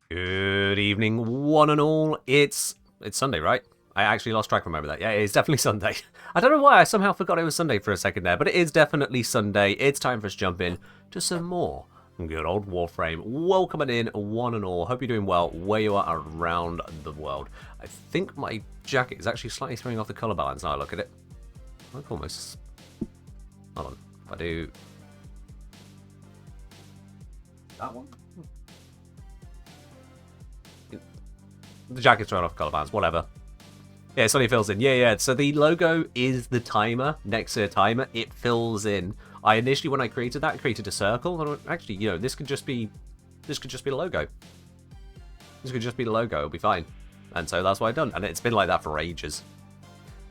Good evening, one and all. It's Sunday, right? I actually lost track. Remember that? Yeah, it's definitely Sunday. I don't know why I somehow forgot it was Sunday for a second there, but it is definitely Sunday. It's time for us to jump in to some more good old Warframe. Welcome in, one and all. Hope you're doing well where you are around the world. I think my jacket is actually slightly throwing off the color balance now I look at it. Like almost. Hold on. If I do that one. The jacket's thrown off color balance, whatever. Yeah, it suddenly fills in. Yeah. So the logo is the timer. Next to the timer, it fills in. I initially, when I created that, created a circle. And actually, you know, this could just be the logo. This could just be the logo. It'll be fine. And so that's what I've done. And it's been like that for ages.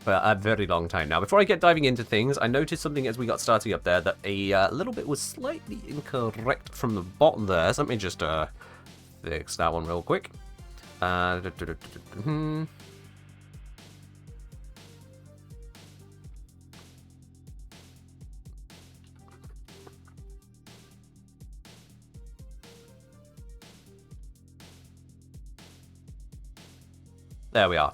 For a very long time now. Before I get diving into things, I noticed something as we got starting up there that a little bit was slightly incorrect from the bottom there. So let me just fix that one real quick. There we are.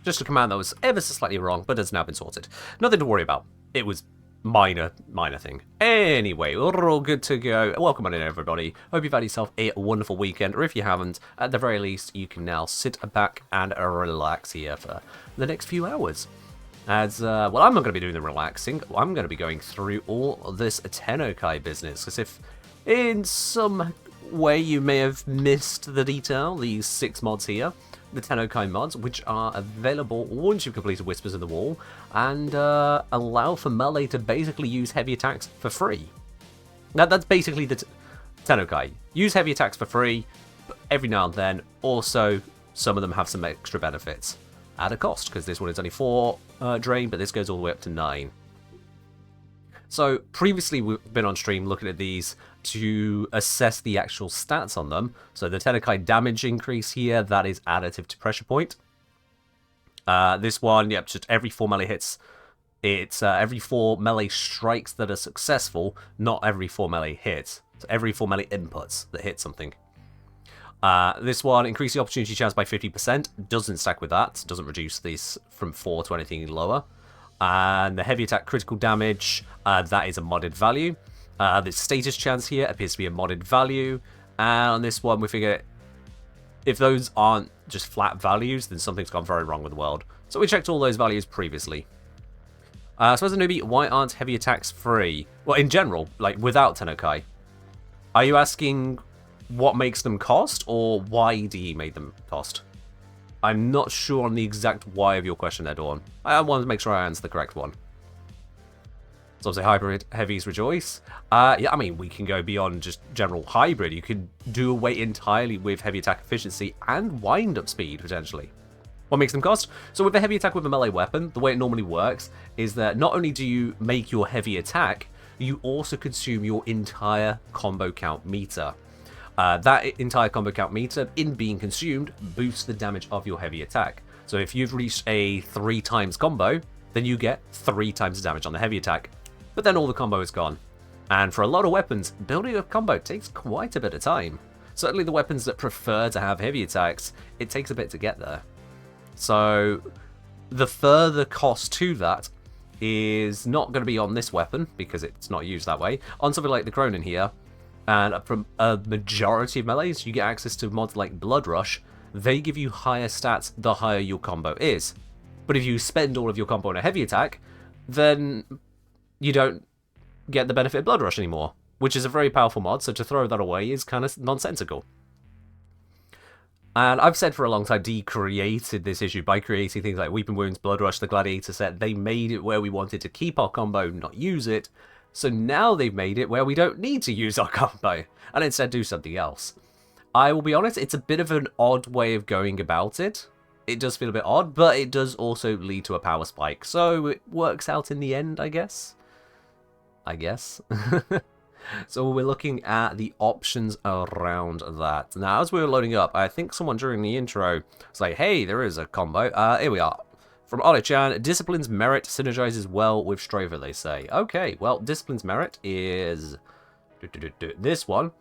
Just a command that was ever so slightly wrong, but has now been sorted. Nothing to worry about. It was minor thing. Anyway, we're all good to go. Welcome on in, everybody. Hope you've had yourself a wonderful weekend, or if you haven't, at the very least, you can now sit back and relax here for the next few hours. As, well, I'm not going to be doing the relaxing. I'm going to be going through all this Tennokai business, because if in some way you may have missed the detail, these 6 mods here, the Tennokai mods, which are available once you've completed Whispers in the Wall, and allow for melee to basically use heavy attacks for free. Now, that's basically the Tennokai. Use heavy attacks for free, but every now and then, also, some of them have some extra benefits. At a cost, because this one is only 4 drain, but this goes all the way up to 9. So, previously we've been on stream looking at these to assess the actual stats on them. So the Tennokai damage increase here, that is additive to pressure point. This one, yep, just every 4 melee hits. It's every 4 melee strikes that are successful, not every 4 melee hits. So every 4 melee inputs that hit something. This one, increase the opportunity chance by 50%. Doesn't stack with that. Doesn't reduce this from 4 to anything lower. And the heavy attack critical damage, that is a modded value. The status chance here appears to be a modded value. And on this one, we figure if those aren't just flat values, then something's gone very wrong with the world. So we checked all those values previously. So as a newbie, why aren't heavy attacks free? Well, in general, like without Tennokai. Are you asking what makes them cost, or why DE made them cost? I'm not sure on the exact why of your question there, Dawn. I want to make sure I answer the correct one. So obviously hybrid heavies rejoice. Yeah, I mean, we can go beyond just general hybrid. You could do away entirely with heavy attack efficiency and wind-up speed, potentially. What makes them cost? So with a heavy attack with a melee weapon, the way it normally works is that not only do you make your heavy attack, you also consume your entire combo count meter. That entire combo count meter, in being consumed, boosts the damage of your heavy attack. So if you've reached a 3 times combo, then you get 3 times the damage on the heavy attack. But then all the combo is gone. And for a lot of weapons, building a combo takes quite a bit of time. Certainly the weapons that prefer to have heavy attacks, it takes a bit to get there. So the further cost to that is not going to be on this weapon, because it's not used that way. On something like the Cronin here, and from a majority of melees, you get access to mods like Blood Rush. They give you higher stats the higher your combo is. But if you spend all of your combo on a heavy attack, then you don't get the benefit of Blood Rush anymore, which is a very powerful mod, so to throw that away is kind of nonsensical. And I've said for a long time, D created this issue by creating things like Weeping Wounds, Blood Rush, the Gladiator set. They made it where we wanted to keep our combo, not use it. So now they've made it where we don't need to use our combo, and instead do something else. I will be honest, it's a bit of an odd way of going about it. It does feel a bit odd, but it does also lead to a power spike. So it works out in the end, I guess. So we're looking at the options around that. Now, as we were loading up, I think someone during the intro was like, hey, there is a combo. Here we are. From 07JAN, Discipline's Merit synergizes well with Strover, they say. Okay, well, Discipline's Merit is this one.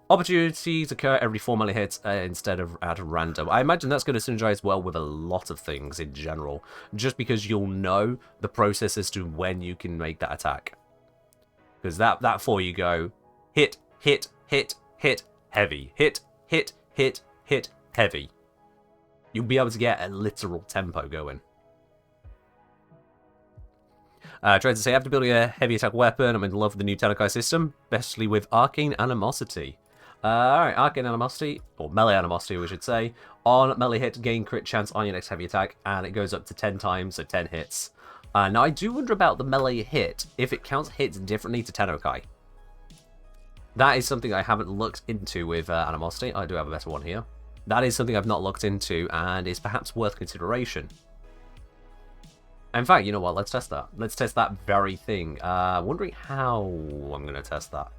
Opportunities occur every 4 melee hits instead of at random. I imagine that's going to synergize well with a lot of things in general, just because you'll know the process as to when you can make that attack. Because that 4 you go, hit, hit, hit, hit, heavy, hit, hit, hit, hit, heavy. You'll be able to get a literal tempo going. Trying to say, after building a heavy attack weapon, I'm in love with the new Tennokai system, especially with Arcane Animosity. Alright, Arcane Animosity, or Melee Animosity we should say. On melee hit, gain crit chance on your next heavy attack, and it goes up to 10 times, so 10 hits. Now I do wonder about the melee hit, if it counts hits differently to Tennokai. That is something I haven't looked into with Animosity. I do have a better one here. That is something I've not looked into, and is perhaps worth consideration. In fact, you know what, let's test that. Let's test that very thing. Wondering how I'm going to test that.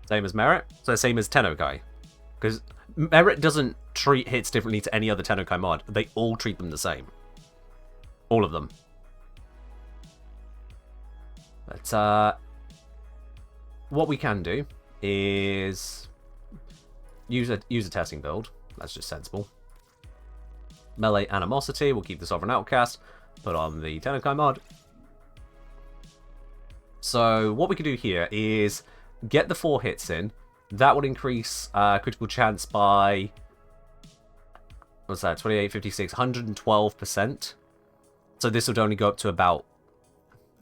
Same as Merit? So same as Tennokai. Because Merit doesn't treat hits differently to any other Tennokai mod. They all treat them the same. All of them. But, what we can do is use a testing build. That's just sensible. Melee Animosity, we'll keep the Sovereign Outcast. Put on the Tennokai mod. So what we can do here is get the 4 hits in. That would increase critical chance by, what's that, 28, 56, 112%. So this would only go up to about,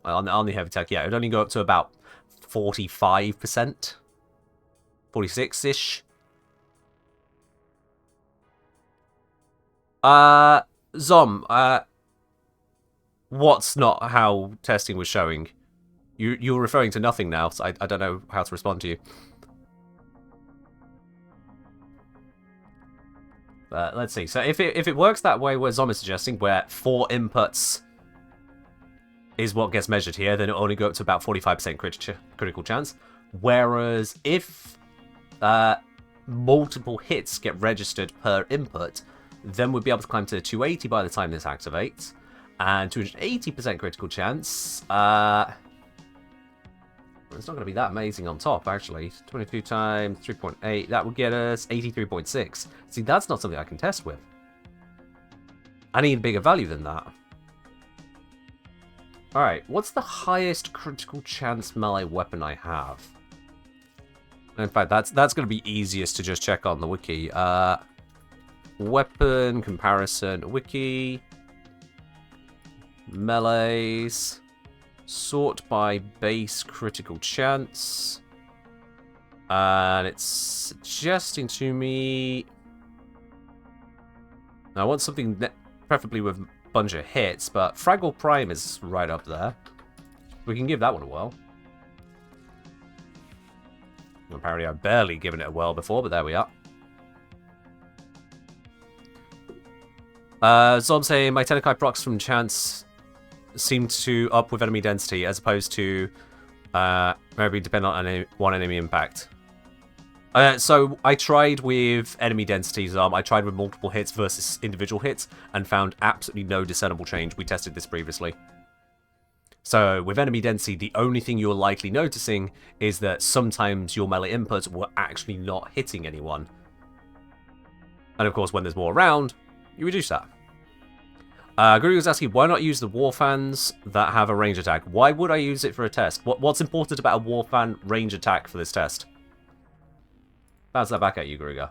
well, on the heavy attack, yeah, it would only go up to about 45%. 46-ish. Zom, what's not how testing was showing? You're referring to nothing now, so I don't know how to respond to you. Let's see. So if it works that way where Zom is suggesting, where 4 inputs is what gets measured here, then it'll only go up to about 45% critical chance. Whereas if multiple hits get registered per input, then we'll be able to climb to 280 by the time this activates. And 280% critical chance. It's not going to be that amazing on top, actually. 22 times 3.8. That would get us 83.6. See, that's not something I can test with. I need a bigger value than that. Alright, what's the highest critical chance melee weapon I have? In fact, that's going to be easiest to just check on the wiki. Weapon comparison wiki. Melees. Sort by base critical chance. And it's suggesting to me... I want something preferably with a bunch of hits, but Fraggle Prime is right up there. We can give that one a whirl. Apparently I've barely given it a whirl before, but there we are. So I'm saying my Tennokai procs from chance seem to up with enemy density as opposed to maybe depend on one enemy impact. So I tried with enemy densities. I tried with multiple hits versus individual hits and found absolutely no discernible change. We tested this previously. So with enemy density, the only thing you're likely noticing is that sometimes your melee inputs were actually not hitting anyone. And of course, when there's more around, you reduce that. Guru was asking, why not use the Warfans that have a range attack? Why would I use it for a test? What's important about a Warfan range attack for this test? Bounce that back at you, Gruger.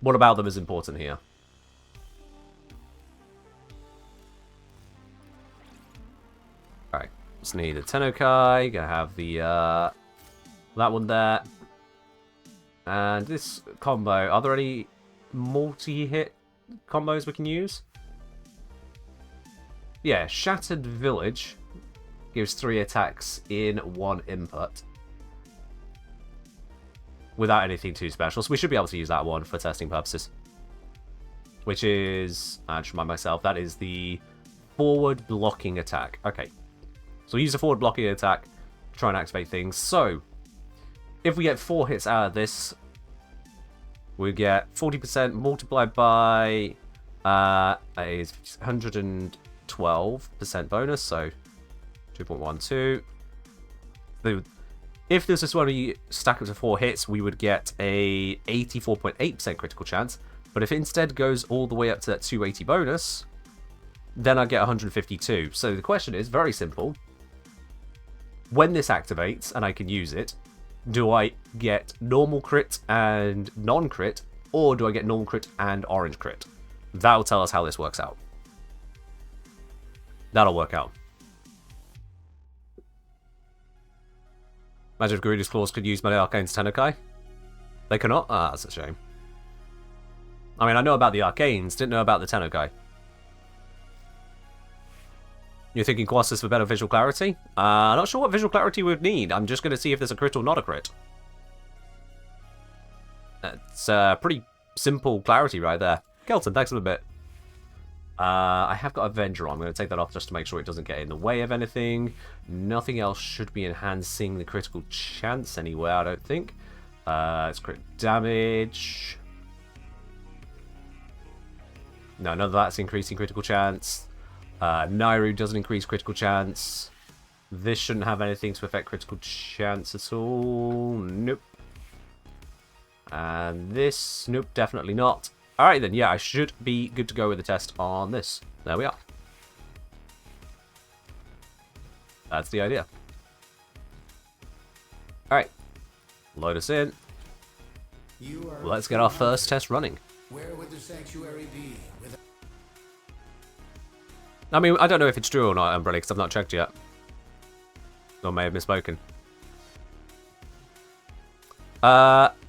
What about them is important here? Alright, just need a Tennokai, gonna have the, that one there. And this combo, are there any multi-hit combos we can use? Yeah, Shattered Village gives 3 attacks in 1 input. Without anything too special, so we should be able to use that one for testing purposes. Which is, I just remind myself, that is the forward blocking attack. Okay, so we use the forward blocking attack to try and activate things. So, if we get 4 hits out of this, we get 40% multiplied by Is 112% bonus, so 2.12. If this is when we stack up to 4 hits, we would get a 84.8% critical chance. But if it instead goes all the way up to that 280 bonus, then I get 152. So the question is very simple. When this activates and I can use it, do I get normal crit and non-crit, or do I get normal crit and orange crit? That'll tell us how this works out. That'll work out. Imagine if Garuda's Claws could use Melee Arcane's Tennokai. They cannot? Ah, that's a shame. I mean, I know about the Arcanes, didn't know about the Tennokai. You're thinking Colossus for better visual clarity? Not sure what visual clarity we would need. I'm just going to see if there's a crit or not a crit. It's pretty simple clarity right there. Kelton, thanks for the bit. I have got Avenger on. I'm going to take that off just to make sure it doesn't get in the way of anything. Nothing else should be enhancing the critical chance anywhere, I don't think. It's crit damage. No, none of that's increasing critical chance. Nairu doesn't increase critical chance. This shouldn't have anything to affect critical chance at all. Nope. And this, nope, definitely not. Alright then, yeah, I should be good to go with the test on this. There we are. That's the idea. Alright. Load us in. Let's get our first test running. Where would the sanctuary be? I mean, I don't know if it's true or not, Umbrella, because I've not checked yet. Or may have misspoken.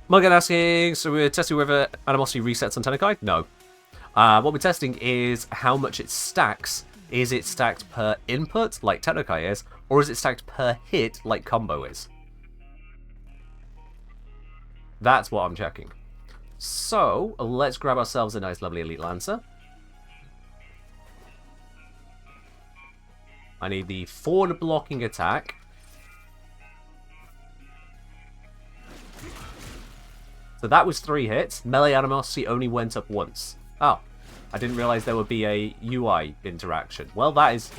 Morgan asking, so we're testing whether animosity resets on Tennokai? No. What we're testing is how much it stacks. Is it stacked per input, like Tennokai is, or is it stacked per hit, like Combo is? That's what I'm checking. So, let's grab ourselves a nice, lovely Elite Lancer. I need the forward blocking attack. So that was 3 hits. Melee animosity only went up once. Oh, I didn't realize there would be a UI interaction. Well, that is...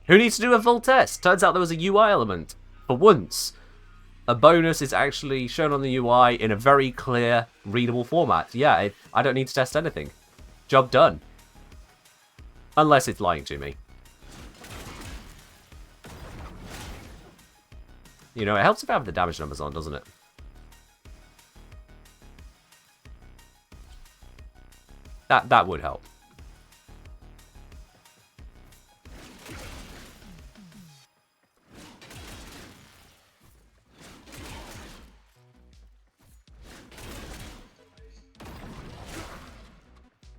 Who needs to do a full test? Turns out there was a UI element. For once, a bonus is actually shown on the UI in a very clear, readable format. Yeah, I don't need to test anything. Job done. Unless it's lying to me. You know, it helps if I have the damage numbers on, doesn't it? That would help.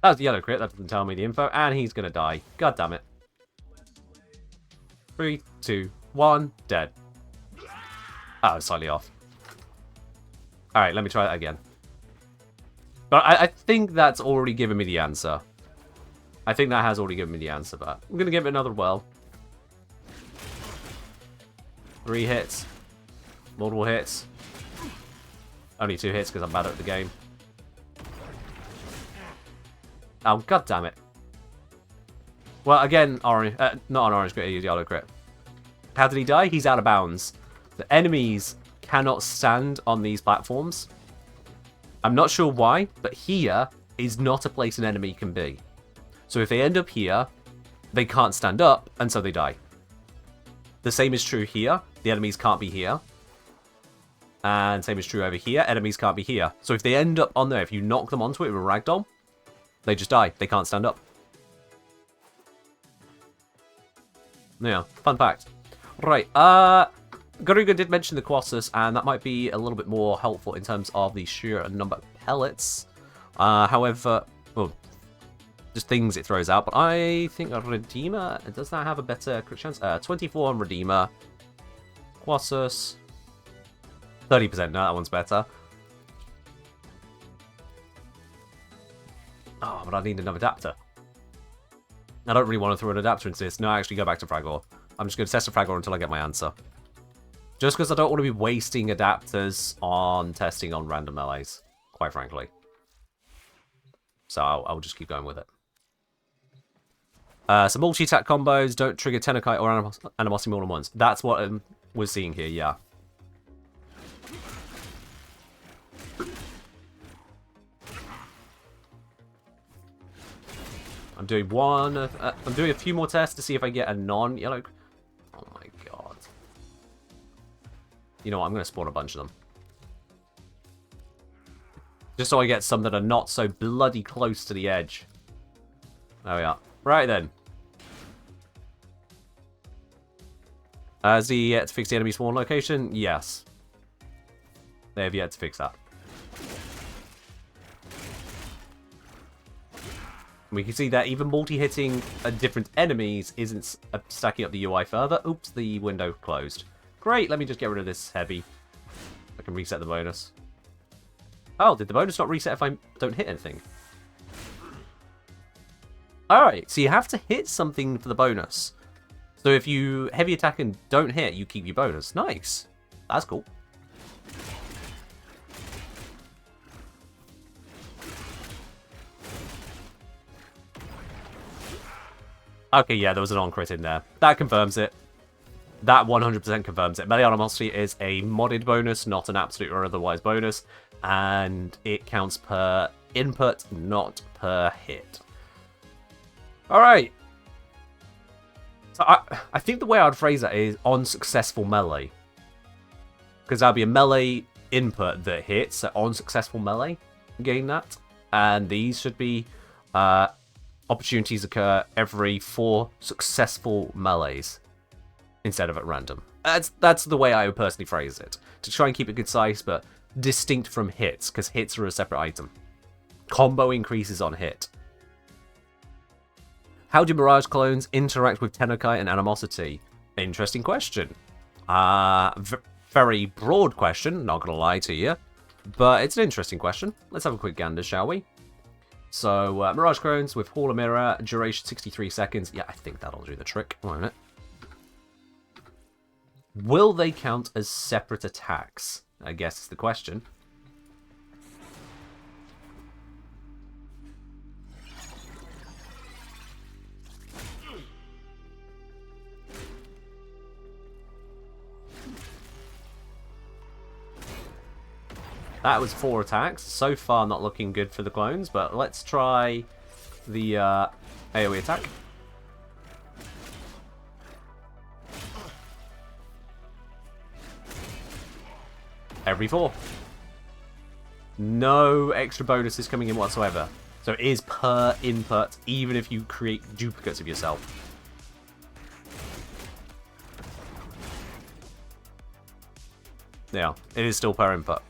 That was the yellow crit, that doesn't tell me the info, and he's gonna die. God damn it. 3, 2, 1, dead. Oh, it's slightly off. Alright, let me try that again. But I think that's already given me the answer. I think that has already given me the answer, but I'm gonna give it another whirl. 3 hits. Multiple hits. Only 2 hits because I'm bad at the game. Oh, god damn it. Well, again, orange, not an orange crit, he's yellow crit. How did he die? He's out of bounds. The enemies cannot stand on these platforms. I'm not sure why, but here is not a place an enemy can be. So if they end up here, they can't stand up, and so they die. The same is true here. The enemies can't be here. And same is true over here. Enemies can't be here. So if they end up on there, if you knock them onto it with a ragdoll, they just die. They can't stand up. Yeah, fun fact. Right, Garuga did mention the Colossus, and that might be a little bit more helpful in terms of the sheer number of pellets. However, well, just things it throws out, but I think a Redeemer, does that have a better crit chance? 24 on Redeemer. Colossus. 30%, no, that one's better. Oh, but I need another adapter. I don't really want to throw an adapter into this. No, I actually go back to Fragor. I'm just going to test the Fragor until I get my answer. Just because I don't want to be wasting adapters on testing on random melees, quite frankly. So I'll just keep going with it. So multi-attack combos don't trigger Tennokai or Animosity more than once. That's what we're seeing here, yeah. I'm doing I'm doing a few more tests to see if I get a non-yellow. Oh my god. You know what? I'm going to spawn a bunch of them. Just so I get some that are not so bloody close to the edge. There we are. Right then. Has he yet to fix the enemy spawn location? Yes. They have yet to fix that. We can see that even multi-hitting different enemies isn't stacking up the UI further. Oops, the window closed. Great, let me just get rid of this heavy. I can reset the bonus. Oh, did the bonus not reset if I don't hit anything? Alright, so you have to hit something for the bonus. So if you heavy attack and don't hit, you keep your bonus. Nice. That's cool. Okay, yeah, there was an on-crit in there. That confirms it. That 100% confirms it. Melee Animosity is a modded bonus, not an absolute or otherwise bonus. And it counts per input, not per hit. Alright. So I think the way I'd phrase that is on successful melee. Because that'll be a melee input that hits, so on successful melee, gain that. And these should be opportunities occur every 4 successful melees instead of at random. That's the way I would personally phrase it. To try and keep it concise, but distinct from hits, because hits are a separate item. Combo increases on hit. How do Mirage clones interact with Tennokai and Animosity? Interesting question. Very broad question, not gonna lie to you. But it's an interesting question. Let's have a quick gander, shall we? So, Mirage clones with Hall of Mirror, duration 63 seconds. Yeah, I think that'll do the trick, won't it? Will they count as separate attacks? I guess is the question. That was 4 attacks. So far, not looking good for the clones, but let's try the AoE attack. Every 4. No extra bonuses coming in whatsoever. So it is per input, even if you create duplicates of yourself. Yeah, it is still per input.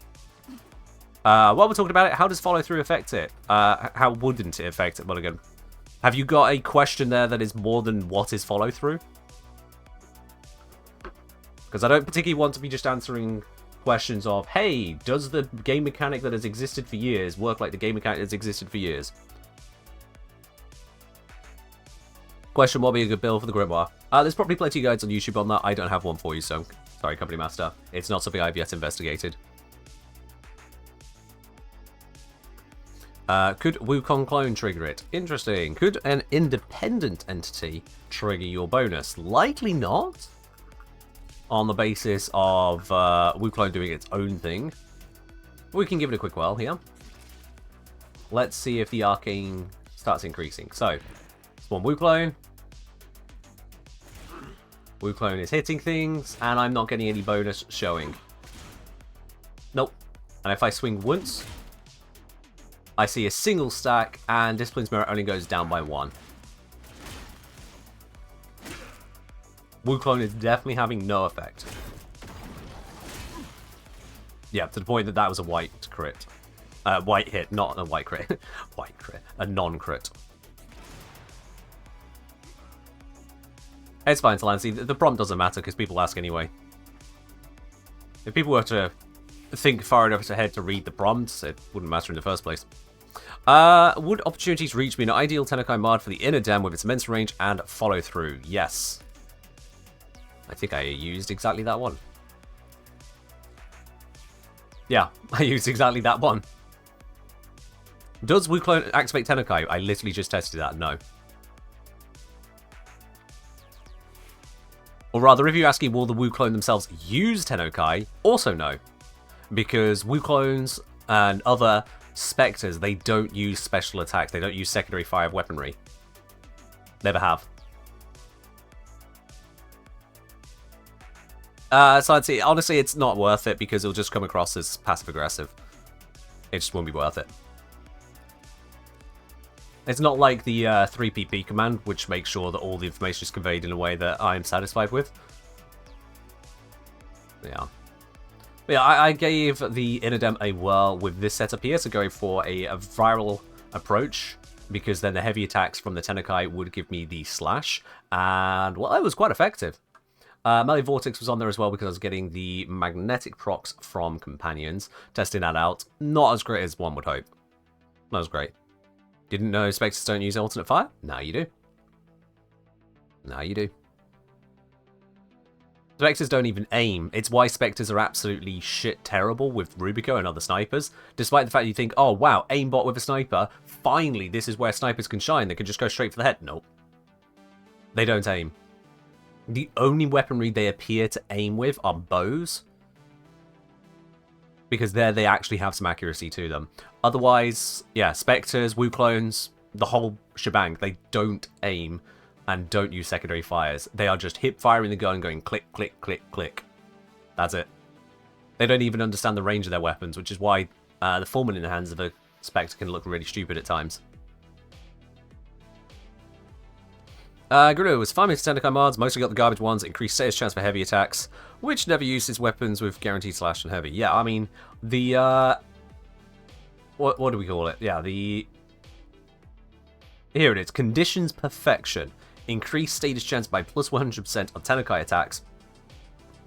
While we're talking about it, how does follow through affect it? How wouldn't it affect it, Mulligan? Have you got a question there that is more than what is follow through? Because I don't particularly want to be just answering questions of, hey, does the game mechanic that has existed for years work like the game mechanic that's existed for years? Question, what would be a good build for the Grimoire? There's probably plenty of guides on YouTube on that. I don't have one for you, so sorry, Company Master. It's not something I've yet investigated. Could Wukong clone trigger it? Interesting. Could an independent entity trigger your bonus? Likely not. On the basis of Wukong doing its own thing. We can give it a quick whirl here. Let's see if the arcane starts increasing. So, spawn Wukong. Wukong is hitting things, and I'm not getting any bonus showing. Nope. And if I swing once, I see a single stack, and Discipline's Mirror only goes down by 1. Wukong is definitely having no effect. Yeah, to the point that that was a white crit. White hit, not a white crit. White crit. A non-crit. It's fine, Talancy. The prompt doesn't matter, because people ask anyway. If people were to think far enough ahead to read the prompts, it wouldn't matter in the first place. Would opportunities reach be an ideal Tennokai mod for the inner den with its immense range and follow through? Yes. I think I used exactly that one. Yeah, I used exactly that one. Does Wukong activate Tennokai? I literally just tested that. No. Or rather, if you're asking, will the Wukong themselves use Tennokai? Also no. Because Wukongs and other Spectres, they don't use special attacks. They don't use secondary fire weaponry. Never have. So I'd say, honestly, it's not worth it because it'll just come across as passive-aggressive. It just won't be worth it. It's not like the 3PP command, which makes sure that all the information is conveyed in a way that I am satisfied with. Yeah. But yeah, I gave the Inadem a whirl with this setup here, so going for a viral approach, because then the heavy attacks from the Tennokai would give me the slash, and, well, it was quite effective. Melee Vortex was on there as well because I was getting the magnetic procs from companions. Testing that out, not as great as one would hope. That was great. Didn't know Spectres don't use alternate fire? Now you do. Now you do. Spectres don't even aim. It's why Spectres are absolutely shit terrible with Rubico and other snipers. Despite the fact you think, oh wow, aimbot with a sniper, finally this is where snipers can shine. They can just go straight for the head. Nope. They don't aim. The only weaponry they appear to aim with are bows. Because there they actually have some accuracy to them. Otherwise, yeah, Spectres, Wu clones, the whole shebang, they don't aim and don't use secondary fires. They are just hip firing the gun going click, click, click, click. That's it. They don't even understand the range of their weapons, which is why the Fulmin in the hands of a Spectre can look really stupid at times. Guru was 5 minutes Tennokai mods, mostly got the garbage ones, increased status chance for heavy attacks, which never uses weapons with guaranteed slash and heavy. Yeah, I mean, the, what do we call it? Yeah, the, here it is, Conditions Perfection. Increased status chance by plus 100% on Tennokai attacks,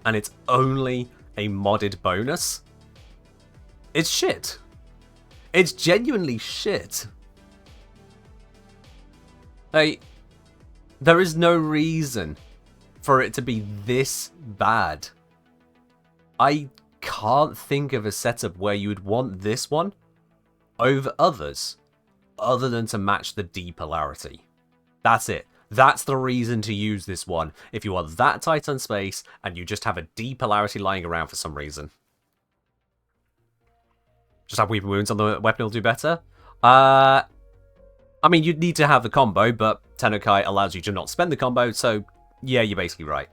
and it's only a modded bonus. It's shit. It's genuinely shit. Hey, there is no reason for it to be this bad. I can't think of a setup where you would want this one over others, other than to match the D polarity. That's it. That's the reason to use this one, if you are that tight on space and you just have a D polarity lying around for some reason. Just have Weeping Wounds on the weapon will do better. I mean, you'd need to have the combo, but Tennokai allows you to not spend the combo, so yeah, you're basically right.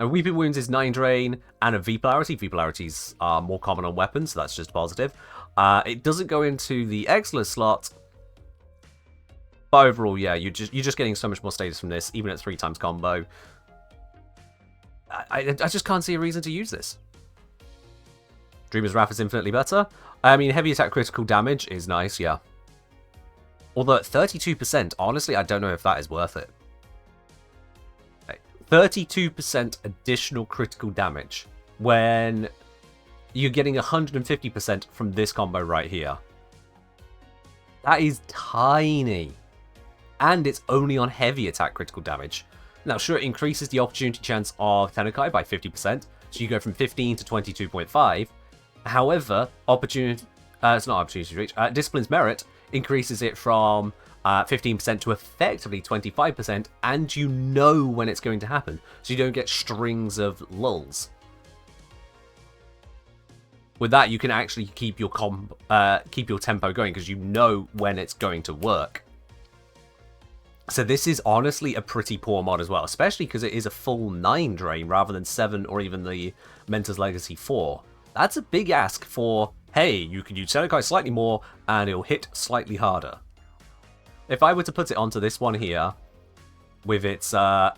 And Weeping Wounds is 9 drain and a V polarity. V polarities are more common on weapons, so that's just positive. It doesn't go into the Excellent slot, but overall, yeah, you're just getting so much more status from this, even at 3 times combo. I just can't see a reason to use this. Dreamer's Wrath is infinitely better. I mean, heavy attack critical damage is nice, yeah. Although at 32%, honestly, I don't know if that is worth it. 32% additional critical damage when you're getting 150% from this combo right here. That is tiny. And it's only on heavy attack critical damage. Now, sure, it increases the opportunity chance of Tennokai by 50%, so you go from 15 to 22.5. However, it's not opportunity reach, Discipline's Merit increases it from 15% to effectively 25%, and you know when it's going to happen, so you don't get strings of lulls. With that, you can actually keep your tempo going because you know when it's going to work. So this is honestly a pretty poor mod as well, especially because it is a full 9 drain rather than 7 or even the Mentor's Legacy 4. That's a big ask for, hey, you can use Tennokai slightly more and it'll hit slightly harder. If I were to put it onto this one here, with its, I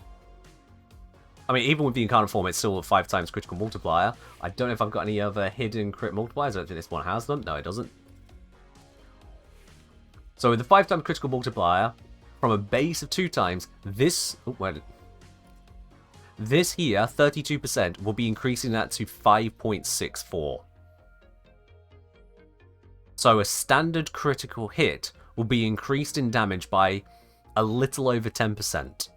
mean, even with the Incarnate form, it's still a 5 times critical multiplier. I don't know if I've got any other hidden crit multipliers. I don't think this one has them. No, it doesn't. So with the 5 times critical multiplier, from a base of 2 times, this here, 32%, will be increasing that to 5.64. So a standard critical hit will be increased in damage by a little over 10%.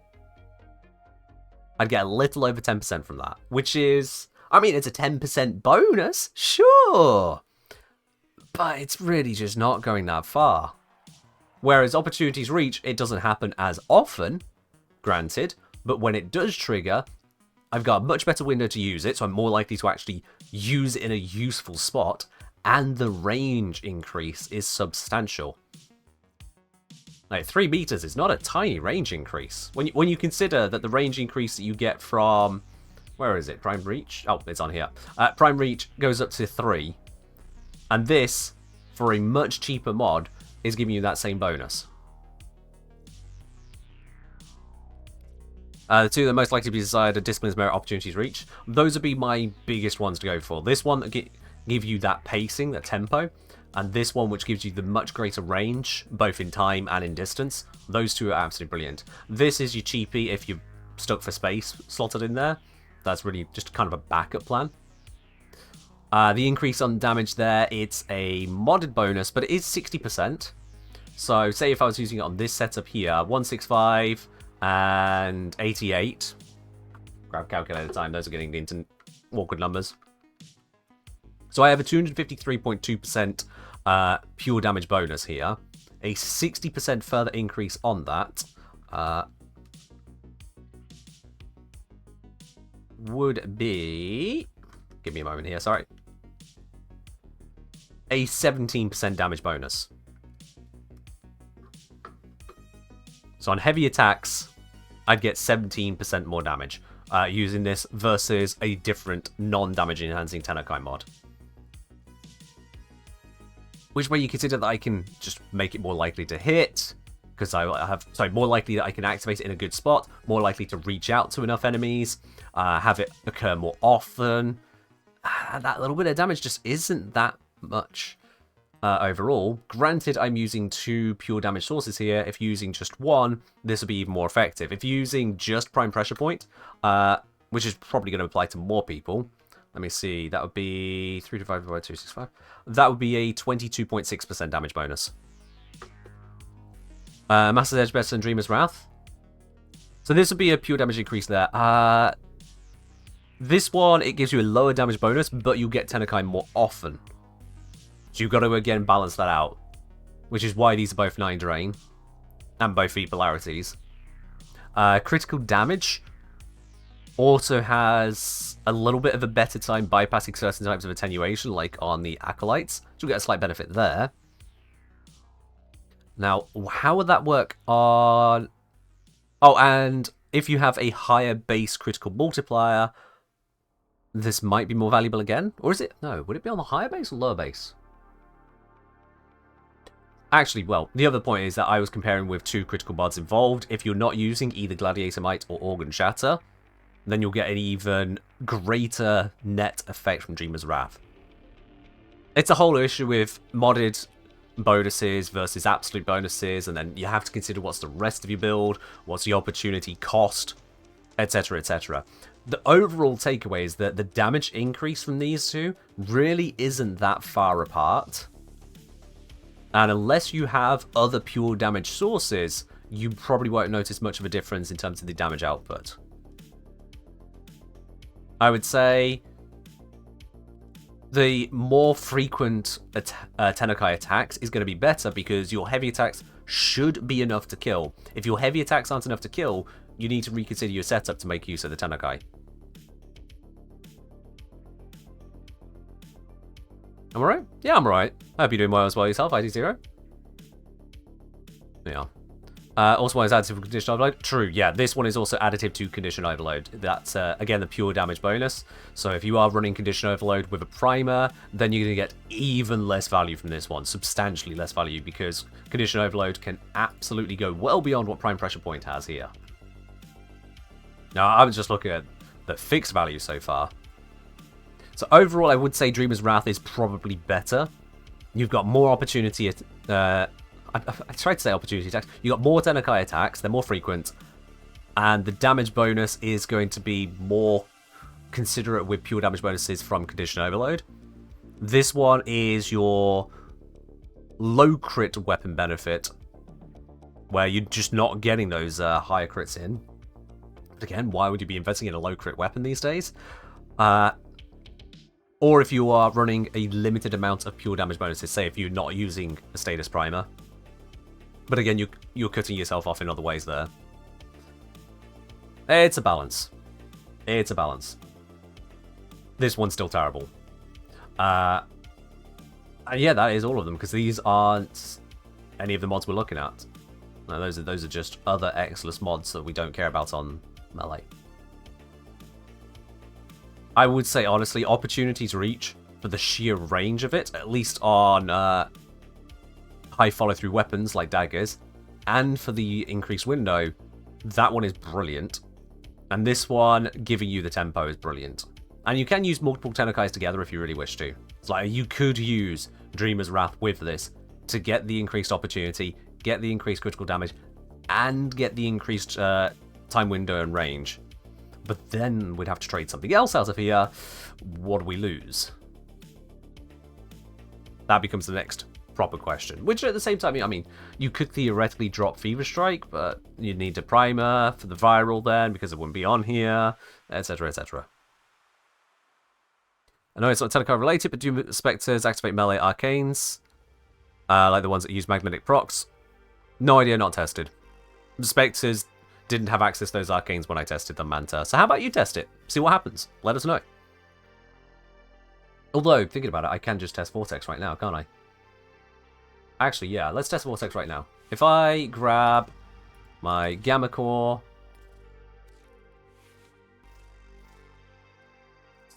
I'd get a little over 10% from that, which is, I mean, it's a 10% bonus, sure. but it's really just not going that far. Whereas Opportunity's Reach, it doesn't happen as often, granted, but when it does trigger, I've got a much better window to use it, so I'm more likely to actually use it in a useful spot, and the range increase is substantial. Like, 3 meters is not a tiny range increase. When you consider that the range increase that you get from... Where is it? Prime Reach? Oh, it's on here. Prime Reach goes up to 3. And this, for a much cheaper mod, is giving you that same bonus. The two that are most likely to be desired are Discipline's Merit, Opportunity's Reach. Those would be my biggest ones to go for. This one that give you that pacing, that tempo, and this one which gives you the much greater range, both in time and in distance. Those two are absolutely brilliant. This is your cheapie if you're stuck for space slotted in there. That's really just kind of a backup plan. The increase on damage there, it's a modded bonus, but it is 60%. So say if I was using it on this setup here, 165 and 88. Grab calculator time, those are getting into awkward numbers. So I have a 253.2% pure damage bonus here. A 60% further increase on that. Would be... Give me a moment here, sorry. A 17% damage bonus. So on heavy attacks, I'd get 17% more damage using this versus a different non-damage enhancing Tennokai mod. Which way you consider that I can just make it more likely to hit, because I have, sorry, more likely that I can activate it in a good spot, more likely to reach out to enough enemies, have it occur more often. That little bit of damage just isn't that much overall. Granted, I'm using 2 pure damage sources here. If using just one, this would be even more effective. If using just Prime Pressure Point, which is probably going to apply to more people, let me see, that would be 3 divided by 265. That would be a 22.6% damage bonus. Master's Edge better than Dreamer's Wrath. So this would be a pure damage increase there. This one, it gives you a lower damage bonus, but you'll get Tennokai more often. So you've got to, again, balance that out. Which is why these are both 9 drain. And both feat polarities. Critical damage also has a little bit of a better time bypassing certain types of attenuation, like on the Acolytes. So you'll get a slight benefit there. Now, how would that work on... Oh, and if you have a higher base critical multiplier, this might be more valuable again? Or is it? No, would it be on the higher base or lower base? Actually, well, the other point is that I was comparing with 2 critical mods involved. If you're not using either Gladiator Might or Organ Shatter, then you'll get an even greater net effect from Dreamer's Wrath. It's a whole issue with modded bonuses versus absolute bonuses, and then you have to consider what's the rest of your build, what's the opportunity cost, etc, etc. The overall takeaway is that the damage increase from these two really isn't that far apart. And unless you have other pure damage sources, you probably won't notice much of a difference in terms of the damage output. I would say the more frequent Tennokai attacks is going to be better because your heavy attacks should be enough to kill. If your heavy attacks aren't enough to kill, you need to reconsider your setup to make use of the Tennokai. Am I right? Yeah, I'm right. I hope you're doing well as well yourself, ID0. Yeah. Also, one is additive to condition overload. True, yeah. This one is also additive to condition overload. That's, again, the pure damage bonus. So if you are running condition overload with a primer, then you're going to get even less value from this one. Substantially less value, because condition overload can absolutely go well beyond what Prime Pressure Point has here. Now, I was just looking at the fixed value so far. So overall, I would say Dreamer's Wrath is probably better. You've got more opportunity... I tried to say opportunity attacks. You got more Tennokai attacks, they're more frequent, and the damage bonus is going to be more considerate with pure damage bonuses from Condition Overload. This one is your low crit weapon benefit, where you're just not getting those higher crits in. But again, why would you be investing in a low crit weapon these days? Or if you are running a limited amount of pure damage bonuses, say if you're not using a status primer. But again, you're cutting yourself off in other ways there. It's a balance. It's a balance. This one's still terrible. And yeah, that is all of them, because these aren't any of the mods we're looking at. No, those are just other Xless mods that we don't care about on Melee. I would say, honestly, Opportunity's Reach, for the sheer range of it, at least on high follow-through weapons like daggers, and for the increased window, that one is brilliant. And this one, giving you the tempo, is brilliant. And you can use multiple Tennokais together if you really wish to. It's like, you could use Dreamer's Wrath with this to get the increased opportunity, get the increased critical damage, and get the increased time window and range. But then we'd have to trade something else out of here. What do we lose? That becomes the next proper question. Which at the same time, I mean, you could theoretically drop Fever Strike, but you'd need a primer for the viral then, because it wouldn't be on here, etc, etc. I know it's not Tennokai related, but do Spectres activate melee arcanes? Like the ones that use magnetic procs? No idea, not tested. Spectres didn't have access to those arcanes when I tested them, Manta. So how about you test it? See what happens. Let us know. Although, thinking about it, I can just test Vortex right now, can't I? Actually, yeah, let's test Vortex right now. If I grab my Gamma Core,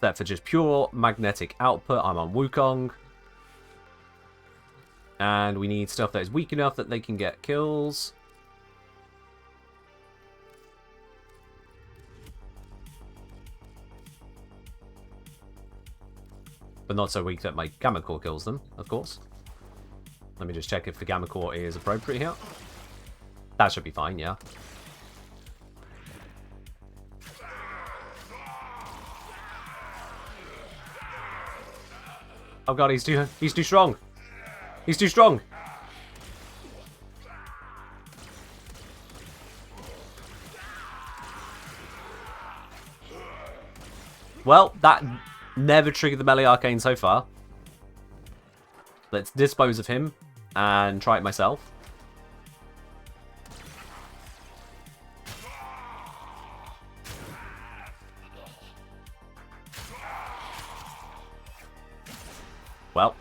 set for just pure magnetic output, I'm on Wukong. And we need stuff that is weak enough that they can get kills. But not so weak that my Gamma Core kills them, of course. Let me just check if the Gamma Core is appropriate here. That should be fine, yeah. Oh god, he's too strong. He's too strong. Well, that never triggered the melee arcane so far. Let's dispose of him and try it myself. Well,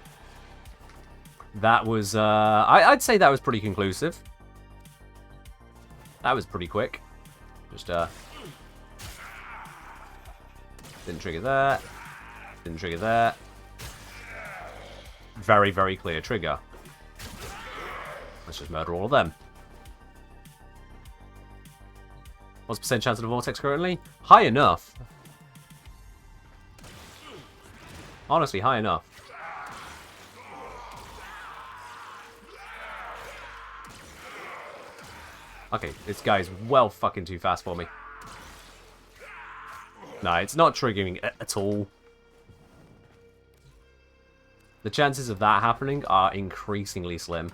that was, I'd say that was pretty conclusive. That was pretty quick. Just, didn't trigger that. Didn't trigger that. Very, very clear trigger. Let's just murder all of them. What's the percent chance of the Vortex currently? High enough. Honestly, high enough. Okay, this guy's well fucking too fast for me. No, it's not triggering at all. The chances of that happening are increasingly slim.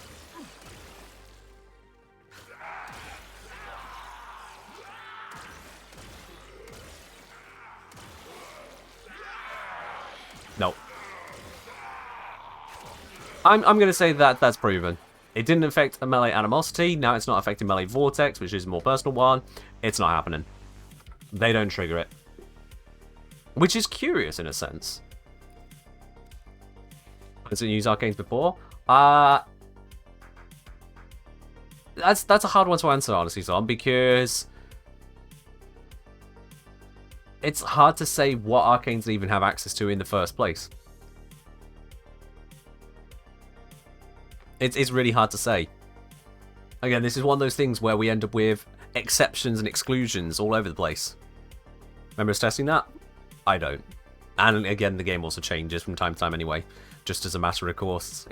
Nope. I'm going to say that that's proven. It didn't affect a melee animosity. Now it's not affecting melee vortex, which is a more personal one. It's not happening. They don't trigger it. Which is curious in a sense. Has it used arcanes before? That's a hard one to answer, honestly, Zon, because it's hard to say what arcanes they even have access to in the first place. It's really hard to say. Again, this is one of those things where we end up with exceptions and exclusions all over the place. Remember us testing that? I don't. And again, the game also changes from time to time anyway, just as a matter of course.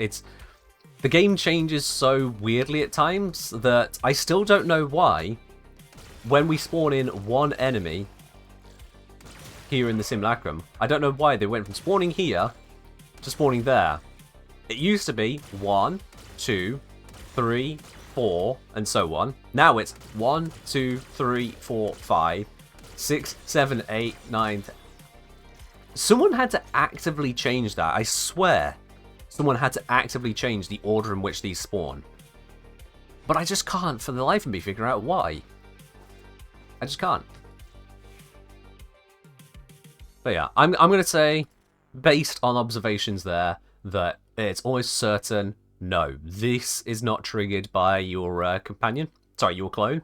The game changes so weirdly at times that I still don't know why, when we spawn in one enemy here in the Simulacrum, I don't know why they went from spawning here to spawning there. It used to be 1, 2, 3, 4, and so on. Now it's 1, 2, 3, 4, 5, 6, 7, 8, 9, 10. Someone had to actively change that. I swear. Someone had to actively change the order in which these spawn. But I just can't, for the life of me, figure out why. I just can't. But yeah, I'm going to say, based on observations there, that it's almost certain, no, this is not triggered by your companion. Sorry, your clone.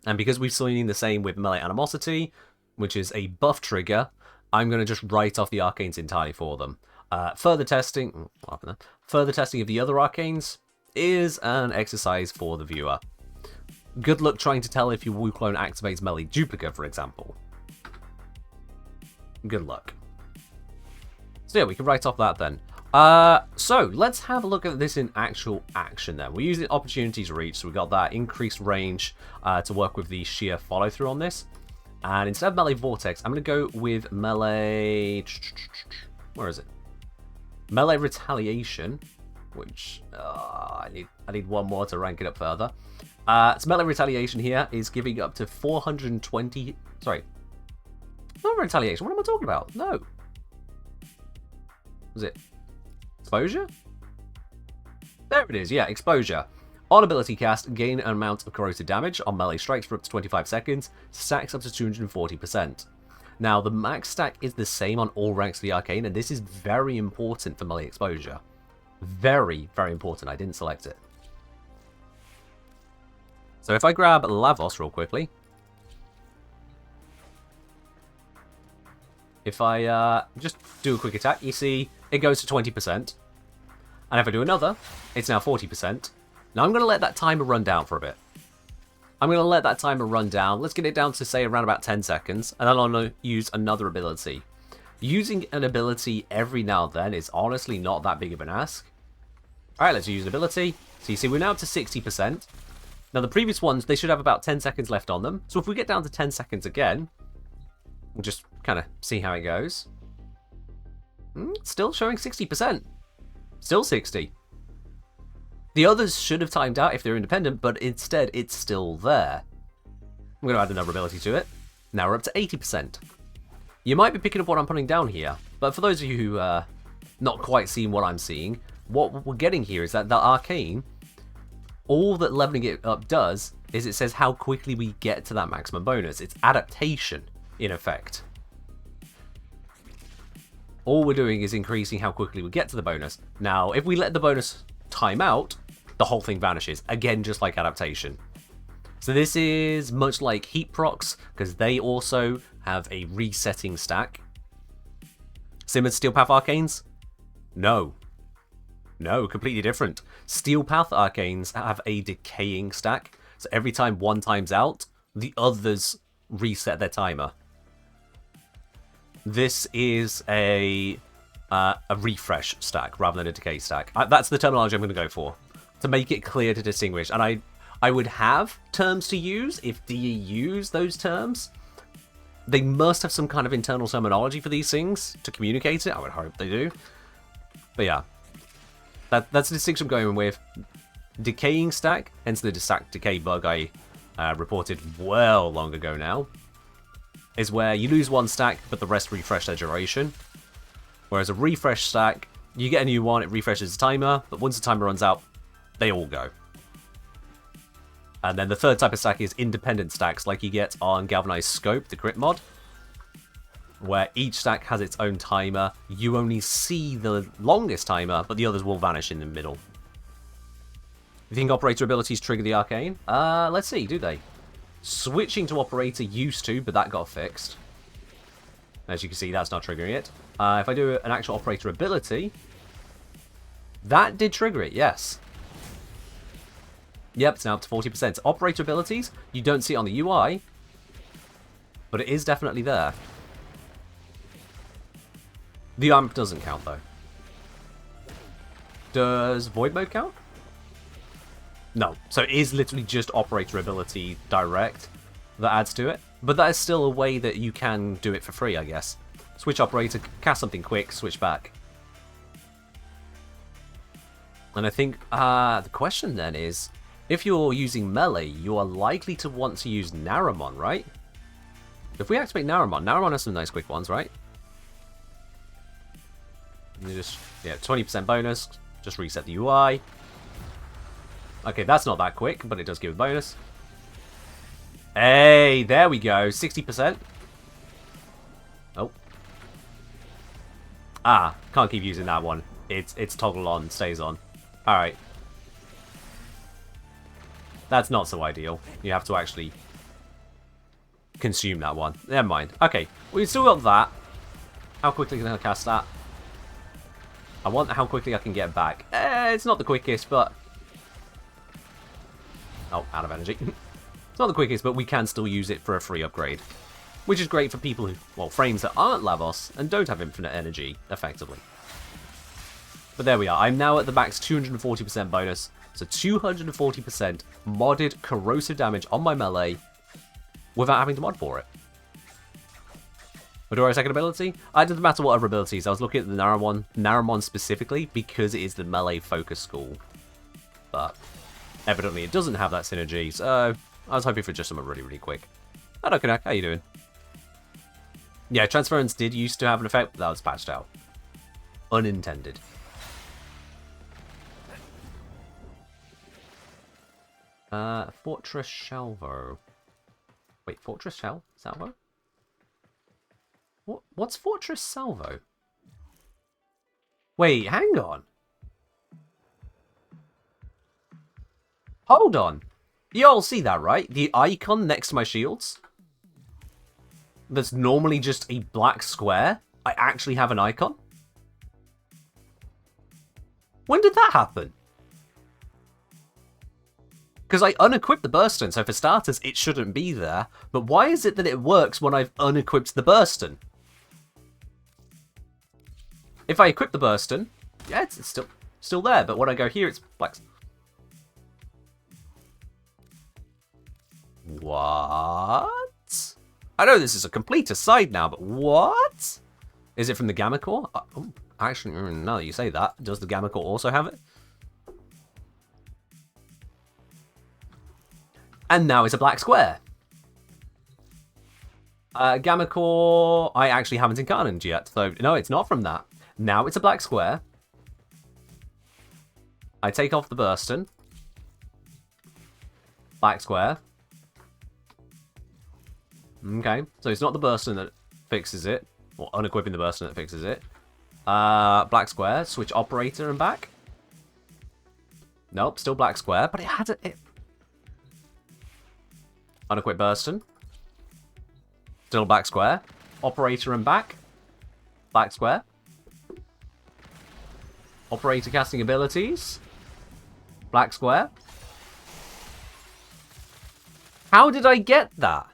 And because we've seen the same with Melee Animosity, which is a buff trigger, I'm going to just write off the arcanes entirely for them. Further testing of the other arcanes is an exercise for the viewer. Good luck trying to tell if your Wu clone activates Melee Duplica, for example. Good luck. So yeah, we can write off that then. So let's have a look at this in actual action then. We're using Opportunities Reach, so we got that increased range to work with the sheer follow through on this. And instead of Melee Vortex, I'm going to go with Melee... Where is it? Melee Retaliation, which I need one more to rank it up further. So Melee Retaliation here is giving up to 420... Sorry. Not Retaliation, what am I talking about? No. Was it Exposure? There it is, yeah, Exposure. On ability cast, gain an amount of corrosive damage on melee strikes for up to 25 seconds, stacks up to 240%. Now, the max stack is the same on all ranks of the arcane, and this is very important for melee exposure. Very, very important. I didn't select it. So if I grab Lavos real quickly, if I just do a quick attack, you see it goes to 20%. And if I do another, it's now 40%. Now I'm going to let that timer run down for a bit. I'm going to let that timer run down. Let's get it down to, say, around about 10 seconds. And then I'm going to use another ability. Using an ability every now and then is honestly not that big of an ask. Alright, let's use an ability. So you see, we're now up to 60%. Now the previous ones, they should have about 10 seconds left on them. So if we get down to 10 seconds again, we'll just kind of see how it goes. Still showing 60%. Still 60. The others should have timed out if they're independent, but instead it's still there. I'm going to add another ability to it. Now we're up to 80%. You might be picking up what I'm putting down here, but for those of you who not quite seeing what I'm seeing, what we're getting here is that the arcane, all that leveling it up does is it says how quickly we get to that maximum bonus. It's adaptation, in effect. All we're doing is increasing how quickly we get to the bonus. Now, if we let the bonus time out, the whole thing vanishes. Again, just like adaptation. So this is much like heat procs, because they also have a resetting stack. Similar to Steel Path Arcanes? No. No, completely different. Steel Path Arcanes have a decaying stack, so every time one times out, the others reset their timer. This is a refresh stack rather than a decay stack. That's the terminology I'm going to go for, to make it clear to distinguish. And I would have terms to use if DE use those terms. They must have some kind of internal terminology for these things to communicate it. I would hope they do. But yeah, that's the distinction I'm going with. Decaying stack, hence the stack decay bug I reported well long ago now, is where you lose one stack, but the rest refresh their duration. Whereas a refresh stack, you get a new one, it refreshes the timer, but once the timer runs out, they all go. And then the third type of stack is independent stacks, like you get on Galvanized Scope, the crit mod, where each stack has its own timer. You only see the longest timer, but the others will vanish in the middle. You think operator abilities trigger the arcane? Let's see, do they? Switching to operator used to, but that got fixed. As you can see, that's not triggering it. If I do an actual operator ability, that did trigger it, yes. Yep, it's now up to 40%. Operator abilities, you don't see it on the UI, but it is definitely there. The AMP doesn't count, though. Does Void Mode count? No, so it is literally just operator ability direct that adds to it. But that is still a way that you can do it for free, I guess. Switch operator, cast something quick, switch back. And I think the question then is, if you're using melee, you are likely to want to use Naramon, right? If we activate Naramon, Naramon has some nice quick ones, right? You just, yeah, 20% bonus. Just reset the UI. Okay, that's not that quick, but it does give a bonus. Hey, there we go. 60%. Oh. Ah, can't keep using that one. It's toggle on, stays on. Alright. That's not so ideal. You have to actually consume that one. Never mind. Okay, we've still got that. How quickly can I cast that? I want how quickly I can get back. It's not the quickest, but... Oh, out of energy. It's not the quickest, but we can still use it for a free upgrade. Which is great for people who, well, frames that aren't Lavos and don't have infinite energy, effectively. But there we are. I'm now at the max 240% bonus. So 240% modded corrosive damage on my melee without having to mod for it. Madura's second ability? It doesn't matter what other abilities. I was looking at the Naramon specifically because it is the melee focus school. But evidently it doesn't have that synergy, so I was hoping for just something really, really quick. Hello, Kanak. How you doing? Yeah, transference did used to have an effect, but that was patched out. Unintended. Fortress Salvo. Wait, Fortress Salvo? What's Fortress Salvo? Wait, hang on. Hold on. You all see that, right? The icon next to my shields? That's normally just a black square. I actually have an icon? When did that happen? Because I unequipped the Burston, so for starters, it shouldn't be there. But why is it that it works when I've unequipped the Burston? If I equip the Burston, yeah, it's still there. But when I go here, it's black. What? I know this is a complete aside now, but what? Is it from the Gamma Core? Oh, actually, now that you say that, does the Gamma Core also have it? And now it's a black square. Gamma Core, I actually haven't incarnated yet, so no, it's not from that. Now it's a black square. I take off the Burston. Black square. Okay, so it's not the Burston that fixes it, or unequipping the Burston that fixes it. Black square, switch operator and back. Nope, still black square, but it had it. Unequip Burston. Still black square. Operator and back. Black square. Operator casting abilities. Black square. How did I get that?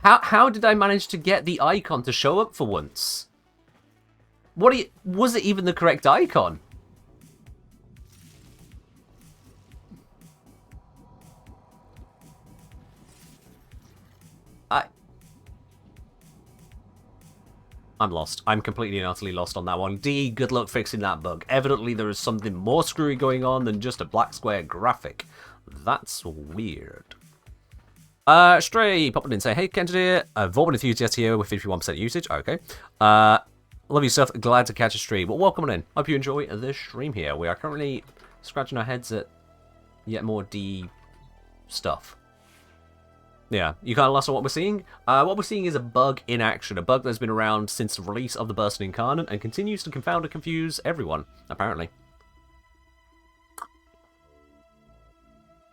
How did I manage to get the icon to show up for once? Was it even the correct icon? I'm lost. I'm completely and utterly lost on that one. D, good luck fixing that bug. Evidently there is something more screwy going on than just a black square graphic. That's weird. Stray popping in say, hey Kent here, Vorban Enthusiast here with 51% usage. Okay. Love your stuff. Glad to catch a stream. Well, welcome on in. Hope you enjoy this stream here. We are currently scratching our heads at yet more D stuff. Yeah, you kind of lost on what we're seeing. What we're seeing is a bug in action, a bug that's been around since the release of the Burston Incarnate and continues to confound and confuse everyone, apparently.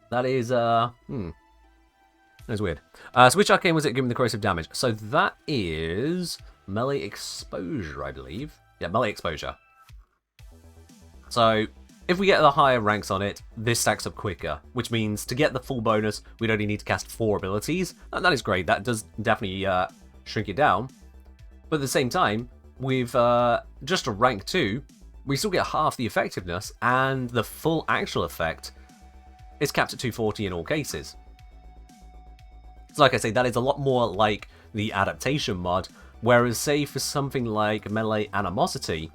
That is, That's weird. So which arcane was it giving the corrosive damage? So that is melee exposure, I believe. Yeah, melee exposure. So if we get the higher ranks on it, this stacks up quicker, which means to get the full bonus, we'd only need to cast 4 abilities. And that is great. That does definitely shrink it down. But at the same time, with just a rank 2, we still get half the effectiveness, and the full actual effect is capped at 240 in all cases. So like I say, that is a lot more like the adaptation mod, whereas say for something like Melee Animosity,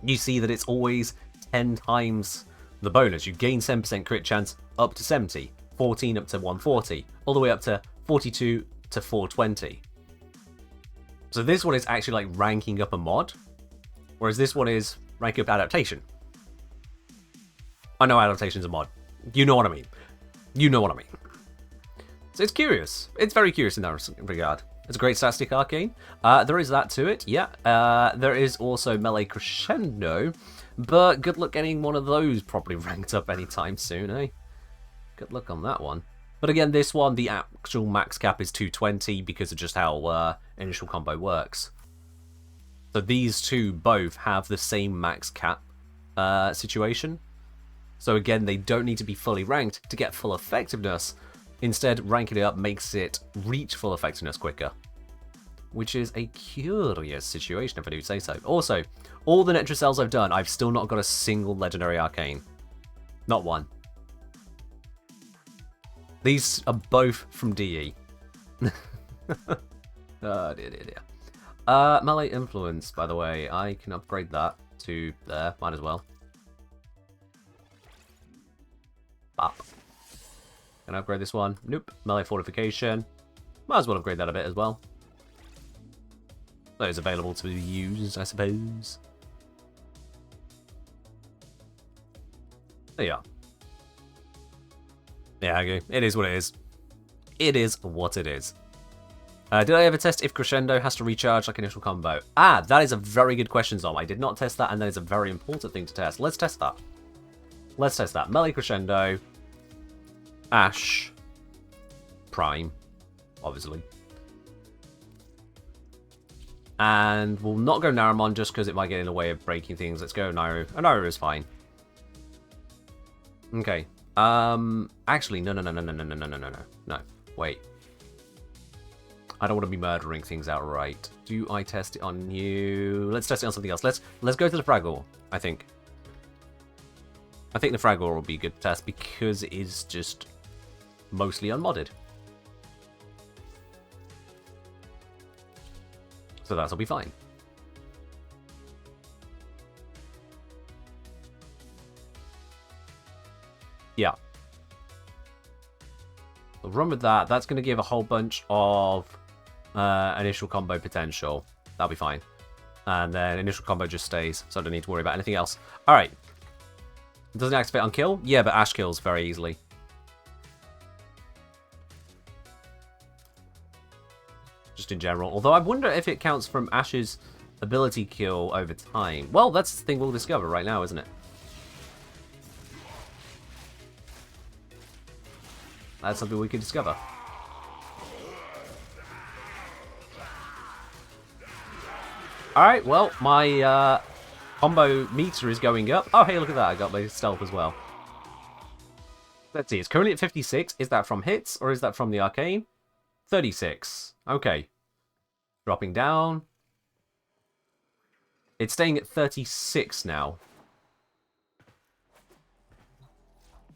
you see that it's always 10 times the bonus. You gain 7% crit chance up to 70, 14 up to 140, all the way up to 42 to 420. So this one is actually like ranking up a mod, whereas this one is ranking up adaptation. I know adaptation's a mod. You know what I mean. You know what I mean. So it's curious. It's very curious in that regard. It's a great static arcane. There is that to it, yeah. There is also Melee Crescendo, but good luck getting one of those properly ranked up anytime soon, eh? Good luck on that one. But again, this one, the actual max cap is 220 because of just how initial combo works. So these two both have the same max cap situation. So again, they don't need to be fully ranked to get full effectiveness. Instead, ranking it up makes it reach full effectiveness quicker. Which is a curious situation, if I do say so. Also, all the Netra cells I've done, I've still not got a single legendary arcane. Not one. These are both from DE. Oh, dear. Melee Influence, by the way. I can upgrade that to there. Might as well. Bop. Can I upgrade this one? Nope. Melee Fortification. Might as well upgrade that a bit as well. Those available to be used, I suppose. There you are. Yeah, okay. It is what it is. It is what it is. Did I ever test if Crescendo has to recharge like initial combo? Ah, that is a very good question, Zom. I did not test that, and that is a very important thing to test. Let's test that. Let's test that. Melee Crescendo. Ash. Prime. Obviously. And we'll not go Naramon just because it might get in the way of breaking things. Let's go Nairo. Oh, Nairo is fine. Okay. Actually, no. Wait. I don't want to be murdering things outright. Do I test it on you? Let's test it on something else. Let's go to the Fragor, I think. I think the Fragor will be a good test because it is just mostly unmodded. So that'll be fine. Yeah. We'll run with that. That's going to give a whole bunch of initial combo potential. That'll be fine. And then initial combo just stays, so I don't need to worry about anything else. Alright. Doesn't it activate on kill? Yeah, but Ash kills very easily. Just in general. Although I wonder if it counts from Ash's ability kill over time. Well, that's the thing we'll discover right now, isn't it? That's something we can discover. Alright, well, my combo meter is going up. Oh, hey, look at that. I got my stealth as well. Let's see. It's currently at 56. Is that from hits or is that from the arcane? 36. Okay. Dropping down. It's staying at 36 now.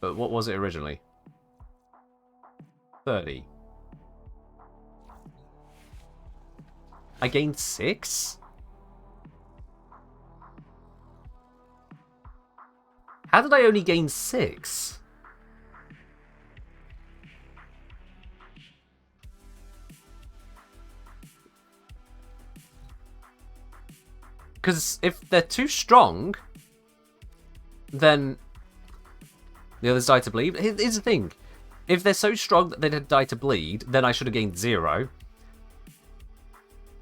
But what was it originally? 30. I gained 6? How did I only gain 6? Because if they're too strong, then the others die to bleed. Here's the thing. If they're so strong that they die to bleed, then I should have gained 0.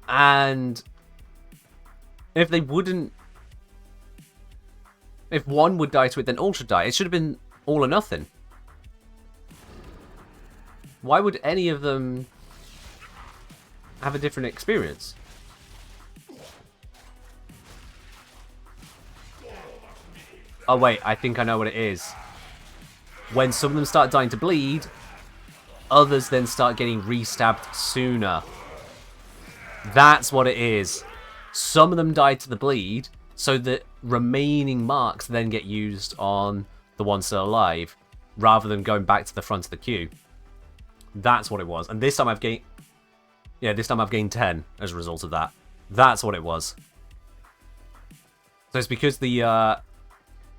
And if they wouldn't... If one would die to it, then all should die. It should have been all or nothing. Why would any of them have a different experience? Oh wait, I think I know what it is. When some of them start dying to bleed, others then start getting re-stabbed sooner. That's what it is. Some of them die to the bleed, so the remaining marks then get used on the ones still alive, rather than going back to the front of the queue. That's what it was. And this time I've gained... Yeah, this time I've gained 10 as a result of that. That's what it was. So it's because the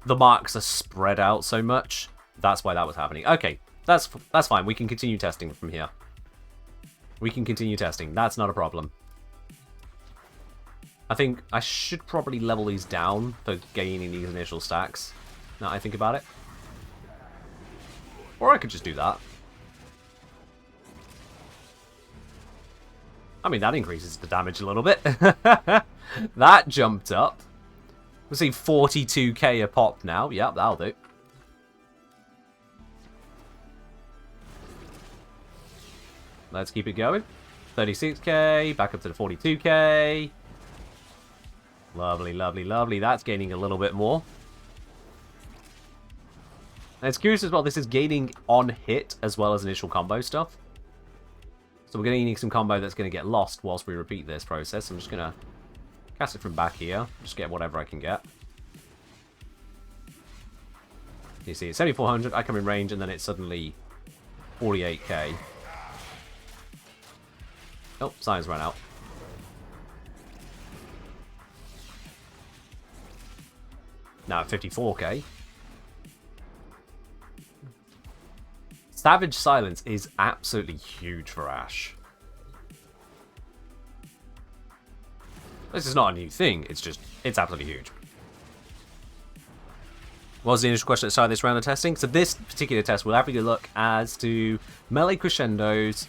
marks are spread out so much. That's why that was happening. Okay, that's fine. We can continue testing from here. We can continue testing. That's not a problem. I think I should probably level these down for gaining these initial stacks, now I think about it. Or I could just do that. I mean, that increases the damage a little bit. That jumped up. We'll see 42k a pop now. Yep, that'll do. Let's keep it going. 36k, back up to the 42k. Lovely, lovely, lovely. That's gaining a little bit more. And it's curious as well, this is gaining on hit as well as initial combo stuff. So we're going to need some combo that's going to get lost whilst we repeat this process. I'm just going to cast it from back here. Just get whatever I can get. You see, it's 7400, I come in range, and then it's suddenly 48k. Oh, signs ran out. Now at 54k. Savage Silence is absolutely huge for Ashe. This is not a new thing, it's absolutely huge. What was the initial question at the start of this round of testing? So this particular test will have a look as to melee crescendos,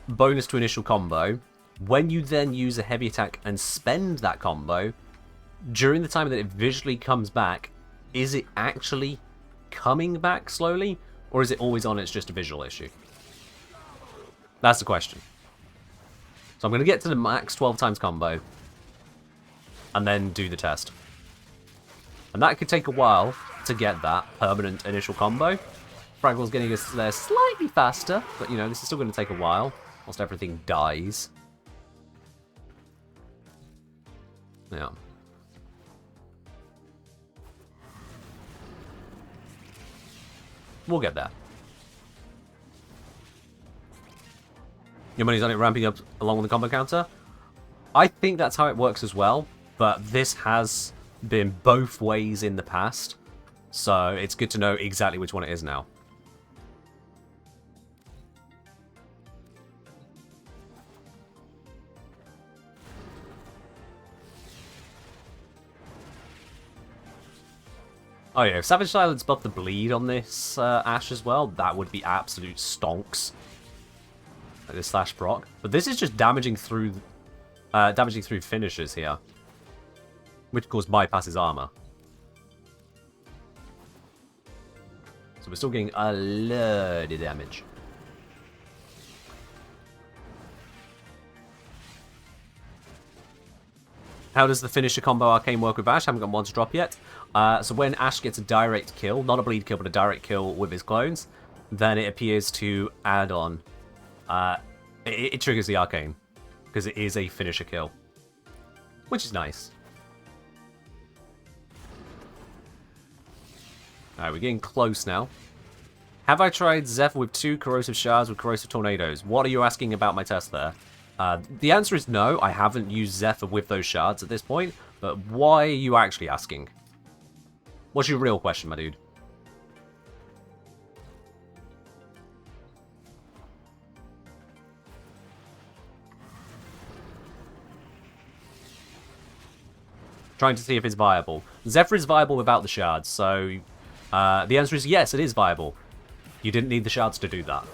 bonus to initial combo. When you then use a heavy attack and spend that combo, during the time that it visually comes back, is it actually coming back slowly? Or is it always on, it's just a visual issue? That's the question. So I'm going to get to the max 12 times combo. And then do the test. And that could take a while to get that permanent initial combo. Fragwell's getting us there slightly faster. But, you know, this is still going to take a while. Whilst everything dies. Yeah. We'll get there. Your money's on it ramping up along with the combo counter? I think that's how it works as well, but this has been both ways in the past, so it's good to know exactly which one it is now. Oh yeah, if Savage Silence buffed the bleed on this Ashe as well, that would be absolute stonks. Like this slash proc. But this is just damaging through finishers here. Which of course bypasses armor. So we're still getting a lot of damage. How does the finisher combo arcane work with Ashe? Haven't got one to drop yet. So when Ashe gets a direct kill, not a bleed kill, but a direct kill with his clones, then it appears to add on. It triggers the arcane, because it is a finisher kill. Which is nice. Alright, we're getting close now. Have I tried Zephyr with 2 corrosive shards with corrosive tornadoes? What are you asking about my test there? The answer is no, I haven't used Zephyr with those shards at this point, but why are you actually asking? What's your real question, my dude? Trying to see if it's viable. Zephyr is viable without the shards, so the answer is yes, it is viable. You didn't need the shards to do that.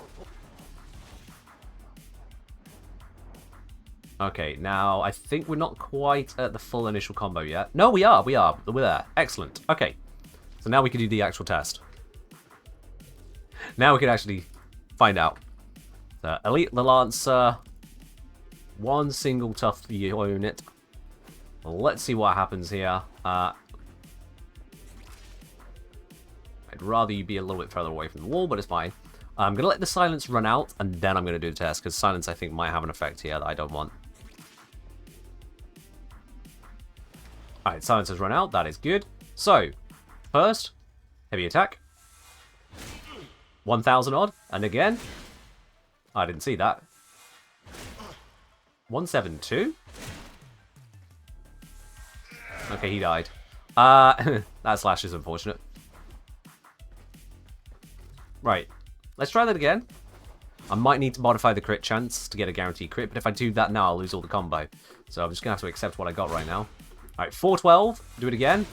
Okay, now I think we're not quite at the full initial combo yet. No, we are. We're there. Excellent. Okay, so now we can do the actual test. Now we can actually find out. Elite the Lancer, one single tough unit. Let's see what happens here. I'd rather you be a little bit further away from the wall, but it's fine. I'm going to let the silence run out, and then I'm going to do the test, because silence, I think, might have an effect here that I don't want. Alright, silence has run out. That is good. So, first, heavy attack. 1,000 odd. And again. I didn't see that. 172? Okay, he died. That slash is unfortunate. Right. Let's try that again. I might need to modify the crit chance to get a guaranteed crit, but if I do that now, I'll lose all the combo. So I'm just going to have to accept what I got right now. Alright, 412. Do it again.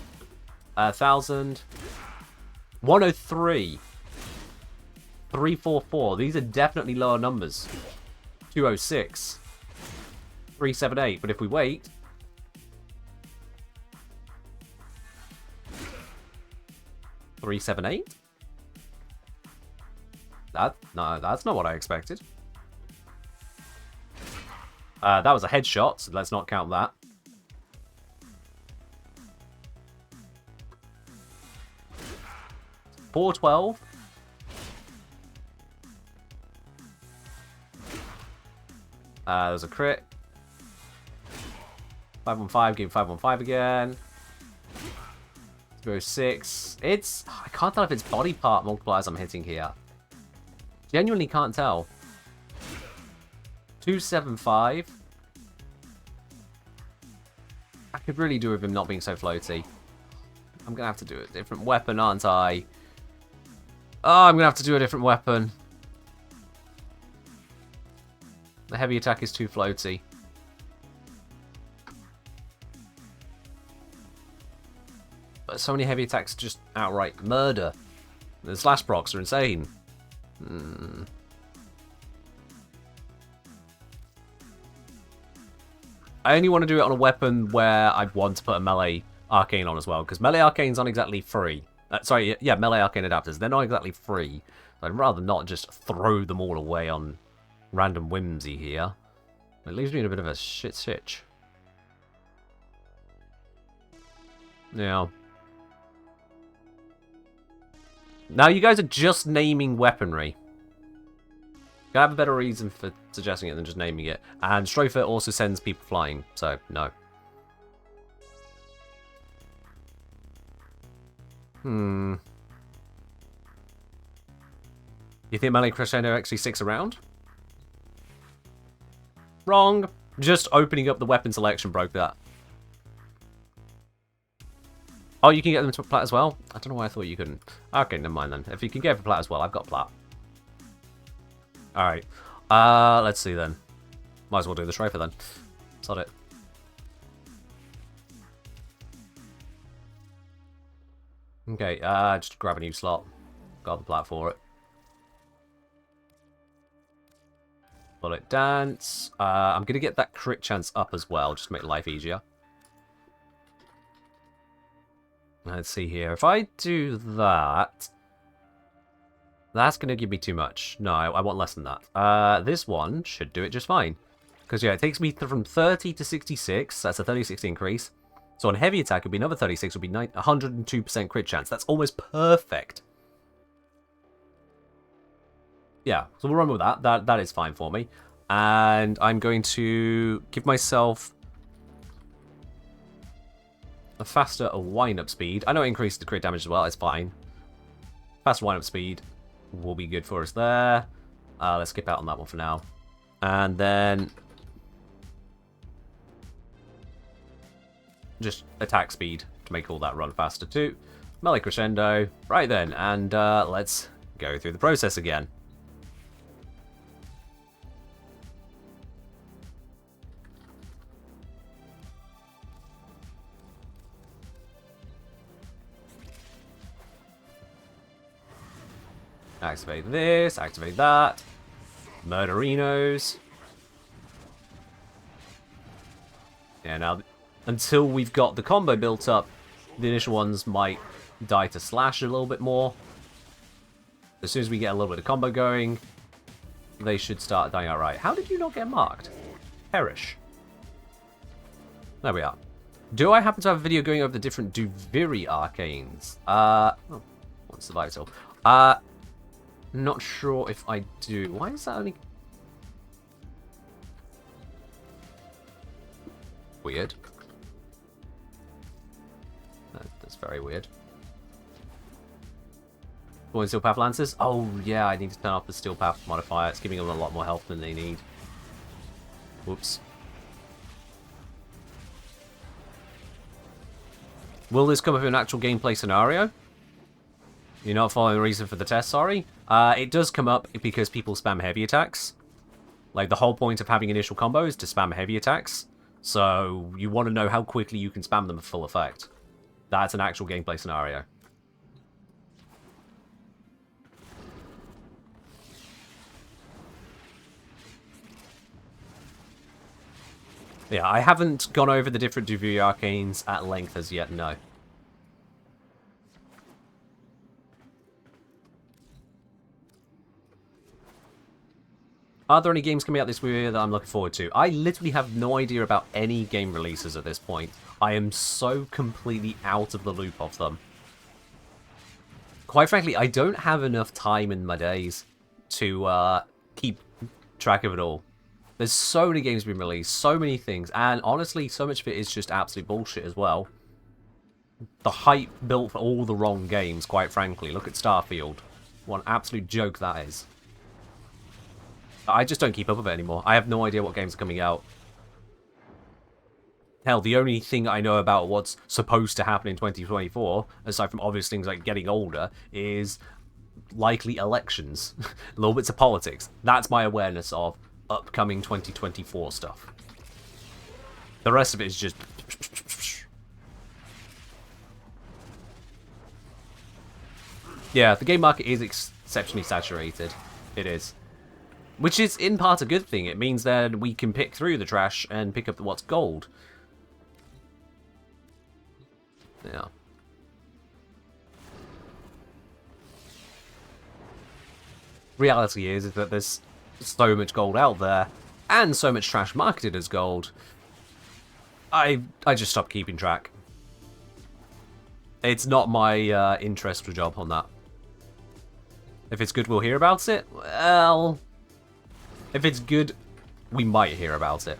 1,000. 103. 344. These are definitely lower numbers. 206. 378. But if we wait... 378? No, that's not what I expected. That was a headshot, so let's not count that. $412. There's a crit. 515, give 515 again. 206. It's... I can't tell if it's body part multipliers I'm hitting here. Genuinely can't tell. 275. I could really do with him not being so floaty. I'm going to have to do a different weapon, aren't I? Oh, I'm going to have to do a different weapon. The heavy attack is too floaty. But so many heavy attacks just outright murder. The slash procs are insane. I only want to do it on a weapon where I'd want to put a melee arcane on as well, because melee arcanes aren't exactly free. Melee arcane adapters. They're not exactly free. I'd rather not just throw them all away on random whimsy here. It leaves me in a bit of a shit stitch. Yeah. Now you guys are just naming weaponry. I have a better reason for suggesting it than just naming it. And Stropher also sends people flying, so no. You think Melee Crescendo actually sticks around? Wrong. Just opening up the weapon selection broke that. Oh, you can get them to plat as well? I don't know why I thought you couldn't. Okay, never mind then. If you can get for plat as well, I've got plat. Alright. Let's see then. Might as well do the Stropher then. Sod it. Okay, just grab a new slot. Got the plat for it. Bullet Dance. I'm going to get that crit chance up as well, just to make life easier. Let's see here. If I do that, that's going to give me too much. No, I want less than that. This one should do it just fine. Because, yeah, it takes me from 30 to 66. That's a 36 increase. So on heavy attack, it would be another 36. It would be 102% crit chance. That's almost perfect. Yeah, so we'll run with that. That is fine for me. And I'm going to give myself a faster wind-up speed. I know it increased the crit damage as well. It's fine. Faster wind-up speed will be good for us there. Let's skip out on that one for now. And then just attack speed to make all that run faster too. Melee Crescendo. Right then, and let's go through the process again. Activate this, activate that. Murderinos. Yeah, now, until we've got the combo built up, the initial ones might die to slash a little bit more. As soon as we get a little bit of combo going, they should start dying outright. How did you not get marked? Perish. There we are. Do I happen to have a video going over the different Duviri arcanes? What's the vital? Not sure if I do. Why is that only... Weird. That's very weird. Going Steel Path Lancers? Oh, yeah, I need to turn off the Steel Path modifier. It's giving them a lot more health than they need. Whoops. Will this come up in an actual gameplay scenario? You're not following the reason for the test, sorry? It does come up because people spam heavy attacks. Like, the whole point of having initial combo is to spam heavy attacks. So, you want to know how quickly you can spam them at full effect. That's an actual gameplay scenario. Yeah, I haven't gone over the different DV arcanes at length as yet, no. Are there any games coming out this year that I'm looking forward to? I literally have no idea about any game releases at this point. I am so completely out of the loop of them. Quite frankly, I don't have enough time in my days to keep track of it all. There's so many games being released, so many things, and honestly, so much of it is just absolute bullshit as well. The hype built for all the wrong games, quite frankly. Look at Starfield. What an absolute joke that is. I just don't keep up with it anymore. I have no idea what games are coming out. Hell, the only thing I know about what's supposed to happen in 2024, aside from obvious things like getting older, is likely elections. Little bits of politics. That's my awareness of upcoming 2024 stuff. The rest of it is just... Yeah, the game market is exceptionally saturated. It is. Which is, in part, a good thing. It means that we can pick through the trash and pick up what's gold. Yeah. Reality is that there's so much gold out there, and so much trash marketed as gold, I just stopped keeping track. It's not my interest or job on that. If it's good, we'll hear about it. Well... if it's good, we might hear about it.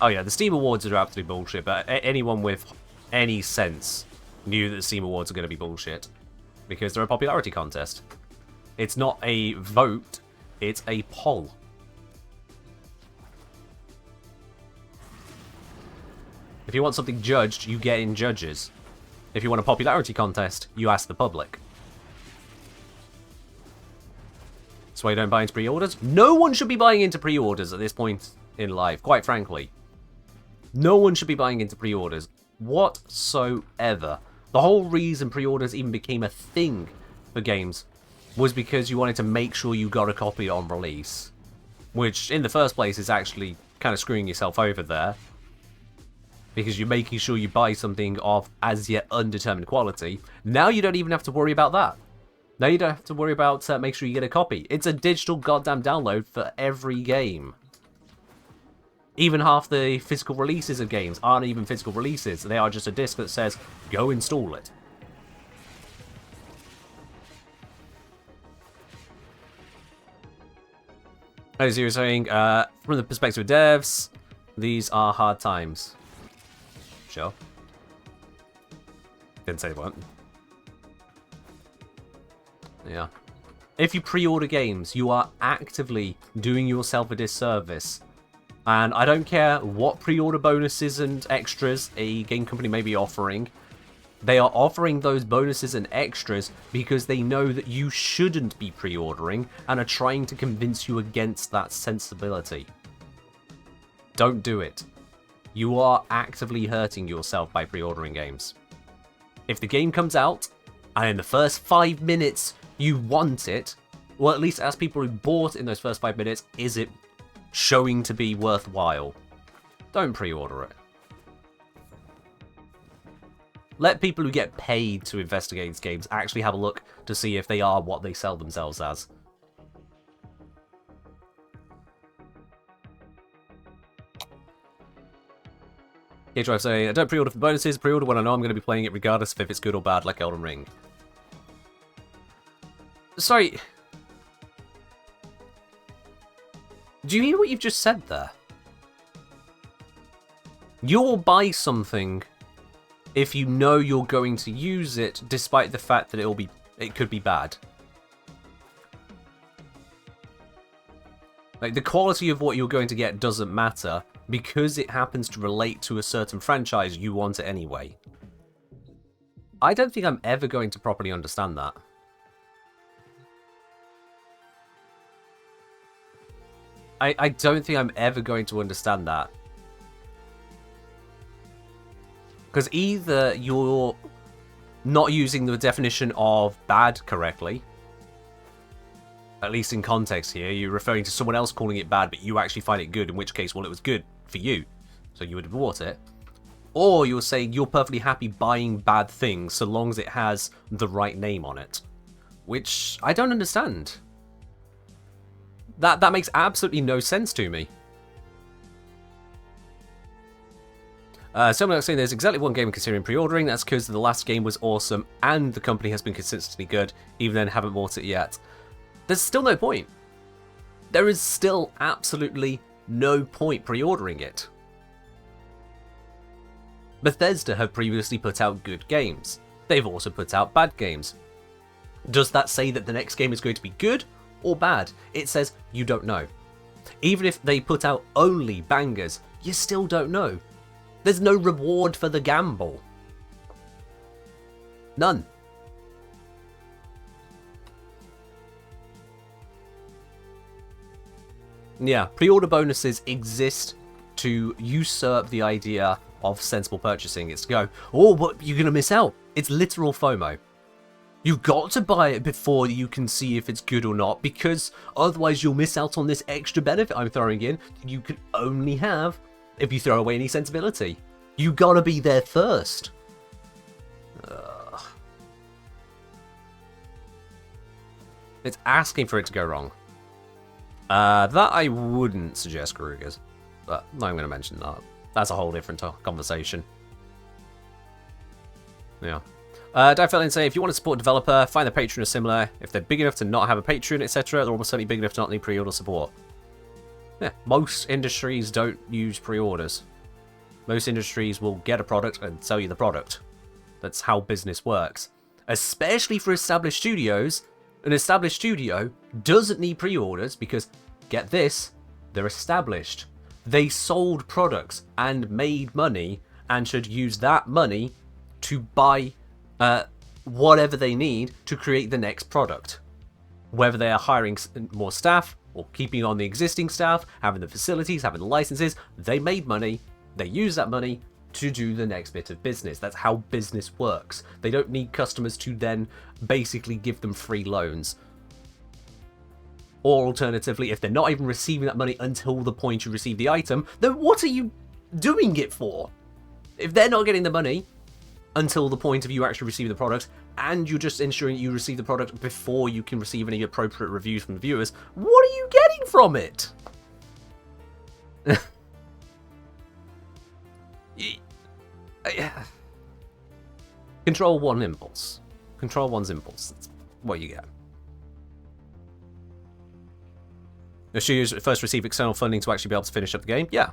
Oh yeah, the Steam Awards are absolute bullshit, but anyone with any sense knew that the Steam Awards are going to be bullshit. Because they're a popularity contest. It's not a vote, it's a poll. If you want something judged, you get in judges. If you want a popularity contest, you ask the public. That's why you don't buy into pre-orders. No one should be buying into pre-orders at this point in life, quite frankly. No one should be buying into pre-orders whatsoever. The whole reason pre-orders even became a thing for games was because you wanted to make sure you got a copy on release. Which, in the first place, is actually kind of screwing yourself over there. Because you're making sure you buy something of as yet undetermined quality. Now you don't even have to worry about that. Now you don't have to worry about make sure you get a copy. It's a digital goddamn download for every game. Even half the physical releases of games aren't even physical releases. They are just a disc that says, go install it. As you were saying, from the perspective of devs, these are hard times. Sure. Didn't say they weren't. Yeah. If you pre-order games, you are actively doing yourself a disservice. And I don't care what pre-order bonuses and extras a game company may be offering. They are offering those bonuses and extras because they know that you shouldn't be pre-ordering and are trying to convince you against that sensibility. Don't do it. You are actively hurting yourself by pre-ordering games. If the game comes out, and in the first 5 minutes you want it, well, at least ask people who bought in those first 5 minutes, is it showing to be worthwhile? Don't pre-order it. Let people who get paid to investigate these games actually have a look to see if they are what they sell themselves as. Yeah, Drive saying, I don't pre-order for bonuses, pre-order when I know I'm going to be playing it regardless of if it's good or bad, like Elden Ring. Sorry. Do you hear what you've just said there? You'll buy something if you know you're going to use it, despite the fact that it could be bad. Like, the quality of what you're going to get doesn't matter. Because it happens to relate to a certain franchise, you want it anyway. I don't think I'm ever going to properly understand that. I don't think I'm ever going to understand that. Because either you're not using the definition of bad correctly, at least in context here, you're referring to someone else calling it bad, but you actually find it good, in which case, well, it was good for you, so you would have bought it. Or you're saying you're perfectly happy buying bad things so long as it has the right name on it. Which I don't understand. That makes absolutely no sense to me. Someone saying there's exactly one game I'm considering pre-ordering. That's because the last game was awesome and the company has been consistently good. Even then, haven't bought it yet. There's still no point. There is still absolutely no point pre-ordering it. Bethesda have previously put out good games. They've also put out bad games. Does that say that the next game is going to be good or bad? It says you don't know. Even if they put out only bangers, you still don't know. There's no reward for the gamble. None. Yeah, pre-order bonuses exist to usurp the idea of sensible purchasing. It's to go, oh, but you're going to miss out. It's literal FOMO. You've got to buy it before you can see if it's good or not, because otherwise you'll miss out on this extra benefit I'm throwing in you can only have if you throw away any sensibility. You gotta be there first. It's asking for it to go wrong. That I wouldn't suggest, Karugers. But I'm going to mention that. That's a whole different conversation. Yeah. Definitely say, if you want to support a developer, find a Patreon or similar. If they're big enough to not have a Patreon, etc., they're almost certainly big enough to not need pre-order support. Yeah, most industries don't use pre-orders. Most industries will get a product and sell you the product. That's how business works. Especially for established studios. An established studio doesn't need pre-orders because, get this, they're established. They sold products and made money and should use that money to buy whatever they need to create the next product. Whether they are hiring more staff or keeping on the existing staff, having the facilities, having the licenses, they made money. They use that money to do the next bit of business. That's how business works. They don't need customers to then basically give them free loans. Or alternatively, if they're not even receiving that money until the point you receive the item, then what are you doing it for? If they're not getting the money until the point of you actually receiving the product, and you're just ensuring you receive the product before you can receive any appropriate reviews from the viewers, what are you getting from it? Control one impulse. Control one's impulse. That's what you get. The studios first receive external funding to actually be able to finish up the game? Yeah.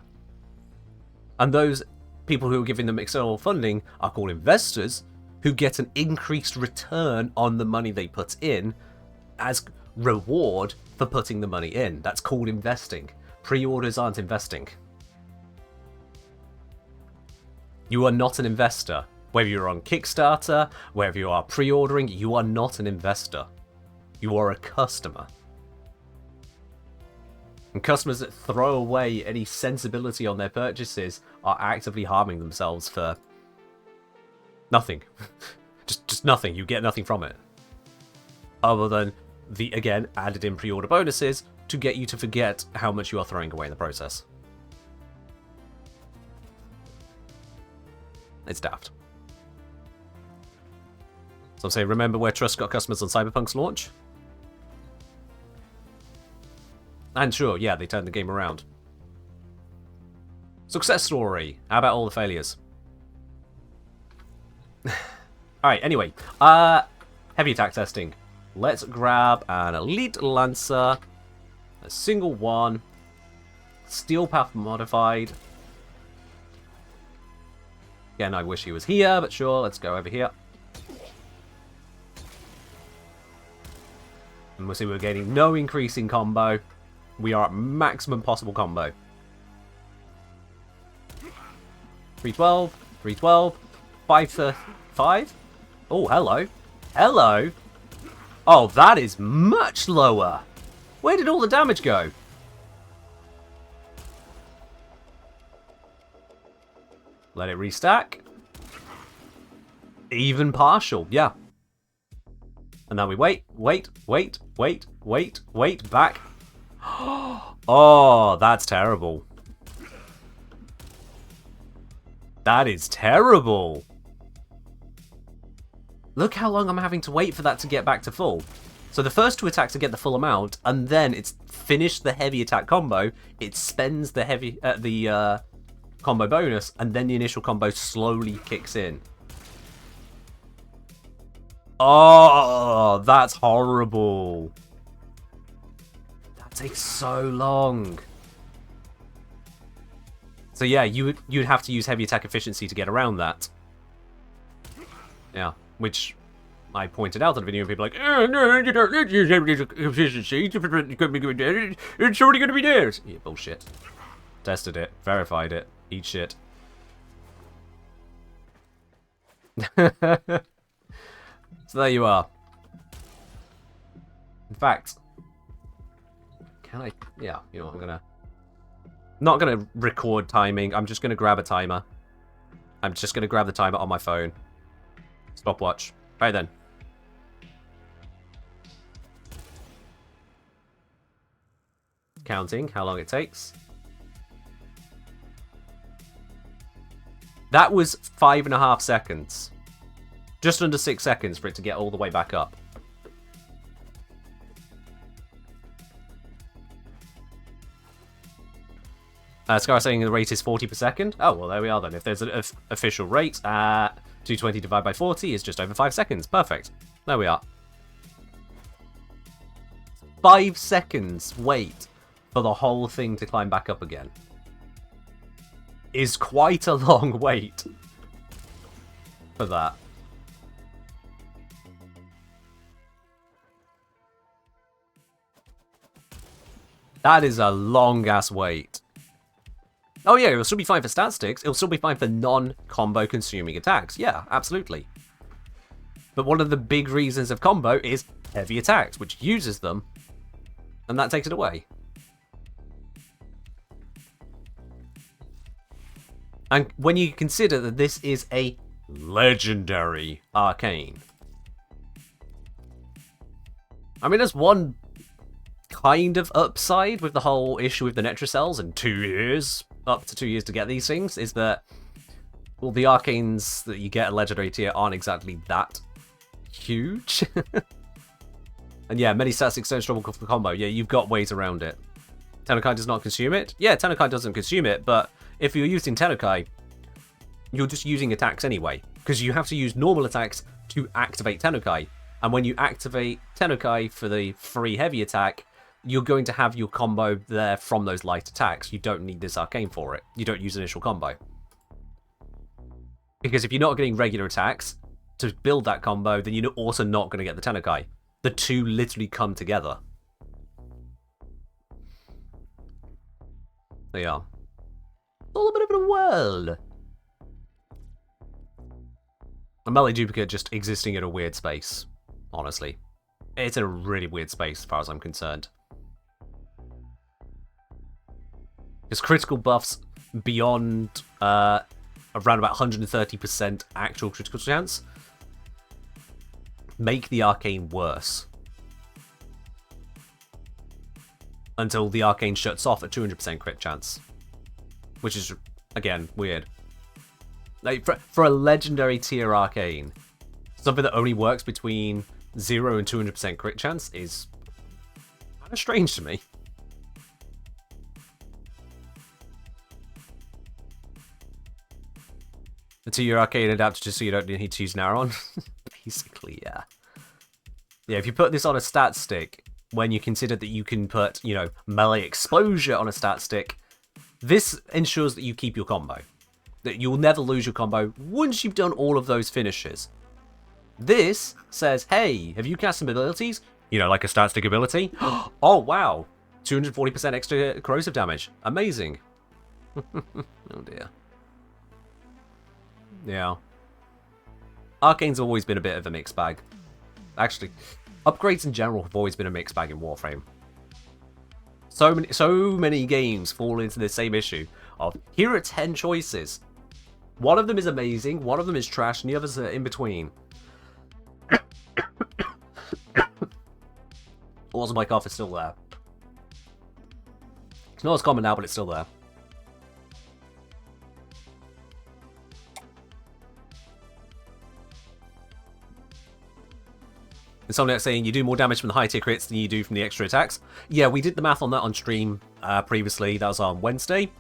And those people who are giving them external funding are called investors, who get an increased return on the money they put in as reward for putting the money in. That's called investing. Pre-orders aren't investing. You are not an investor. Whether you're on Kickstarter, whether you are pre-ordering, you are not an investor. You are a customer. And customers that throw away any sensibility on their purchases are actively harming themselves for nothing. just nothing. You get nothing from it. Other than the, again, added in pre-order bonuses to get you to forget how much you are throwing away in the process. It's daft. So I'm saying, remember where Trust got customers on Cyberpunk's launch? And sure, yeah, they turned the game around. Success story. How about all the failures? Alright, anyway. Heavy attack testing. Let's grab an Elite Lancer. A single one. Steel Path modified. Again, I wish he was here, but sure, let's go over here. And we'll see we're getting no increase in combo. We are at maximum possible combo. 312, 312, 535. Oh, hello. Hello. Oh, that is much lower. Where did all the damage go? Let it restack. Even partial, yeah. And then we wait, back. Oh, that's terrible. That is terrible. Look how long I'm having to wait for that to get back to full. So the first 2 attacks to get the full amount, and then it's finished the heavy attack combo. It spends the combo bonus, and then the initial combo slowly kicks in. Oh, that's horrible. That takes so long. So yeah, you'd have to use heavy attack efficiency to get around that. Yeah, which I pointed out in the video, and people are like, no, you don't use heavy attack efficiency. It's already going to be there. Yeah, bullshit. Tested it, verified it, eat shit. So there you are. In fact, can I? Yeah, you know, not gonna record timing. I'm just gonna grab a timer. I'm just gonna grab the timer on my phone. Stopwatch. Right then. Counting how long it takes. That was 5.5 seconds. Just under 6 seconds for it to get all the way back up. Scar saying the rate is 40 per second. Oh, well, there we are then. If there's an official rate, 220 divided by 40 is just over 5 seconds. Perfect. There we are. 5 seconds wait for the whole thing to climb back up again. Is quite a long wait for that. That is a long-ass wait. Oh yeah, it'll still be fine for stat sticks. It'll still be fine for non-combo consuming attacks. Yeah, absolutely. But one of the big reasons of combo is heavy attacks, which uses them, and that takes it away. And when you consider that this is a legendary arcane. I mean, there's one kind of upside with the whole issue with the Netracells and 2 years, up to 2 years to get these things, is that, well, the arcanes that you get at legendary tier aren't exactly that huge. And yeah, many statistics don't struggle for the combo. Yeah, you've got ways around it. Tennokai does not consume it. Yeah, Tennokai doesn't consume it, but if you're using Tennokai, you're just using attacks anyway, because you have to use normal attacks to activate Tennokai. And when you activate Tennokai for the free heavy attack, you're going to have your combo there from those light attacks. You don't need this arcane for it. You don't use initial combo. Because if you're not getting regular attacks to build that combo, then you're also not going to get the Tennokai. The two literally come together. They are. All a bit of a world. A melee duplicate just existing in a weird space, honestly. It's in a really weird space as far as I'm concerned. Because critical buffs beyond around about 130% actual critical chance make the arcane worse. Until the arcane shuts off at 200% crit chance. Which is, again, weird. Like, for a legendary tier arcane, something that only works between 0 and 200% crit chance is kind of strange to me. The 2-year arcane adapted just so you don't need to use Naron? Basically, yeah. Yeah, if you put this on a stat stick, when you consider that you can put, you know, melee exposure on a stat stick, this ensures that you keep your combo. That you'll never lose your combo once you've done all of those finishes. This says, hey, have you cast some abilities? You know, like a stat stick ability? Oh, wow. 240% extra corrosive damage. Amazing. Oh, dear. Yeah. Arcane's always been a bit of a mixed bag. Actually, upgrades in general have always been a mixed bag in Warframe. So many games fall into the same issue of, here are 10 choices. One of them is amazing, one of them is trash, and the others are in between. Also, my cough is still there. It's not as common now, but it's still there. Insomniac saying you do more damage from the high tier crits than you do from the extra attacks. Yeah, we did the math on that on stream previously. That was on Wednesday.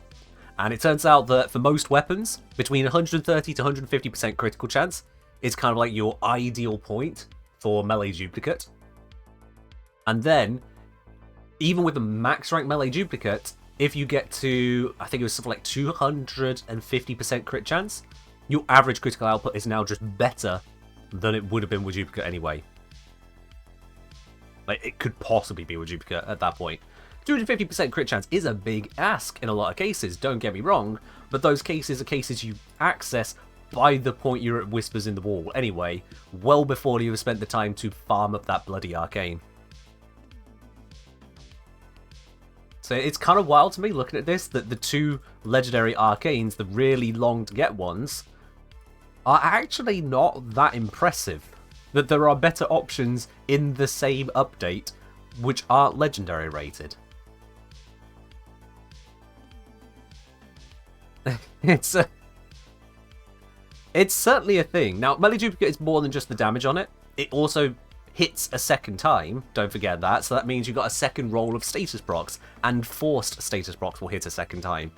And it turns out that for most weapons, between 130 to 150% critical chance is kind of like your ideal point for melee duplicate. And then, even with a max rank melee duplicate, if you get to, I think it was something like 250% crit chance, your average critical output is now just better than it would have been with duplicate anyway. Like, it could possibly be with duplicate at that point. 250% crit chance is a big ask in a lot of cases, don't get me wrong, but those cases are cases you access by the point you're at Whispers in the Wall anyway, well before you've spent the time to farm up that bloody arcane. So it's kind of wild to me looking at this, that the two legendary arcanes, the really long to get ones, are actually not that impressive. That there are better options in the same update which aren't legendary rated. It's certainly a thing. Now, melee duplicate is more than just the damage on it. It also hits a second time, don't forget that, so that means you've got a second roll of status procs, and forced status procs will hit a second time.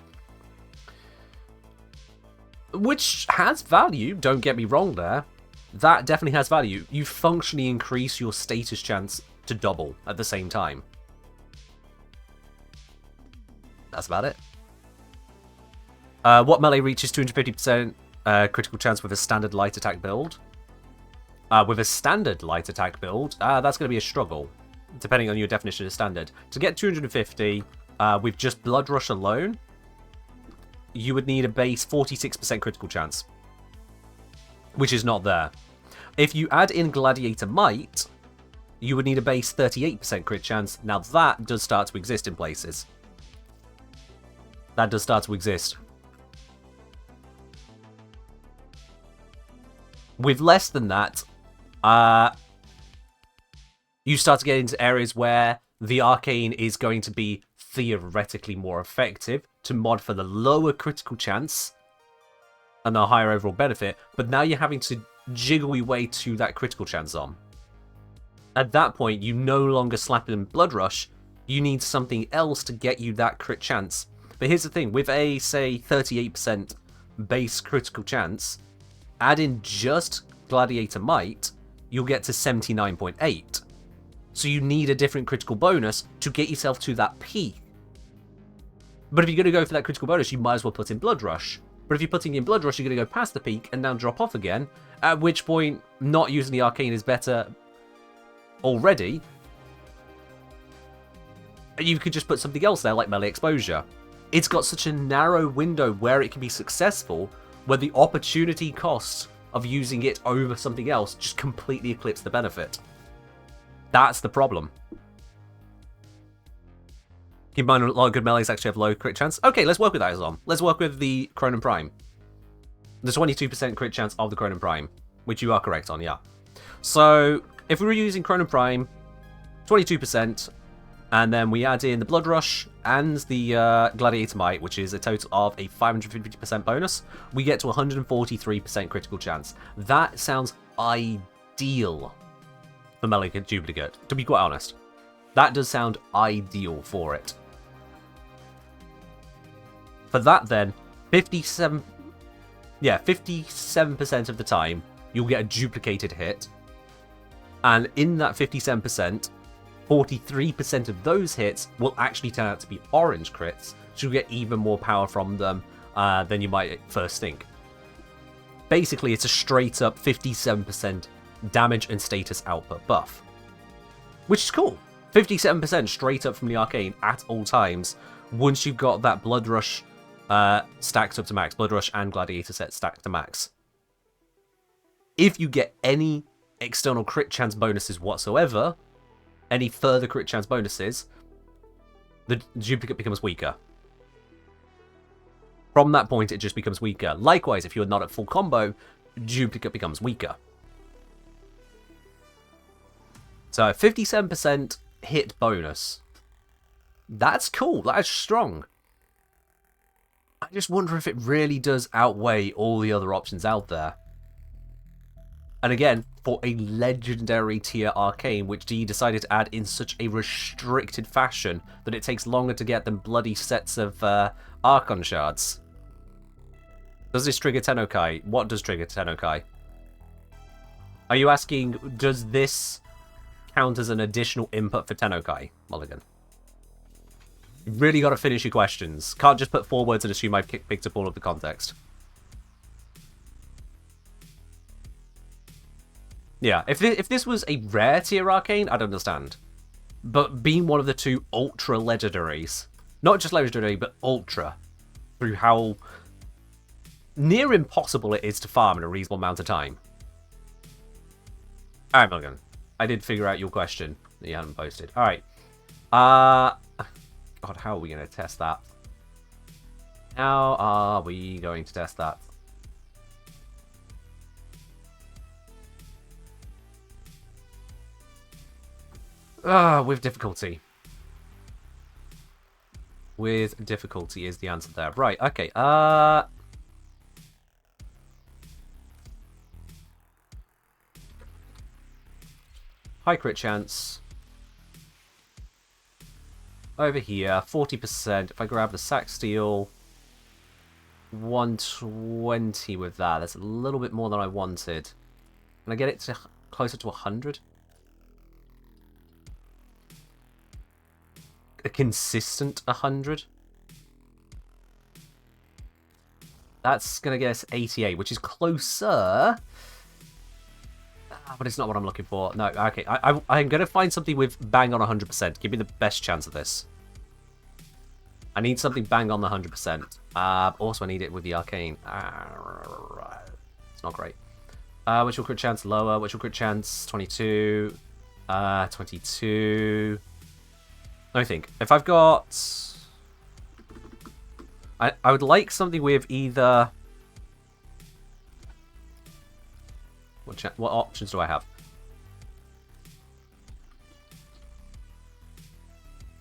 Which has value, don't get me wrong there. That definitely has value. You functionally increase your status chance to double at the same time. That's about it. What melee reaches 250% critical chance with a standard light attack build? With a standard light attack build, that's going to be a struggle, depending on your definition of standard. To get 250 with just Blood Rush alone, you would need a base 46% critical chance, which is not there. If you add in Gladiator Might, you would need a base 38% crit chance. Now that does start to exist in places. That does start to exist. With less than that, you start to get into areas where the arcane is going to be theoretically more effective to mod for the lower critical chance and the higher overall benefit, but now you're having to jiggle your way to that critical chance on. At that point, you no longer slap in Blood Rush, you need something else to get you that crit chance. But here's the thing, with a, say, 38% base critical chance, add in just Gladiator Might, you'll get to 79.8. So you need a different critical bonus to get yourself to that peak. But if you're going to go for that critical bonus, you might as well put in Blood Rush. But if you're putting in Blood Rush, you're going to go past the peak and now drop off again, at which point not using the arcane is better already. You could just put something else there, like melee exposure. It's got such a narrow window where it can be successful, where the opportunity cost of using it over something else just completely eclipses the benefit. That's the problem. Keep in mind, a lot of good melees actually have low crit chance. Okay, let's work with that as well. Let's work with the Cronin Prime. The 22% crit chance of the Cronin Prime, which you are correct on, yeah. So, if we were using Cronin Prime, 22%, and then we add in the Blood Rush and the Gladiator Might, which is a total of a 550% bonus, we get to 143% critical chance. That sounds ideal for melee duplicate, to be quite honest. That does sound ideal for it. For that then, 57% of the time, you'll get a duplicated hit. And in that 57%, 43% of those hits will actually turn out to be orange crits, so you'll get even more power from them than you might first think. Basically, it's a straight up 57% damage and status output buff, which is cool. 57% straight up from the arcane at all times once you've got that Blood Rush stacked up to max. Blood Rush and Gladiator set stacked to max. If you get any external crit chance bonuses whatsoever, any further crit chance bonuses, the duplicate becomes weaker. From that point, it just becomes weaker. Likewise, if you're not at full combo, duplicate becomes weaker. So 57% hit bonus. That's cool. That is strong. I just wonder if it really does outweigh all the other options out there. And again, for a legendary tier arcane, which D decided to add in such a restricted fashion that it takes longer to get than bloody sets of Archon shards. Does this trigger Tennokai? What does trigger Tennokai? Are you asking, does this count as an additional input for Tennokai, Mulligan? You really got to finish your questions. Can't just put 4 words and assume I've picked up all of the context. Yeah, if this was a rare tier arcane, I'd understand. But being one of the 2 ultra legendaries, not just legendary, but ultra, through how near impossible it is to farm in a reasonable amount of time. Alright, Mulligan. I did figure out your question that you hadn't posted. Alright. God, how are we going to test that? How are we going to test that? With difficulty. With difficulty is the answer there. Right, okay. High crit chance. Over here, 40%. If I grab the sack steel, 120 with that. That's a little bit more than I wanted. Can I get it to closer to 100? A consistent 100? That's going to get us 88, which is closer. But it's not what I'm looking for. No, okay. I'm going to find something with bang on 100%. Give me the best chance of this. I need something bang on the 100%. Also, I need it with the arcane. It's not great. Which will crit chance lower? Which will crit chance 22? 22. Let me think. If I've got... I would like something with either... What options do I have?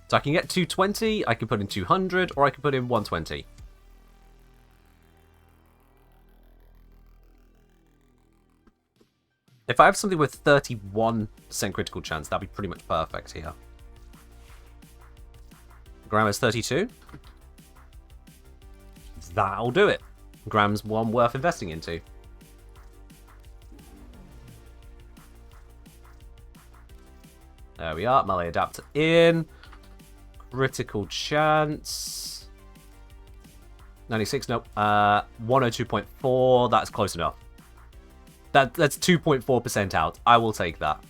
So I can get 220, I can put in 200, or I can put in 120. If I have something with 31% critical chance, that'd be pretty much perfect here. Grammar's 32. That'll do it. Gram's one worth investing into. There we are. Melee adapter in. Critical chance. 96, nope. 102.4. That's close enough. That's 2.4% out. I will take that.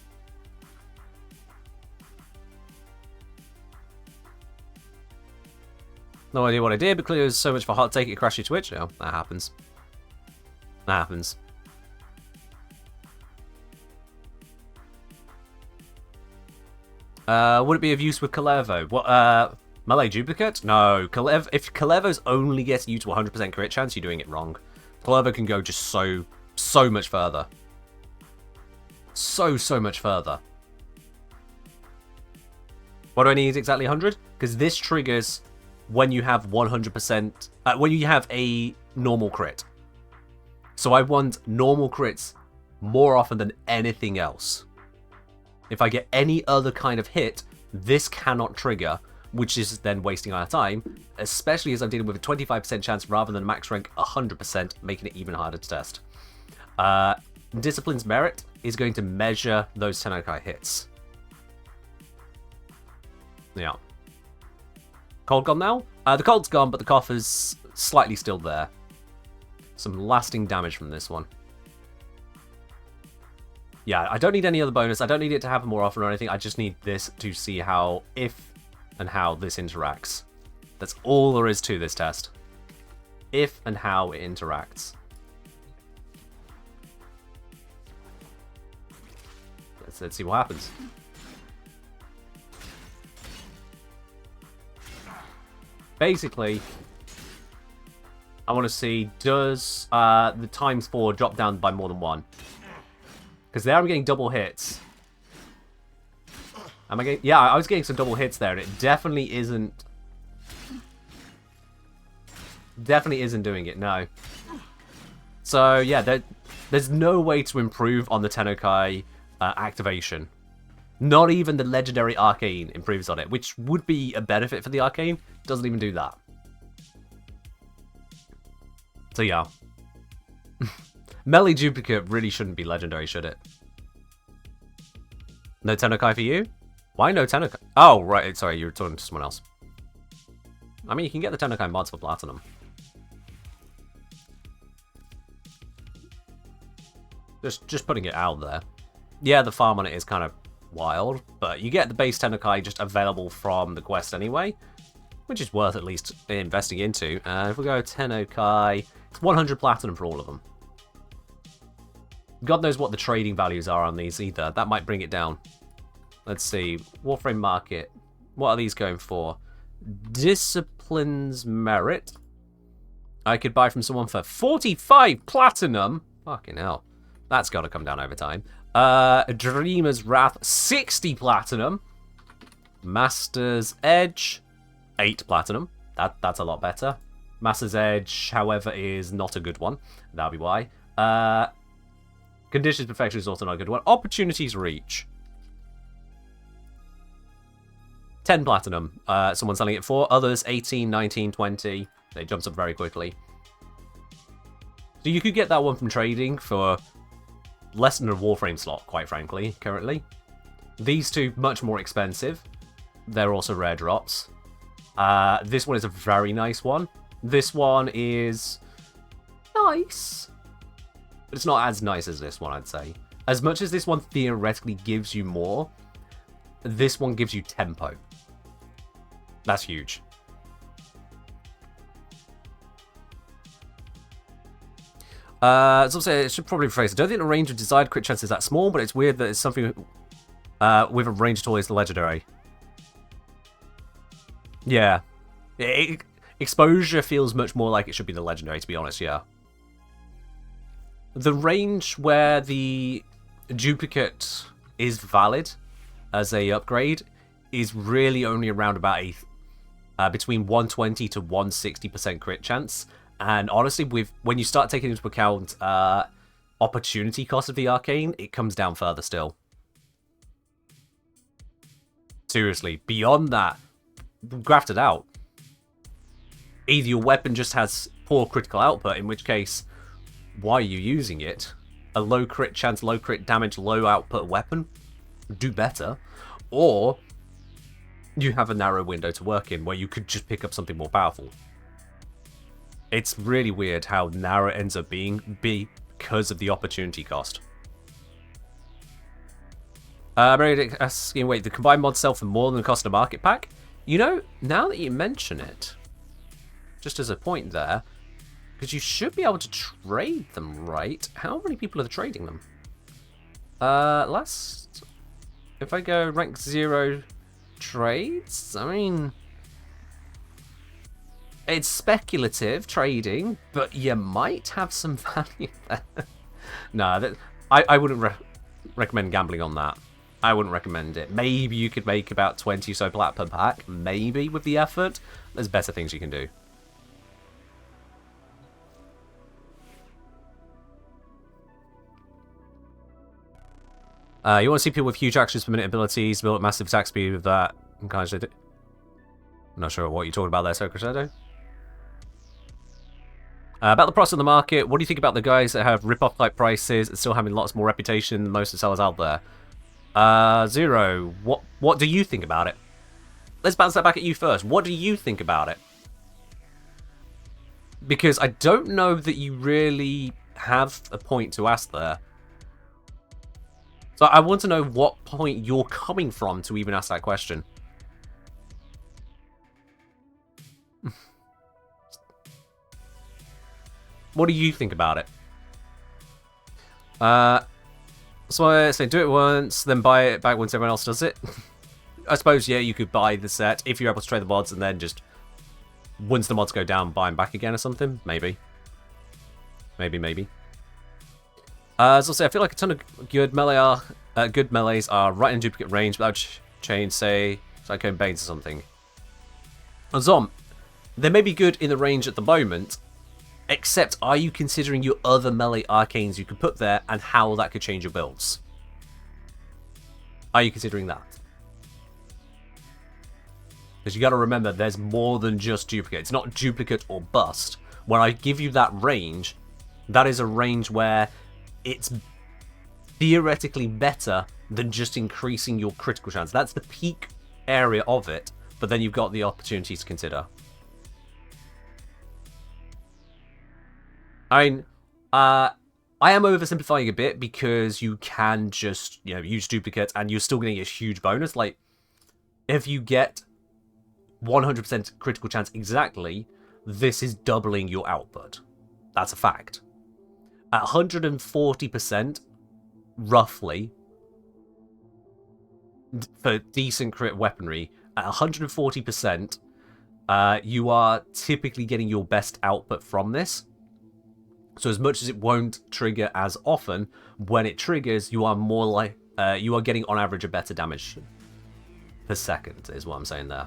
No idea what I did, but clearly there's so much for hot take it crashed your Twitch. No, that happens. That happens. Would it be of use with Kalevo? What, melee duplicate? No. If Kalevo's only getting you to 100% crit chance, you're doing it wrong. Kalevo can go just so much further. So much further. What do I need exactly 100? Because this triggers when you have 100%, when you have a normal crit. So I want normal crits more often than anything else. If I get any other kind of hit, this cannot trigger, which is then wasting our time, especially as I'm dealing with a 25% chance rather than max rank 100%, making it even harder to test. Discipline's Merit is going to measure those Tennokai hits. Yeah. Cold gone now? The cold's gone, but the cough is slightly still there. Some lasting damage from this one. Yeah, I don't need any other bonus. I don't need it to happen more often or anything. I just need this to see how, if and how this interacts. That's all there is to this test. If and how it interacts. Let's see what happens. Basically, I want to see, does the ×4 drop down by more than 1? Because there I'm getting double hits. Am I getting... Yeah, I was getting some double hits there, and it definitely isn't... Definitely isn't doing it, no. So, yeah, there's no way to improve on the Tennokai activation. Not even the legendary Arcane improves on it, which would be a benefit for the Arcane. Doesn't even do that. So, yeah. Melee Duplicate really shouldn't be legendary, should it? No Tennokai for you? Why no Tennokai? Oh, right. Sorry, you were talking to someone else. I mean, you can get the Tennokai mods for Platinum. Just putting it out there. Yeah, the farm on it is kind of wild, but you get the base Tennokai just available from the quest anyway, which is worth at least investing into. If we go Tennokai, it's 100 Platinum for all of them. God knows what the trading values are on these either. That might bring it down. Let's see. Warframe Market. What are these going for? Discipline's Merit. I could buy from someone for 45 Platinum. Fucking hell. That's got to come down over time. Dreamer's Wrath, 60 Platinum. Master's Edge, 8 Platinum. That's a lot better. Master's Edge, however, is not a good one. That'll be why. Conditions Perfection is also not a good one. Opportunities Reach, 10 Platinum. Someone selling it for. Others, 18, 19, 20. It jumps up very quickly. So you could get that one from trading for less than a Warframe slot, quite frankly, currently. These two, much more expensive. They're also rare drops. This one is a very nice one. This one is nice, but it's not as nice as this one, I'd say. As much as this one theoretically gives you more, this one gives you tempo. That's huge. So it should probably rephrase. I don't think the range of desired crit chance is that small, but it's weird that it's something with a range tool is the legendary. Yeah. Exposure feels much more like it should be the legendary, to be honest, yeah. The range where the duplicate is valid as a upgrade is really only around about a between 120 to 160% crit chance. And honestly, when you start taking into account opportunity cost of the Arcane, it comes down further still. Seriously, beyond that, graft it out. Either your weapon just has poor critical output, in which case, why are you using it? A low crit chance, low crit damage, low output weapon would do better. Or you have a narrow window to work in where you could just pick up something more powerful. It's really weird how narrow it ends up being because of the opportunity cost. Asking, wait, the combined mods sell for more than the cost of market pack? You know, now that you mention it, just as a point there, because you should be able to trade them, right? How many people are trading them? If I go rank 0 trades, I mean, it's speculative trading, but you might have some value there. No, I wouldn't recommend gambling on that. I wouldn't recommend it. Maybe you could make about 20 so plat per pack, maybe with the effort. There's better things you can do. You want to see people with huge actions per minute abilities, build up massive attack speed with that. I'm not sure what you're talking about there, Soccer Shadow. About the price on the market, what do you think about the guys that have rip-off type prices and still having lots more reputation than most of the sellers out there? Zero, what do you think about it? Let's bounce that back at you first. What do you think about it? Because I don't know that you really have a point to ask there. So I want to know what point you're coming from to even ask that question. What do you think about it? So I say do it once, then buy it back once everyone else does it. I suppose, yeah, you could buy the set if you're able to trade the mods and then just, once the mods go down, buy them back again or something. Maybe. Maybe. As I say, I feel like a ton of good melees are right in duplicate range, but that would change, say, Psycho and Banes or something. And Zom, they may be good in the range at the moment, except are you considering your other melee arcanes you could put there and how that could change your builds? Are you considering that? Because you got to remember, there's more than just duplicate. It's not duplicate or bust. When I give you that range, that is a range where it's theoretically better than just increasing your critical chance. That's the peak area of it, but then you've got the opportunity to consider. I mean, I am oversimplifying a bit because you can just, use duplicate and you're still getting a huge bonus. Like, if you get 100% critical chance exactly, this is doubling your output. That's a fact. At 140%, roughly, for decent crit weaponry, at 140%, you are typically getting your best output from this. So as much as it won't trigger as often, when it triggers, you are more like you are getting on average a better damage per second, is what I'm saying there.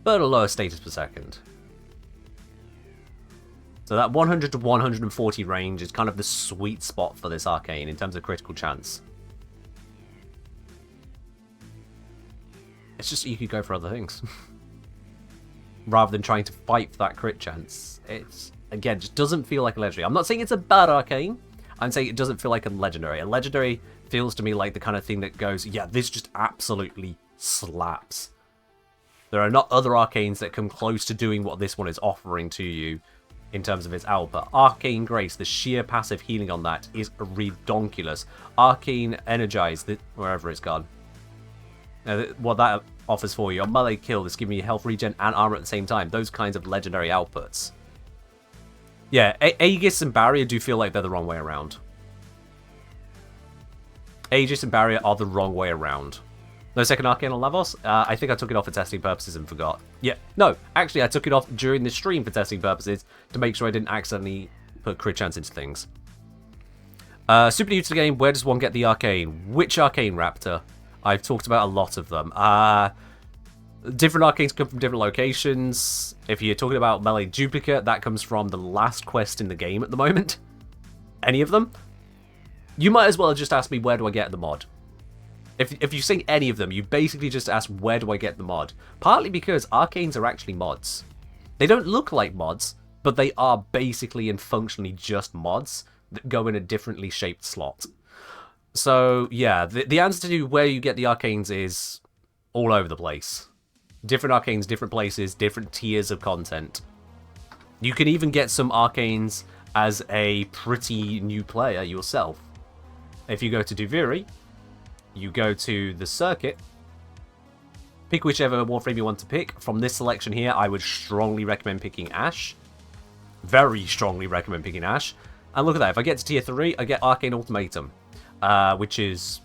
But a lower status per second. So that 100 to 140 range is kind of the sweet spot for this arcane in terms of critical chance. It's just you could go for other things. Rather than trying to fight for that crit chance. It's, again, just doesn't feel like a legendary. I'm not saying it's a bad arcane. I'm saying it doesn't feel like a legendary. A legendary feels to me like the kind of thing that goes, yeah, this just absolutely slaps. There are not other arcanes that come close to doing what this one is offering to you in terms of its output. Arcane Grace, the sheer passive healing on that is redonkulous. Arcane Energize, wherever it's gone. What that offers for you. A melee kill that's giving you health regen and armor at the same time. Those kinds of legendary outputs. Yeah, Aegis and Barrier do feel like they're the wrong way around. Aegis and Barrier are the wrong way around. No second Arcane on Lavos? I think I took it off for testing purposes and forgot. Yeah, no, actually I took it off during the stream for testing purposes to make sure I didn't accidentally put crit chance into things. Super new to the game, where does one get the Arcane? Which Arcane Raptor? I've talked about a lot of them. Different arcanes come from different locations. If you're talking about melee duplicate, that comes from the last quest in the game at the moment. Any of them? You might as well just ask me, where do I get the mod? If you say any of them, you basically just ask, where do I get the mod? Partly because arcanes are actually mods. They don't look like mods, but they are basically and functionally just mods that go in a differently shaped slot. So, yeah, the answer to where you get the arcanes is all over the place. Different arcanes, different places, different tiers of content. You can even get some arcanes as a pretty new player yourself. If you go to Duviri, you go to the circuit, pick whichever Warframe you want to pick. From this selection here, I would strongly recommend picking Ash. Very strongly recommend picking Ash. And look at that, if I get to tier 3, I get Arcane Ultimatum, which is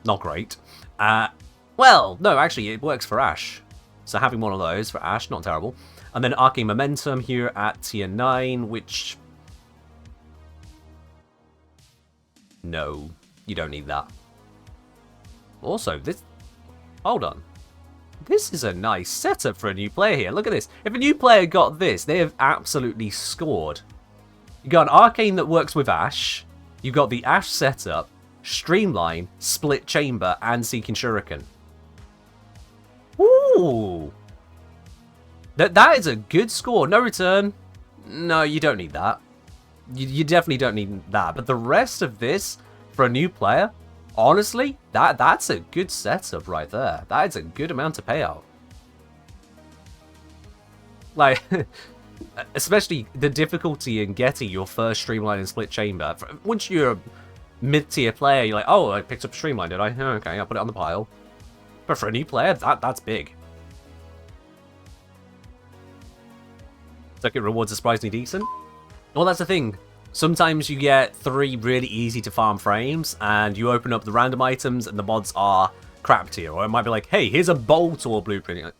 not great. Well, no, actually, it works for Ash. So having one of those for Ash, not terrible. And then Arcane Momentum here at tier 9, which... no, you don't need that. Also, this... hold on. This is a nice setup for a new player here. Look at this. If a new player got this, they have absolutely scored. You got an Arcane that works with Ash. You got the Ash setup, Streamline, Split Chamber, and Seeking Shuriken. Ooh. That is a good score. No return. No, you don't need that. You definitely don't need that. But the rest of this, for a new player... honestly, that's a good setup right there. That is a good amount of payout. Like, especially the difficulty in getting your first Streamline and Split Chamber. Once you're a mid-tier player, you're like, oh, I picked up Streamline, did I? Okay, I'll put it on the pile. But for a new player, that's big. Circuit rewards are surprisingly decent. Well, that's the thing. Sometimes you get 3 really easy to farm frames, and you open up the random items, and the mods are crap tier. Or it might be like, hey, here's a bolt or blueprint.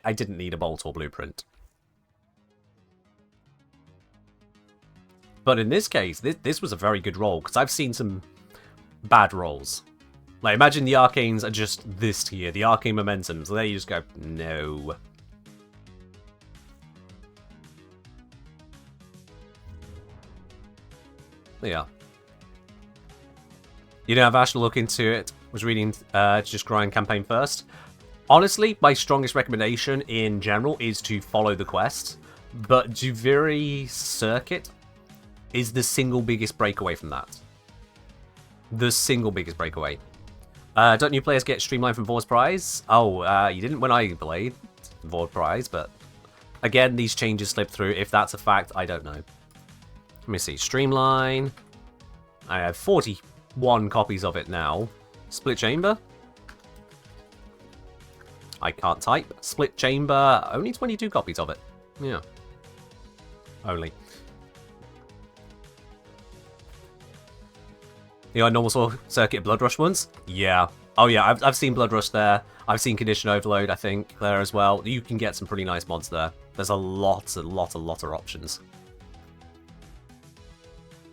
I didn't need a bolt or blueprint. But in this case, this was a very good roll, because I've seen some bad rolls. Like, imagine the arcanes are just this tier, the arcane momentums. So there you just go, no. Yeah. You know, I've actually looked into it. Was reading just grind campaign first. Honestly, my strongest recommendation in general is to follow the quest. But Duviri Circuit is the single biggest breakaway from that. The single biggest breakaway. Don't new players get streamlined from Vor's Prize? Oh, you didn't when I played Vor Prize, but again, these changes slip through. If that's a fact, I don't know. Let me see. Streamline. I have 41 copies of it now. Split Chamber. I can't type. Split Chamber. Only 22 copies of it. Yeah. Only. You know, normal circuit Blood Rush ones? Yeah. Oh yeah, I've seen Blood Rush there. I've seen Condition Overload, I think, there as well. You can get some pretty nice mods there. There's a lot of options.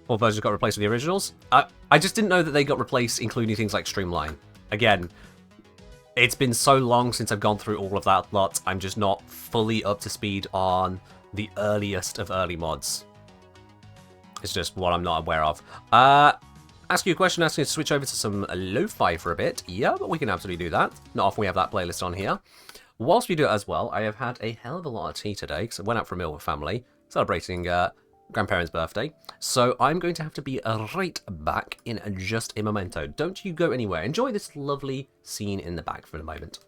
All versions got replaced with the originals. I just didn't know that they got replaced, including things like Streamline. Again, it's been so long since I've gone through all of that lot, I'm just not fully up to speed on the earliest of early mods. It's just what I'm not aware of. Ask you a question, asking you to switch over to some lo-fi for a bit. Yeah, but we can absolutely do that. Not often we have that playlist on here. Whilst we do it as well, I have had a hell of a lot of tea today, because I went out for a meal with family, celebrating grandparents' birthday. So I'm going to have to be right back in just a momento. Don't you go anywhere. Enjoy this lovely scene in the back for a moment.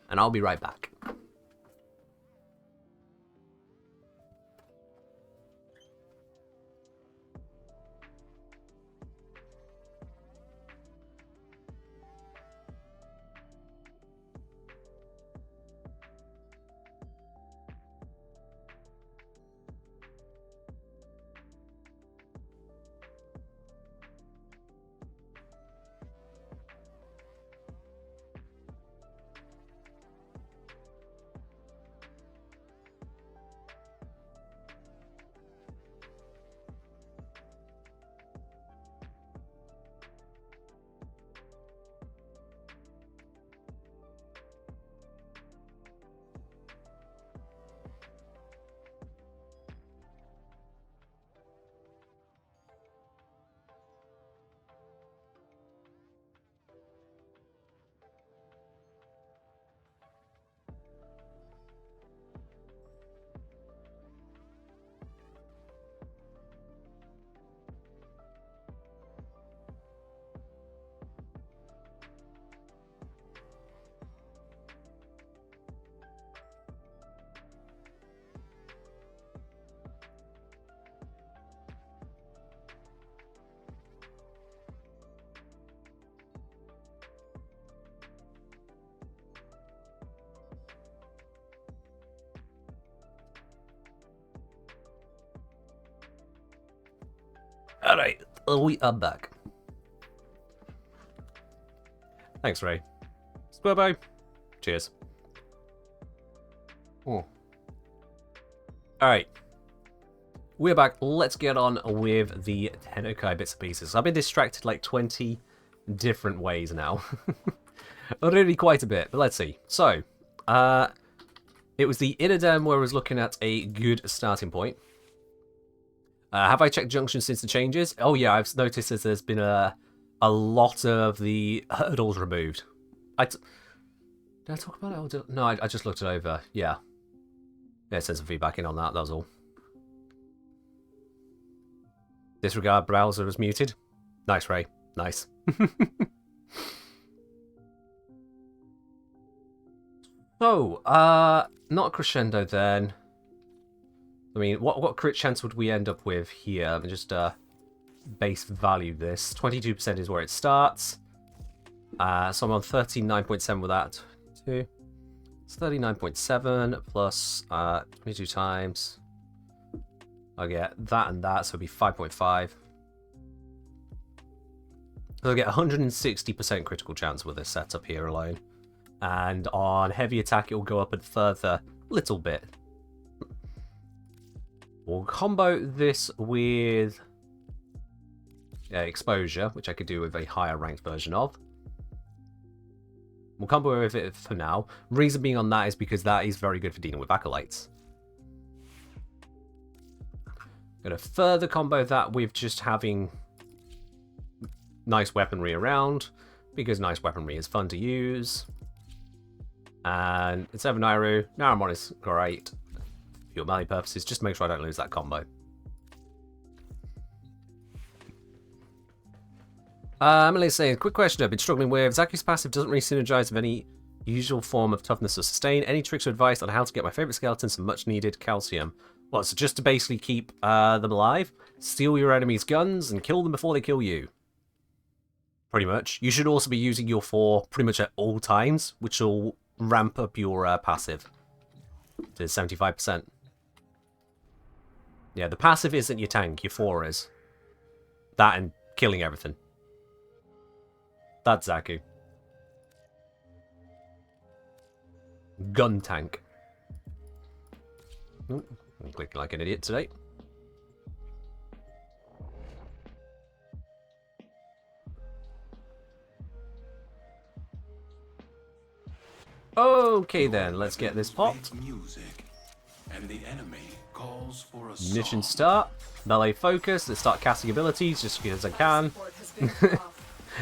And I'll be right back. Alright, we are back. Thanks, Ray. Bye-bye. Cheers. Oh. Alright. We're back. Let's get on with the Tennokai bits and pieces. I've been distracted like 20 different ways now. Really quite a bit, but let's see. So, it was the inner dam where I was looking at a good starting point. Have I checked junctions since the changes? Oh yeah, I've noticed that there's been a lot of the hurdles removed. Did I talk about it? No, I just looked it over. Yeah. Yeah, send some feedback in on that, that was all. Disregard browser was muted. Nice, Ray. Nice. So, not a crescendo then. I mean, what crit chance would we end up with here? Let me just base value this. 22% is where it starts. So I'm on 39.7 with that. It's 39.7 plus 22 times. I'll get that and that, so it'll be 5.5. So I'll get 160% critical chance with this setup here alone. And on heavy attack, it will go up a further little bit. We'll combo this with exposure, which I could do with a higher ranked version of. We'll combo with it for now. Reason being on that is because that is very good for dealing with acolytes. I'm going to further combo that with just having nice weaponry around, because nice weaponry is fun to use. And instead of Naramon is great for your melee purposes. Just make sure I don't lose that combo. Emily's saying, quick question I've been struggling with. Zaku's passive doesn't really synergize with any usual form of toughness or sustain. Any tricks or advice on how to get my favorite skeletons some much needed calcium? Well, so just to basically keep them alive, steal your enemies' guns and kill them before they kill you. Pretty much. You should also be using your 4 pretty much at all times, which will ramp up your passive to 75%. Yeah, the passive isn't your tank, your 4 is. That and killing everything. That's Zaku. Gun tank. Ooh, I'm clicking like an idiot today. Okay then, let's get this popped. Music, and the enemy calls for a Mission start. Melee focus. Let's start casting abilities just because I can.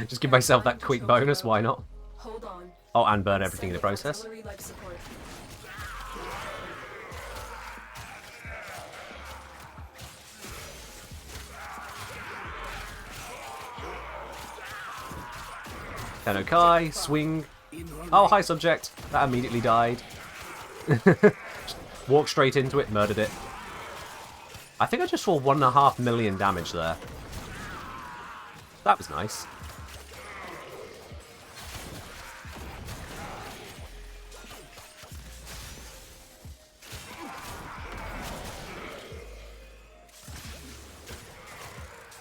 Just give myself that quick bonus, why not? Oh, and burn everything in the process. Tennokai, swing. Oh, hi subject. That immediately died. Walked straight into it, murdered it. I think I just saw 1.5 million damage there. That was nice.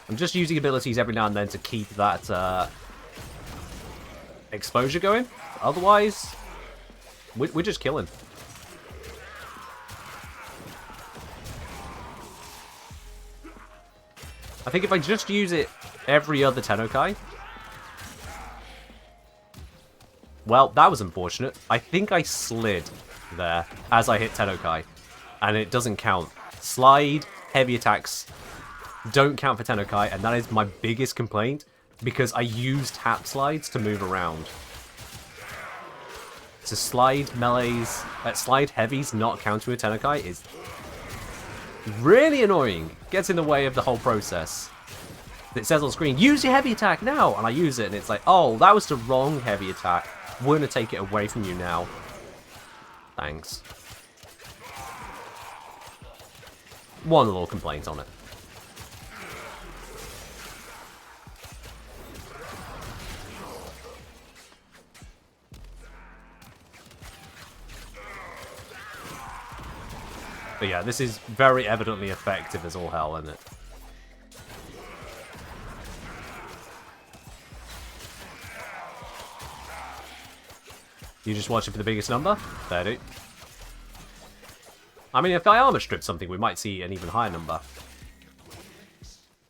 I'm just using abilities every now and then to keep that exposure going. Otherwise, we're just killing. I think if I just use it every other Tennokai... Well, that was unfortunate. I think I slid there as I hit Tennokai. And it doesn't count. Slide, heavy attacks don't count for Tennokai, and that is my biggest complaint, because I use tap slides to move around. So slide melees, slide heavies not counting with Tennokai is really annoying. Gets in the way of the whole process. It says on screen, use your heavy attack now, and I use it, and it's like, oh, that was the wrong heavy attack. We're going to take it away from you now. Thanks. One little complaint on it. But yeah, this is very evidently effective as all hell, isn't it? You just watch it for the biggest number? Fair do. I mean, if I armor strip something, we might see an even higher number.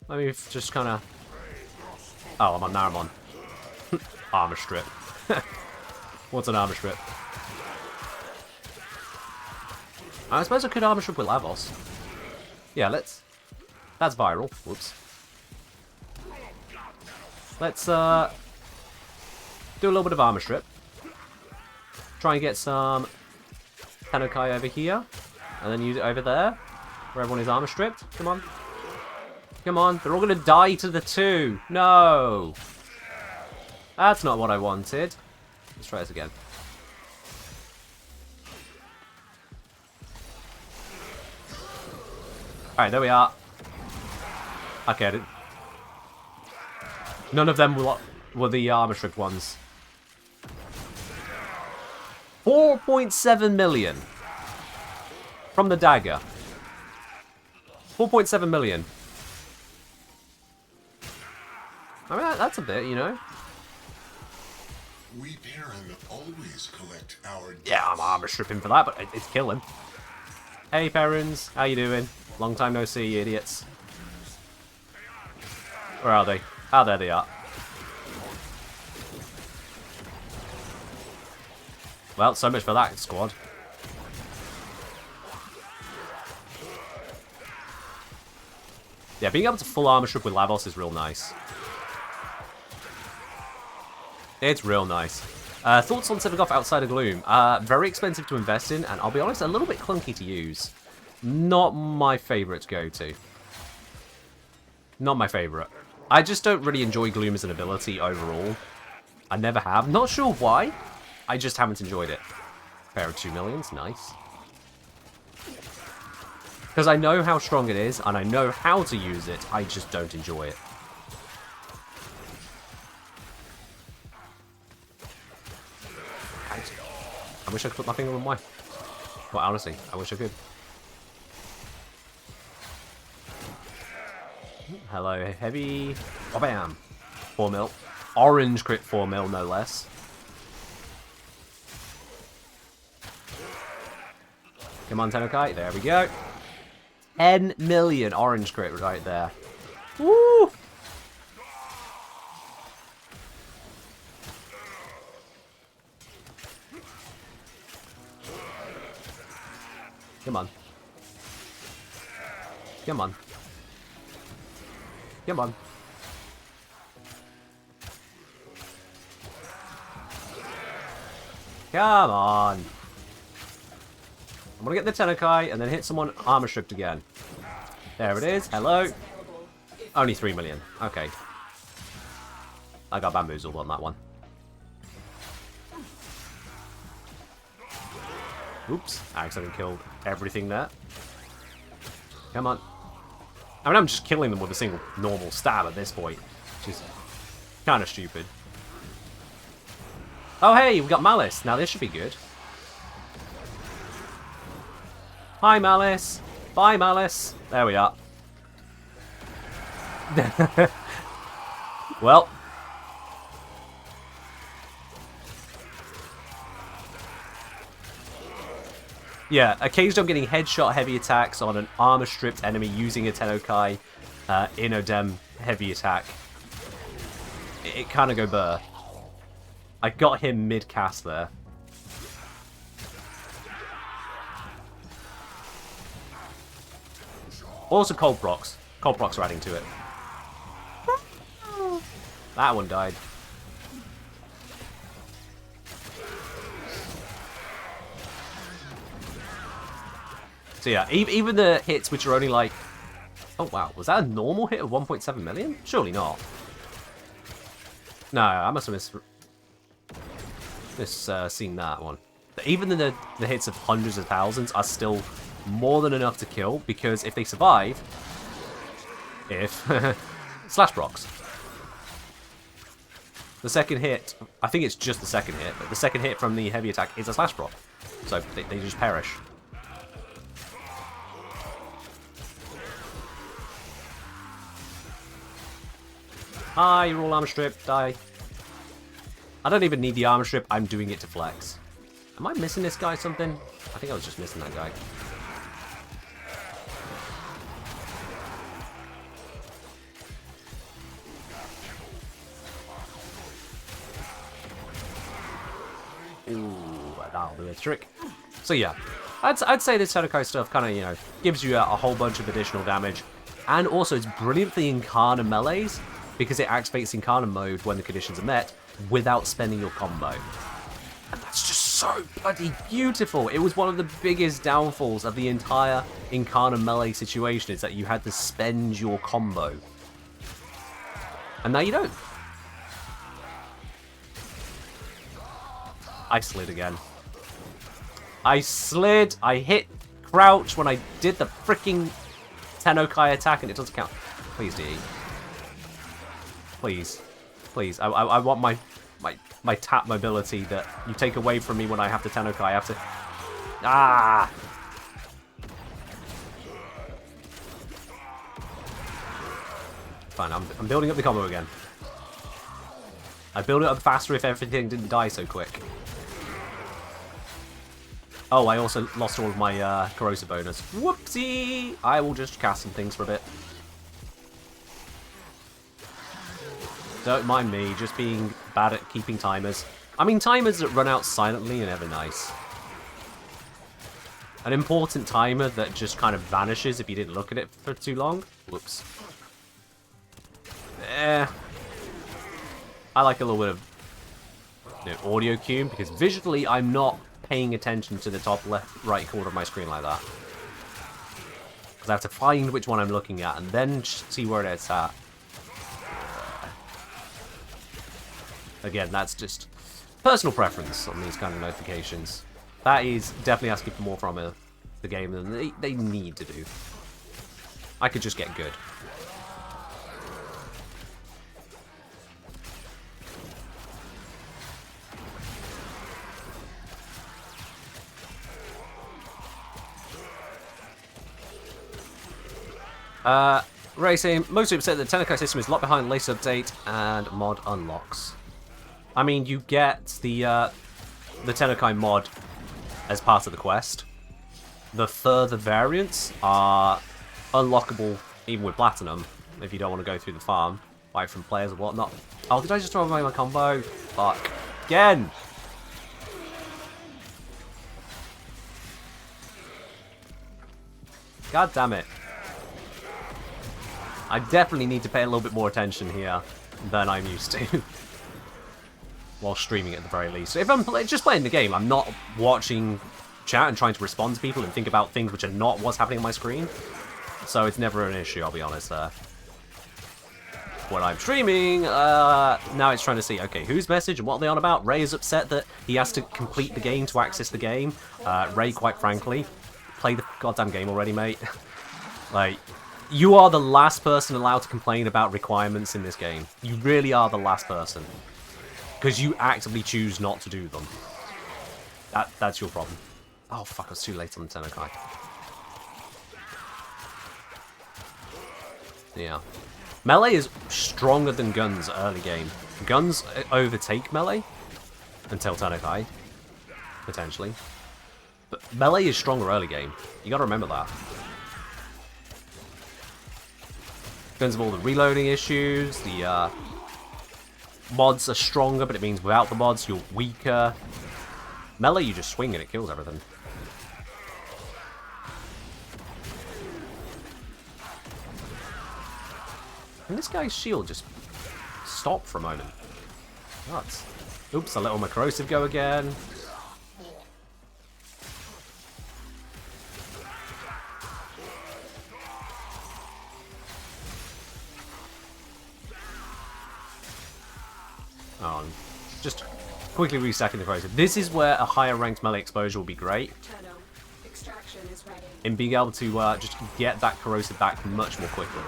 Let me just kind of... Oh, I'm on Naramon. Armor strip. What's an armor strip? I suppose I could armor strip with Lavos. Yeah, let's... That's viral. Whoops. Let's, do a little bit of armor strip. Try and get some Tennokai over here. And then use it over there, where everyone is armor stripped. Come on. Come on. They're all going to die to the 2. No. That's not what I wanted. Let's try this again. Alright, there we are. Okay, I didn't... None of them were the armor stripped ones. 4.7 million. From the dagger. 4.7 million. I mean, that's a bit, you know? We Baron always collect our debts. Yeah, I'm armor stripping for that, but it's killing. Hey, Perrins. How you doing? Long time no see, you idiots. Where are they? Ah, there they are. Well, so much for that squad. Yeah, being able to full armor strip with Lavos is real nice. It's real nice. Thoughts on Civic outside of Gloom? Very expensive to invest in, and I'll be honest, a little bit clunky to use. Not my favourite to go to. Not my favourite. I just don't really enjoy Gloom as an ability overall. I never have. Not sure why. I just haven't enjoyed it. Pair of 2 millions, nice. Because I know how strong it is, and I know how to use it, I just don't enjoy it. I wish I could put my finger on why. Well, honestly, I wish I could. Hello, heavy. Oh, bam. 4 mil. Orange crit 4 mil, no less. Come on, Tennokai. There we go. 10 million orange crit right there. Woo! Come on. Come on. Come on. Come on. I'm gonna get the Tennokai and then hit someone armor stripped again. There it is. Hello. Only 3 million. Okay. I got bamboozled on that one. Oops. I accidentally killed everything there. Come on. I mean, I'm just killing them with a single normal stab at this point. Which is kind of stupid. Oh, hey, we got Malice. Now, this should be good. Hi, Malice. Bye, Malice. There we are. Well. Yeah, occasionally I'm getting headshot heavy attacks on an armor-stripped enemy using a Tennokai in a dem heavy attack. It kind of go burr. I got him mid-cast there. Also cold procs. Cold procs are adding to it. That one died. So yeah, even the hits which are only like... Oh wow, was that a normal hit of 1.7 million? Surely not. No, I must have seen that one. But even the hits of hundreds of thousands are still more than enough to kill, because if they survive... slash procs. The second hit, I think it's just the second hit, but the second hit from the heavy attack is a slash proc. So they just perish. Hi, you're all armor strip, die. I don't even need the armor strip, I'm doing it to flex. Am I missing this guy something? I think I was just missing that guy. Ooh, that'll do a trick. So yeah, I'd say this Tennokai stuff kind of, you know, gives you a whole bunch of additional damage. And also it's brilliant for the Incarna melees, because it activates Incarna mode when the conditions are met, without spending your combo. And that's just so bloody beautiful. It was one of the biggest downfalls of the entire Incarna melee situation, is that you had to spend your combo. And now you don't. I slid again. I slid, I hit crouch when I did the freaking Tennokai attack and it doesn't count. Please, DE. Please. Please. I want my tap mobility that you take away from me when I have to Tennokai. I have to... Ah! fine. I'm building up the combo again. I'd build it up faster if everything didn't die so quick. Oh, I also lost all of my corrosive bonus. Whoopsie! I will just cast some things for a bit. Don't mind me, just being bad at keeping timers. I mean, timers that run out silently are never nice. An important timer that just kind of vanishes if you didn't look at it for too long. Whoops. I like a little bit of audio cue, because visually I'm not paying attention to the top left, right corner of my screen like that. Because I have to find which one I'm looking at and then see where it's at. Again, that's just personal preference on these kind of notifications. That is definitely asking for more from the game than they need to do. I could just get good. Racing, mostly upset that the Tennokai system is locked behind latest update and mod unlocks. I mean, you get the Tennokai mod as part of the quest. The further variants are unlockable even with Platinum, if you don't want to go through the farm, buy from players or whatnot. Oh, did I just throw away my combo? Fuck. Again! God damn it. I definitely need to pay a little bit more attention here than I'm used to. While streaming at the very least. If I'm just playing the game, I'm not watching chat and trying to respond to people and think about things which are not what's happening on my screen. So it's never an issue, I'll be honest there. When I'm streaming, now it's trying to see, okay, whose message and what are they on about? Ray is upset that he has to complete the game to access the game. Ray, quite frankly, play the goddamn game already, mate. Like, you are the last person allowed to complain about requirements in this game. You really are the last person. Because you actively choose not to do them. That's your problem. Oh fuck, I was too late on the Tennokai. Yeah. Melee is stronger than guns early game. Guns overtake melee until Tennokai, potentially. But melee is stronger early game. You gotta remember that. Guns have all the reloading issues, the mods are stronger, but it means without the mods you're weaker. Melee, you just swing and it kills everything. And this guy's shield just stopped for a moment. Nuts. Oops, I let all my corrosive go again. Oh, just quickly restacking the corrosive. This is where a higher ranked melee exposure will be great. Extraction is ready. In being able to just get that corrosive back much more quickly.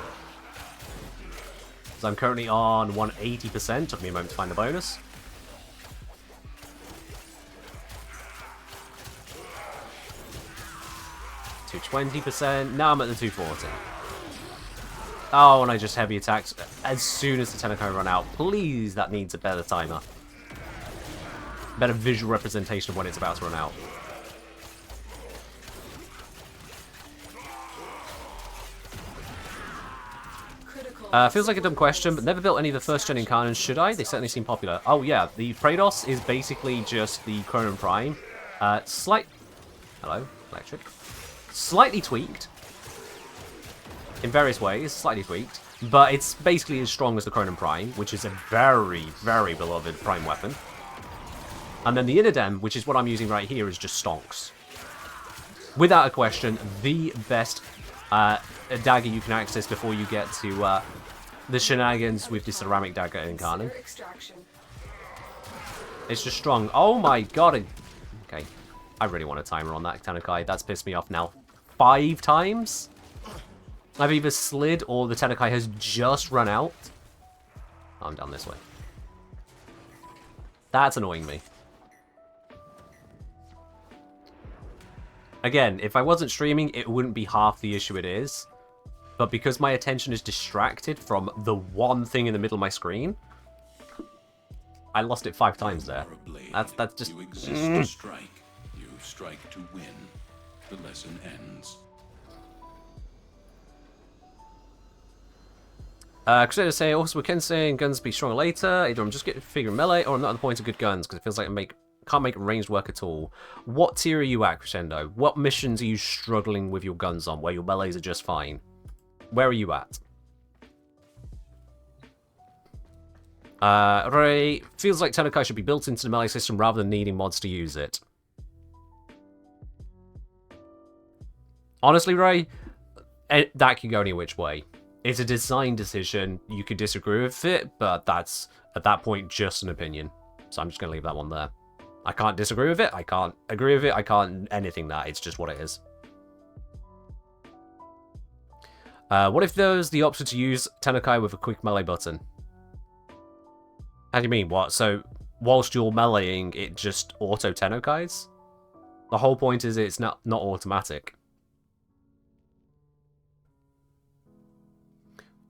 So I'm currently on 180%, took me a moment to find the bonus. To 20%, now I'm at the 240. Oh, and I just heavy attacked as soon as the Tennokai run out. Please, that needs a better timer. Better visual representation of when it's about to run out. Feels like a dumb question, but never built any of the first-gen incarnates, should I? They certainly seem popular. Oh yeah, the Praetos is basically just the Chronon Prime. Hello, electric. Slightly tweaked. In various ways, slightly tweaked. But it's basically as strong as the Chronon Prime, which is a very, very beloved Prime weapon. And then the Inodem, which is what I'm using right here, is just stonks. Without a question, the best dagger you can access before you get to the shenanigans with the ceramic dagger incarnate. It's just strong. Oh my god. Okay. I really want a timer on that Tennokai. That's pissed me off now 5 times. I've either slid or the Tennokai has just run out. Oh, I'm down this way. That's annoying me. Again, if I wasn't streaming, it wouldn't be half the issue it is. but because my attention is distracted from the one thing in the middle of my screen, I lost it 5 times there. That's just... You exist to strike. You strike to win. The lesson ends. Crusader say, also we can say guns be stronger later. Either I'm just getting figure melee, or I'm not at the point of good guns, because it feels like can't make ranged work at all. What tier are you at, Crescendo? What missions are you struggling with your guns on, where your melees are just fine? Where are you at? Ray, feels like Tennokai should be built into the melee system rather than needing mods to use it. Honestly, Ray, that can go any which way. It's a design decision. You could disagree with it, but that's, at that point, just an opinion. So I'm just going to leave that one there. I can't disagree with it. I can't agree with it. I can't anything that. It's just what it is. What if there's the option to use Tennokai with a quick melee button? How do you mean? What? So, whilst you're meleeing, it just auto Tennokais? The whole point is it's not automatic.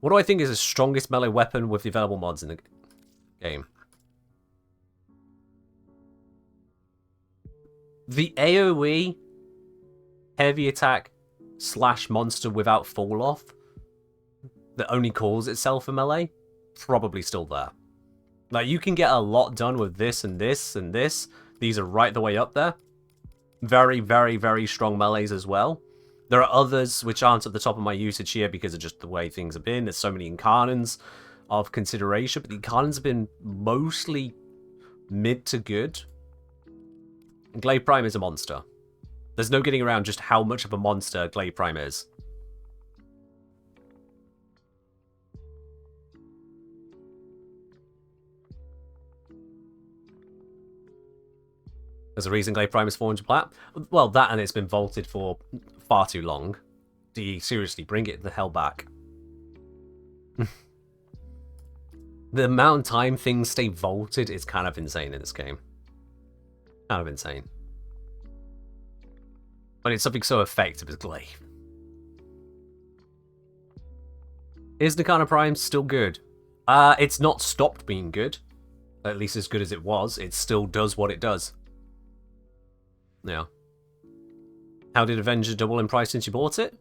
What do I think is the strongest melee weapon with the available mods in the game? The AoE heavy attack / monster without fall off that only calls itself a melee, probably still there. Like, you can get a lot done with this and this and this. These are right the way up there. Very, very, very strong melees as well. There are others which aren't at the top of my usage here because of just the way things have been. There's so many Incarnans of consideration, but the Incarnans have been mostly mid to good. Glaive Prime is a monster. There's no getting around just how much of a monster Glaive Prime is. There's a reason Glaive Prime is 400 plat. Well, that and it's been vaulted for far too long. Do you seriously bring it the hell back? The amount of time things stay vaulted is kind of insane in this game. Kind of insane. When it's something so effective as Glaive. Is Nikana Prime still good? It's not stopped being good. At least as good as it was. It still does what it does. Yeah. How did Avenger double in price since you bought it?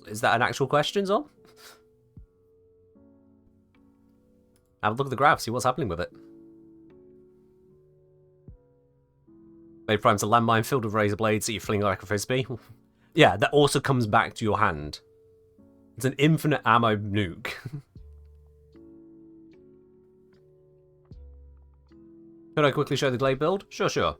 Is that an actual question, Zom? Have a look at the graph, see what's happening with it. Blade Prime's a landmine filled with razor blades that you fling like a frisbee. Yeah, that also comes back to your hand. It's an infinite ammo nuke. Could I quickly show the Glaive build? Sure.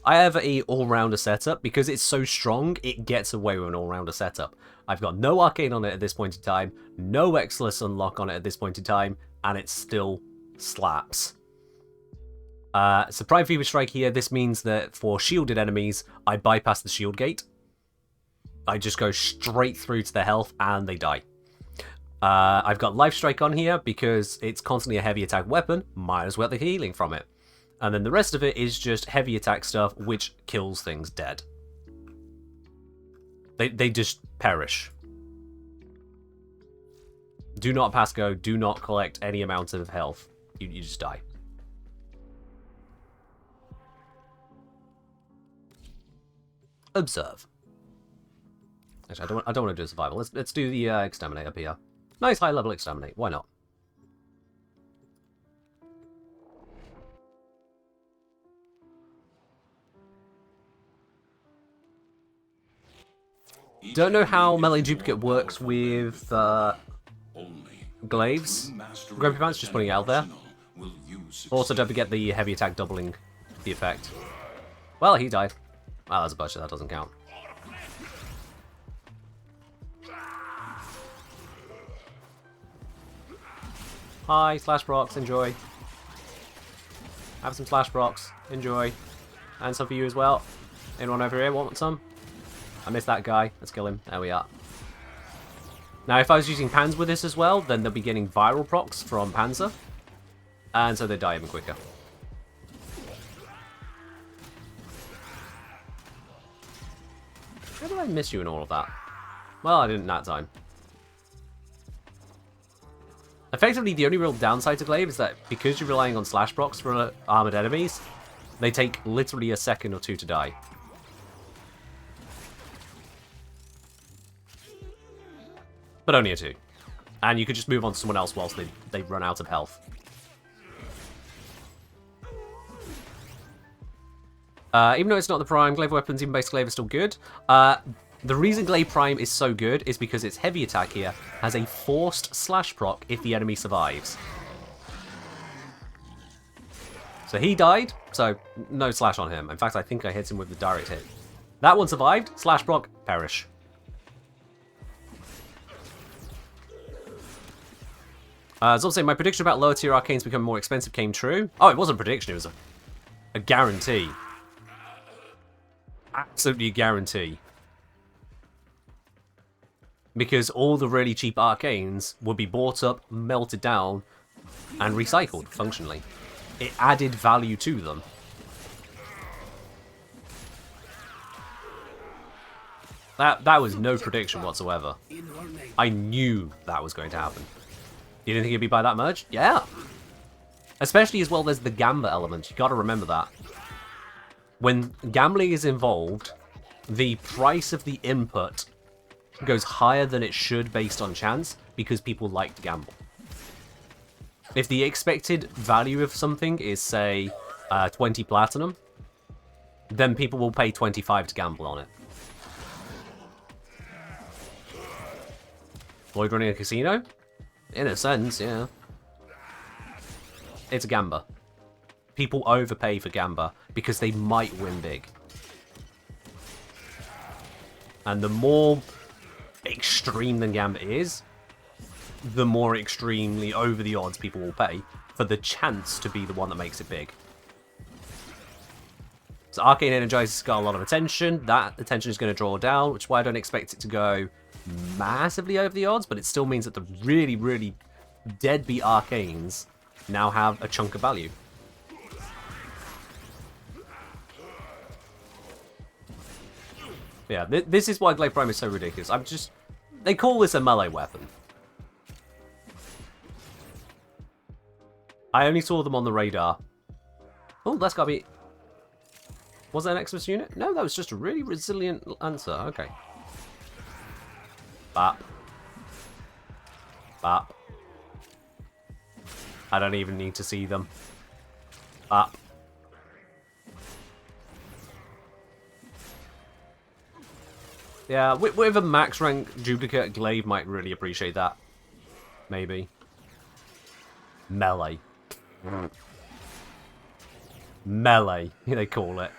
I have a all-rounder setup. Because it's so strong, it gets away with an all-rounder setup. I've got no arcane on it at this point in time, no Exilus unlock on it at this point in time, and it still slaps. So Prime Fever Strike here, this means that for shielded enemies, I bypass the shield gate. I just go straight through to their health, and they die. I've got Life Strike on here, because it's constantly a heavy attack weapon, might as well get the healing from it. And then the rest of it is just heavy attack stuff, which kills things dead. They just perish. Do not pass go, do not collect any amount of health. You just die. Observe. Actually, I don't want to do survival. Let's do the exterminate up here. Nice high level exterminate. Why not? Don't know how melee duplicate works with glaives. Grumpy Pants, just putting it out there. Also, don't forget the heavy attack doubling the effect. Well, he died. Well, that's a butcher, that doesn't count. Hi, Slash Brox, enjoy. Have some Slash Brox, enjoy. And some for you as well. Anyone over here want some? I missed that guy. Let's kill him. There we are. Now, if I was using Panzer with this as well, then they'll be getting viral procs from Panzer. And so they die even quicker. How did I miss you in all of that? Well, I didn't that time. Effectively, the only real downside to Glaive is that because you're relying on slash procs for armored enemies, they take literally a second or two to die. But only a two. And you could just move on to someone else whilst they run out of health. Even though it's not the prime, glaive weapons, even base glaive, is still good. The reason glaive prime is so good is because its heavy attack here has a forced slash proc if the enemy survives. So he died, so no slash on him. In fact, I think I hit him with the direct hit. That one survived, slash proc, perish. As also, my prediction about lower tier arcanes becoming more expensive came true. Oh, it wasn't a prediction, it was a guarantee. Absolutely a guarantee. Because all the really cheap arcanes would be bought up, melted down, and recycled, functionally. It added value to them. That was no prediction whatsoever. I knew that was going to happen. You didn't think it'd be by that much? Yeah. Especially as well, there's the gamba element. You gotta remember that. When gambling is involved, the price of the input goes higher than it should based on chance because people like to gamble. If the expected value of something is, say, 20 platinum, then people will pay 25 to gamble on it. Lloyd running a casino? In a sense, yeah. It's a gamba. People overpay for gamba because they might win big. And the more extreme than gamba is, the more extremely over the odds people will pay for the chance to be the one that makes it big. So Arcane Energizer's got a lot of attention. That attention is going to draw down, which is why I don't expect it to go massively over the odds, but it still means that the really, really deadbeat arcanes now have a chunk of value. Yeah, this is why Glaive Prime is so ridiculous. They call this a melee weapon. I only saw them on the radar. Oh, that's gotta be... Was that an Xmas unit? No, that was just a really resilient answer. Okay. Bop. Bop. I don't even need to see them. Bop. Yeah, with a max rank duplicate, Glaive might really appreciate that. Maybe. Melee. Melee, they call it.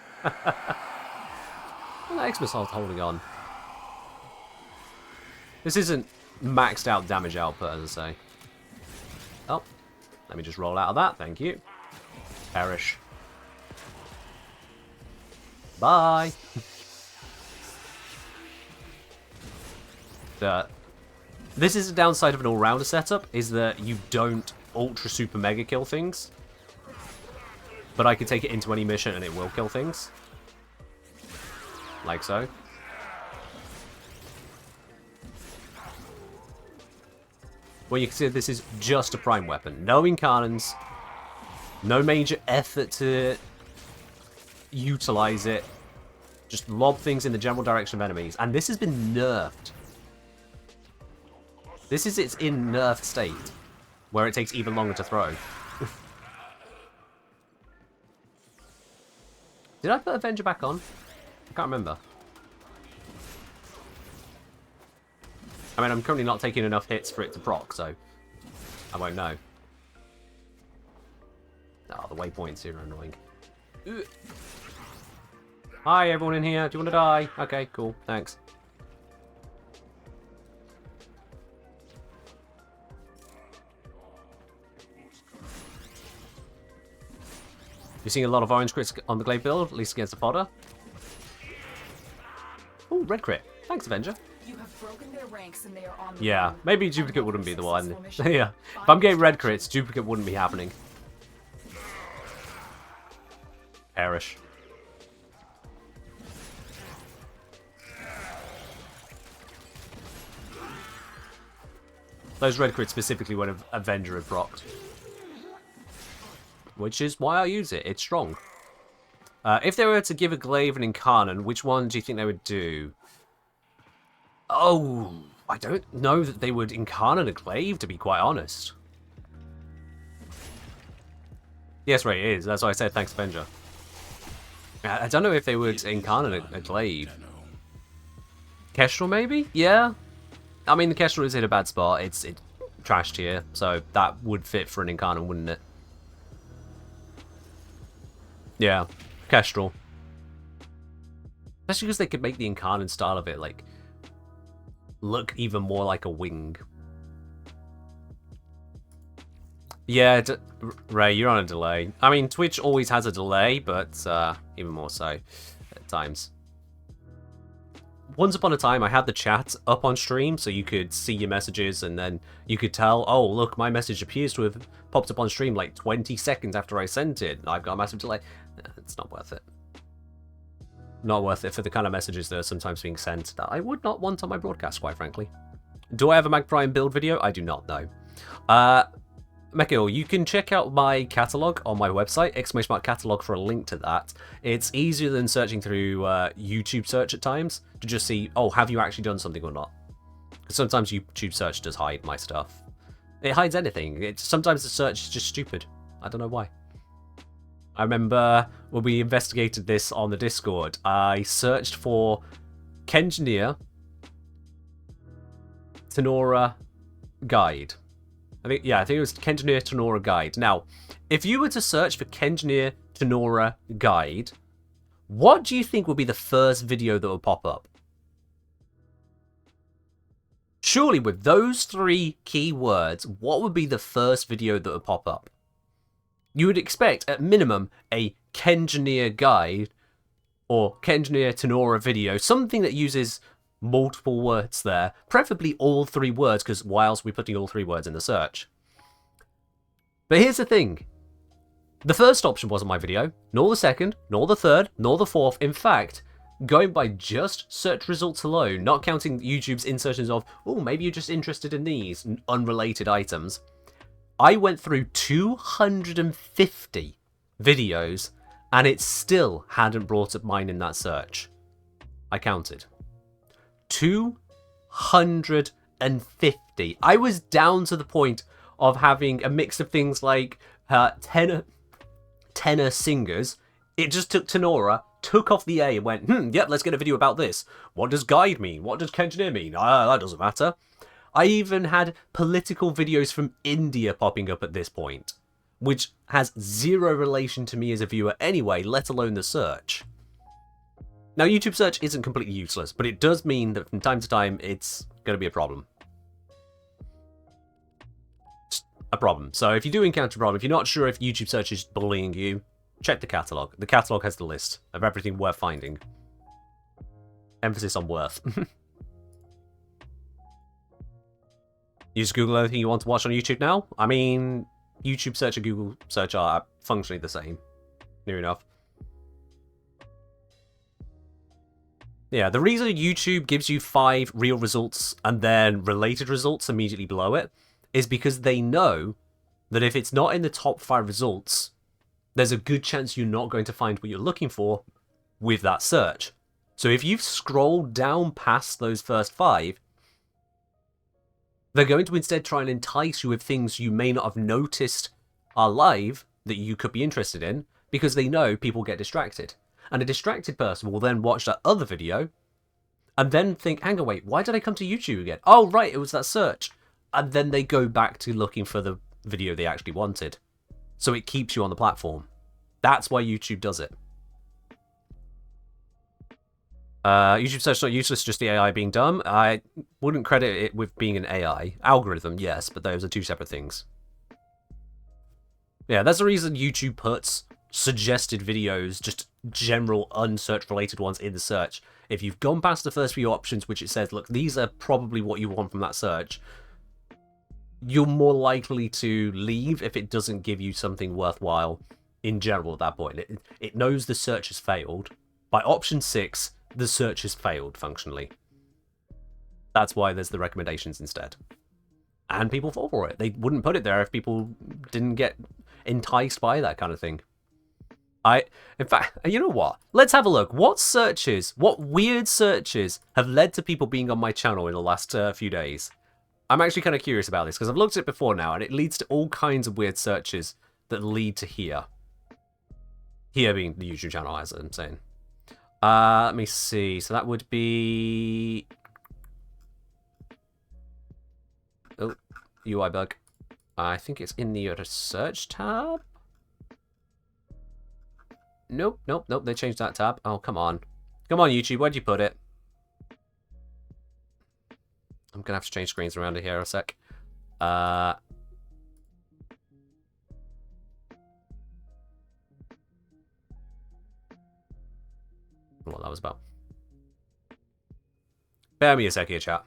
Well, Xmas holding on. This isn't maxed out damage output, as I say. Oh, let me just roll out of that, thank you. Perish. Bye! This is the downside of an all-rounder setup, is that you don't ultra super mega kill things. But I can take it into any mission and it will kill things. Like so. Well, you can see this is just a prime weapon. No incarnants. No major effort to utilize it. Just lob things in the general direction of enemies. And this has been nerfed. This is its in nerfed state. Where it takes even longer to throw. Did I put Avenger back on? I can't remember. I mean, I'm currently not taking enough hits for it to proc, so I won't know. Oh, the waypoints here are annoying. Ugh. Hi, everyone in here. Do you want to die? Okay, cool. Thanks. You're seeing a lot of orange crits on the Glaive build, at least against the Potter. Oh, red crit. Thanks, Avenger. You have broken their ranks and they are on the Yeah, run. maybe duplicate wouldn't be the one. Yeah, if I'm getting red crits, duplicate wouldn't be happening. Perish. Those red crits specifically when Avenger had procced. Which is why I use it. It's strong. If they were to give a glaive and Incarnon, which one do you think they would do? Oh, I don't know that they would Incarnon a glaive, to be quite honest. Yes, right, it is. That's why I said thanks, Avenger. I don't know if they would Incarnon a glaive. Kestrel, maybe? Yeah. I mean, the Kestrel is in a bad spot. It's trash tier, so that would fit for an Incarnon, wouldn't it? Yeah, Kestrel. Especially because they could make the Incarnon style of it, like, look even more like a wing. Yeah, Ray, you're on a delay. I mean, Twitch always has a delay, but even more so at times. Once upon a time, I had the chat up on stream, so you could see your messages, and then you could tell, oh, look, my message appears to have popped up on stream like 20 seconds after I sent it. I've got a massive delay. It's not worth it. Not worth it for the kind of messages that are sometimes being sent that I would not want on my broadcast, quite frankly. Do I have a Mag Prime build video? I do not know. Mekil, you can check out my catalogue on my website, !catalogue, for a link to that. It's easier than searching through YouTube search at times to just see, oh, have you actually done something or not? Because sometimes YouTube search does hide my stuff. It hides anything. Sometimes the search is just stupid. I don't know why. I remember when we investigated this on the Discord, I searched for Kengineer Tenora Guide. I think it was Kengineer Tenora Guide. Now, if you were to search for Kengineer Tenora Guide, what do you think would be the first video that would pop up? Surely, with those 3 keywords, what would be the first video that would pop up? You would expect, at minimum, a Kengineer Guide or Kengineer Tenora video, something that uses multiple words there, preferably all 3 words, because why else are we putting all 3 words in the search? But here's the thing. The first option wasn't my video, nor the second, nor the third, nor the fourth. In fact, going by just search results alone, not counting YouTube's insertions of, oh, maybe you're just interested in these unrelated items, I went through 250 videos, and it still hadn't brought up mine in that search. I counted. 250. I was down to the point of having a mix of things like tenor singers. It just took Tenora, took off the A and went, yep, let's get a video about this. What does guide mean? What does Kengineer mean? That doesn't matter. I even had political videos from India popping up at this point, which has zero relation to me as a viewer anyway, let alone the search. Now, YouTube search isn't completely useless, but it does mean that from time to time, it's going to be a problem. Just a problem. So if you do encounter a problem, if you're not sure if YouTube search is bullying you, check the catalogue. The catalogue has the list of everything worth finding. Emphasis on worth. You just Google anything you want to watch on YouTube now? I mean, YouTube search and Google search are functionally the same. Near enough. Yeah, the reason YouTube gives you 5 real results and then related results immediately below it is because they know that if it's not in the top 5 results, there's a good chance you're not going to find what you're looking for with that search. So if you've scrolled down past those first 5, they're going to instead try and entice you with things you may not have noticed are live that you could be interested in because they know people get distracted. And a distracted person will then watch that other video and then think, hang on, wait, why did I come to YouTube again? Oh, right, it was that search. And then they go back to looking for the video they actually wanted. So it keeps you on the platform. That's why YouTube does it. YouTube search is not useless, just the AI being dumb. I wouldn't credit it with being an AI. Algorithm, yes, but those are 2 separate things. Yeah, that's the reason YouTube puts suggested videos, just general unsearch related ones in the search. If you've gone past the first few options, which it says, look, these are probably what you want from that search, you're more likely to leave if it doesn't give you something worthwhile in general at that point. It knows the search has failed. By option 6, the search has failed functionally. That's why there's the recommendations instead. and people fall for it. They wouldn't put it there if people didn't get enticed by that kind of thing. In fact, you know what? Let's have a look. What weird searches have led to people being on my channel in the last few days? I'm actually kind of curious about this because I've looked at it before now, and it leads to all kinds of weird searches that lead to here. Here being the YouTube channel, as I'm saying. Let me see. So that would be... Oh, UI bug. I think it's in the research tab. Nope. They changed that tab. Oh, come on. Come on, YouTube. Where'd you put it? I'm going to have to change screens around here a sec. What that was about. Bear me a sec here, chat.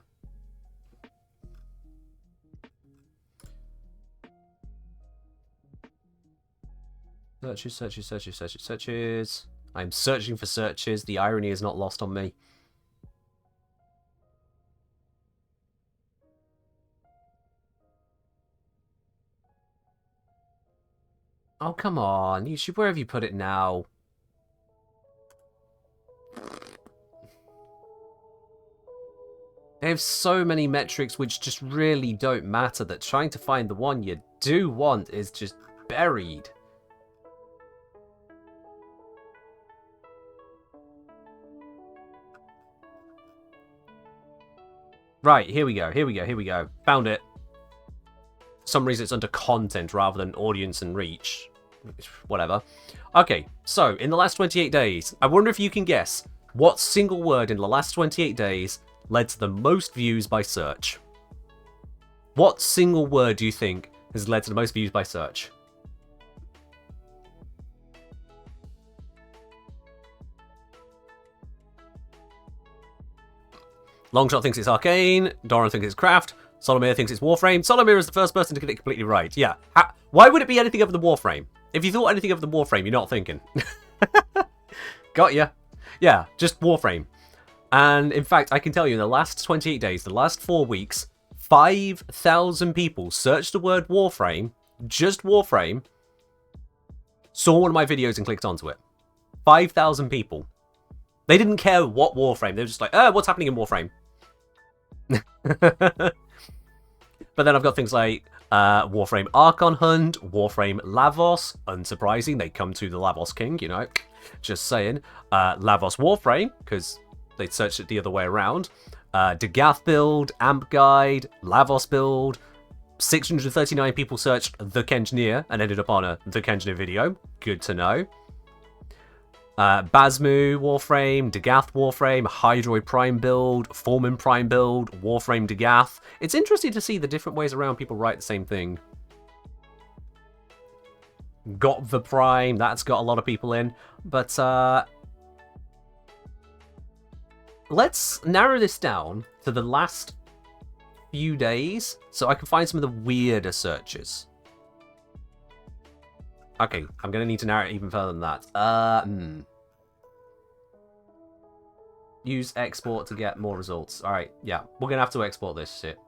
Searches. I'm searching for searches. The irony is not lost on me. Oh, come on. YouTube, where have you put it now? They have so many metrics which just really don't matter that trying to find the one you do want is just buried. Right, here we go. Found it. For some reason it's under content rather than audience and reach. Whatever. Okay, so in the last 28 days, I wonder if you can guess what single word in the last 28 days led to the most views by search. What single word do you think has led to the most views by search? Longshot thinks it's Arcane. Doran thinks it's Craft. Solomir thinks it's Warframe. Solomir is the first person to get it completely right. Yeah. Why would it be anything other than Warframe? If you thought anything other than Warframe, you're not thinking. Got ya. Yeah, just Warframe. And in fact, I can tell you in the last 28 days, the last 4 weeks, 5,000 people searched the word Warframe, just Warframe, saw one of my videos and clicked onto it. 5,000 people. They didn't care what Warframe. They were just like, what's happening in Warframe? But then I've got things like Warframe Archon Hunt, Warframe Lavos. Unsurprising, they come to the Lavos King, you know. Just saying. Lavos Warframe, because they searched it the other way around. Dagath build, Amp Guide, Lavos build. 639 people searched The Kengineer and ended up on a The Kengineer video. Good to know. Basmu Warframe, Dagath Warframe, Hydroid Prime build, Foreman Prime build, Warframe Dagath. It's interesting to see the different ways around people write the same thing. Got the Prime, that's got a lot of people in. But let's narrow this down to the last few days so I can find some of the weirder searches. Okay, I'm going to need to narrow it even further than that. Use export to get more results. Alright, yeah. We're going to have to export this shit.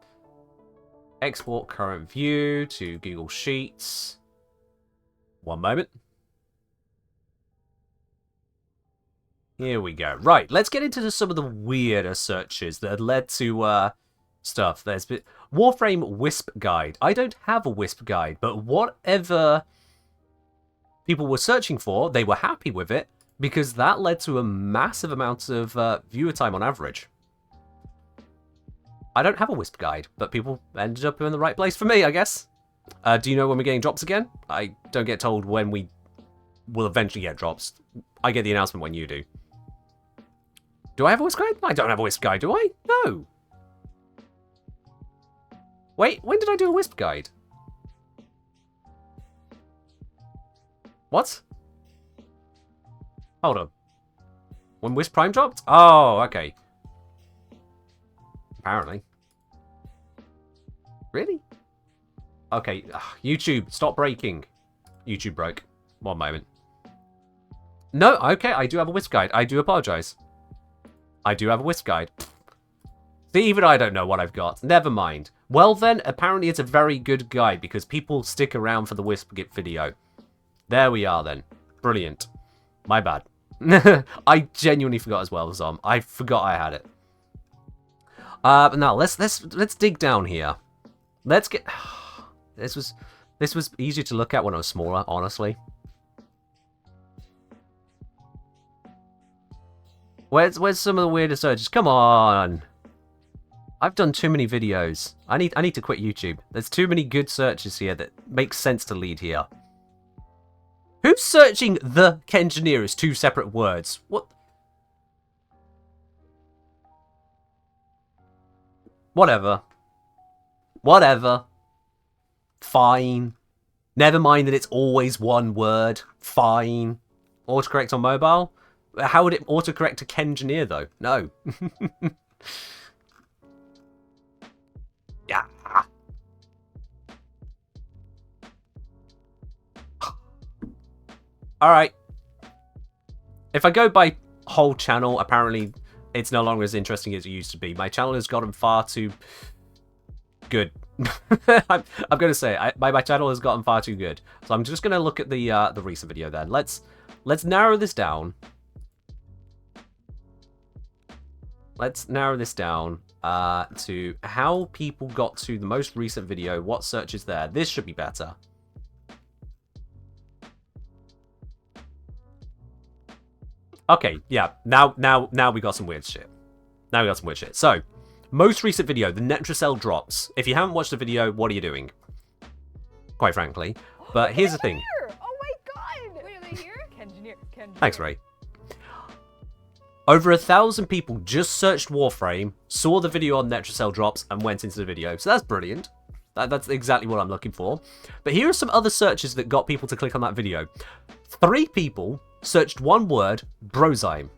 Export current view to Google Sheets. One moment. Here we go. Right, let's get into some of the weirder searches that had led to stuff. There's Warframe Wisp Guide. I don't have a Wisp Guide, but whatever people were searching for, they were happy with it because that led to a massive amount of viewer time on average. I don't have a Wisp Guide, but people ended up in the right place for me, I guess. Do you know when we're getting drops again? I don't get told when we will eventually get drops. I get the announcement when you do. Do I have a Wisp Guide? I don't have a Wisp Guide, do I? No. Wait, when did I do a Wisp Guide? What? Hold on. When Wisp Prime dropped? Oh, okay. Apparently. Really? Okay, YouTube, stop breaking. YouTube broke. One moment. No, okay, I do have a Wisp Guide. I do apologize. I do have a Wisp Guide. See, even I don't know what I've got. Never mind. Well then, apparently it's a very good guide because people stick around for the Whispergit video. There we are then. Brilliant. My bad. I genuinely forgot as well, Zom. I forgot I had it. But now let's dig down here. Let's get. This was easier to look at when I was smaller, honestly. Where's some of the weirdest searches? Come on. I've done too many videos. I need to quit YouTube. There's too many good searches here that make sense to lead here. Who's searching the Kengineer as two separate words? What? Whatever. Whatever. Fine. Never mind that it's always one word. Fine. Autocorrect on mobile? How would it autocorrect to Kengineer though? No. Yeah. Alright. If I go by whole channel, apparently it's no longer as interesting as it used to be. My channel has gotten far too good. I'm going to say, my channel has gotten far too good. So I'm just going to look at the recent video then. Let's narrow this down. Let's narrow this down to how people got to the most recent video. What search is there? This should be better. Okay, yeah. Now we got some weird shit. Now we got some weird shit. So, most recent video, the Netracell drops. If you haven't watched the video, what are you doing? Quite frankly. But here's the thing. Here! Oh my god! Wait, are they here? Kengineer. Thanks, Ray. Over 1,000 people just searched Warframe, saw the video on Netracell drops, and went into the video. So that's brilliant. That's exactly what I'm looking for. But here are some other searches that got people to click on that video. 3 people searched one word, Brozyme.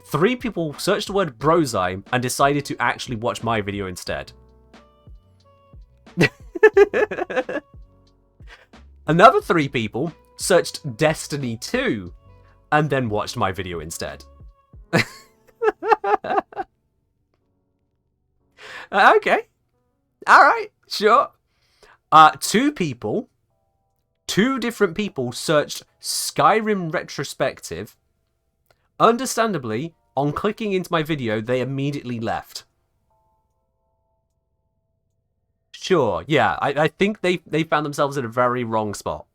3 people searched the word Brozyme and decided to actually watch my video instead. Another 3 people searched Destiny 2 and then watched my video instead. Okay. Alright, sure. 2 people, 2 different people searched Skyrim Retrospective. Understandably, on clicking into my video, they immediately left. Sure, yeah, I think they found themselves in a very wrong spot.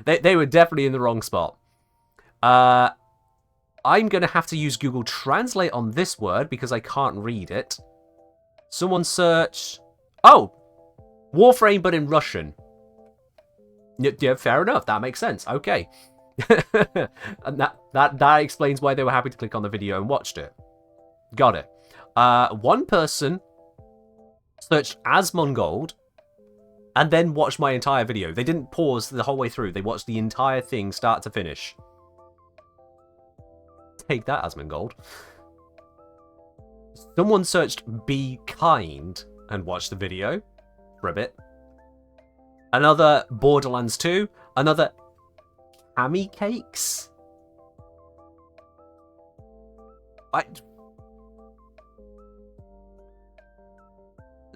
they were definitely in the wrong spot. I'm going to have to use Google Translate on this word because I can't read it. Someone search... Oh! Warframe, but in Russian. Yeah, fair enough. That makes sense. Okay. And that explains why they were happy to click on the video and watched it. Got it. One person searched Asmongold and then watched my entire video. They didn't pause the whole way through. They watched the entire thing start to finish. Take that, Asmongold. Someone searched Be Kind and watched the video for a bit. Another Borderlands 2. Another Hammy Cakes.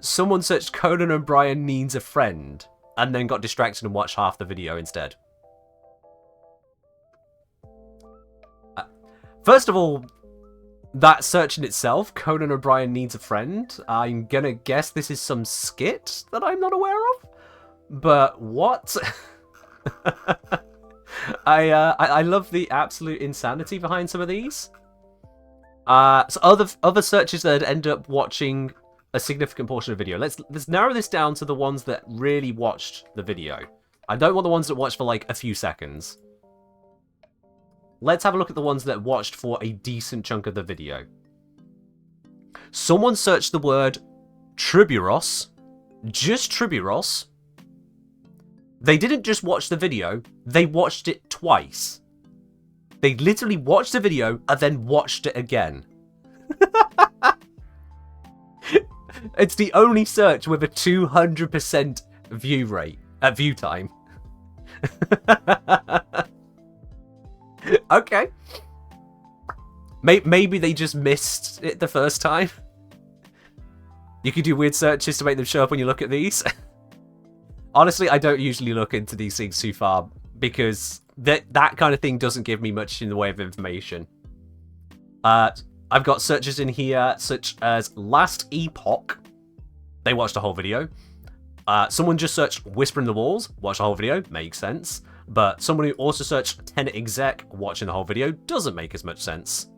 Someone searched Conan O'Brien Needs a Friend and then got distracted and watched half the video instead. First of all, that search in itself, Conan O'Brien Needs a Friend, I'm gonna guess this is some skit that I'm not aware of. But what? I love the absolute insanity behind some of these. So other searches that end up watching a significant portion of the video. Let's narrow this down to the ones that really watched the video. I don't want the ones that watched for like a few seconds. Let's have a look at the ones that watched for a decent chunk of the video. Someone searched the word Triburos, just Triburos. They didn't just watch the video, they watched it twice. They literally watched the video and then watched it again. It's the only search with a 200% view rate, view time. Okay. Maybe they just missed it the first time. You can do weird searches to make them show up when you look at these. Honestly, I don't usually look into these things too far because that kind of thing doesn't give me much in the way of information. I've got searches in here such as Last Epoch. They watched the whole video. Someone just searched Whisper in the Walls, watched the whole video, makes sense. But someone who also searched Tenant Exec watching the whole video doesn't make as much sense.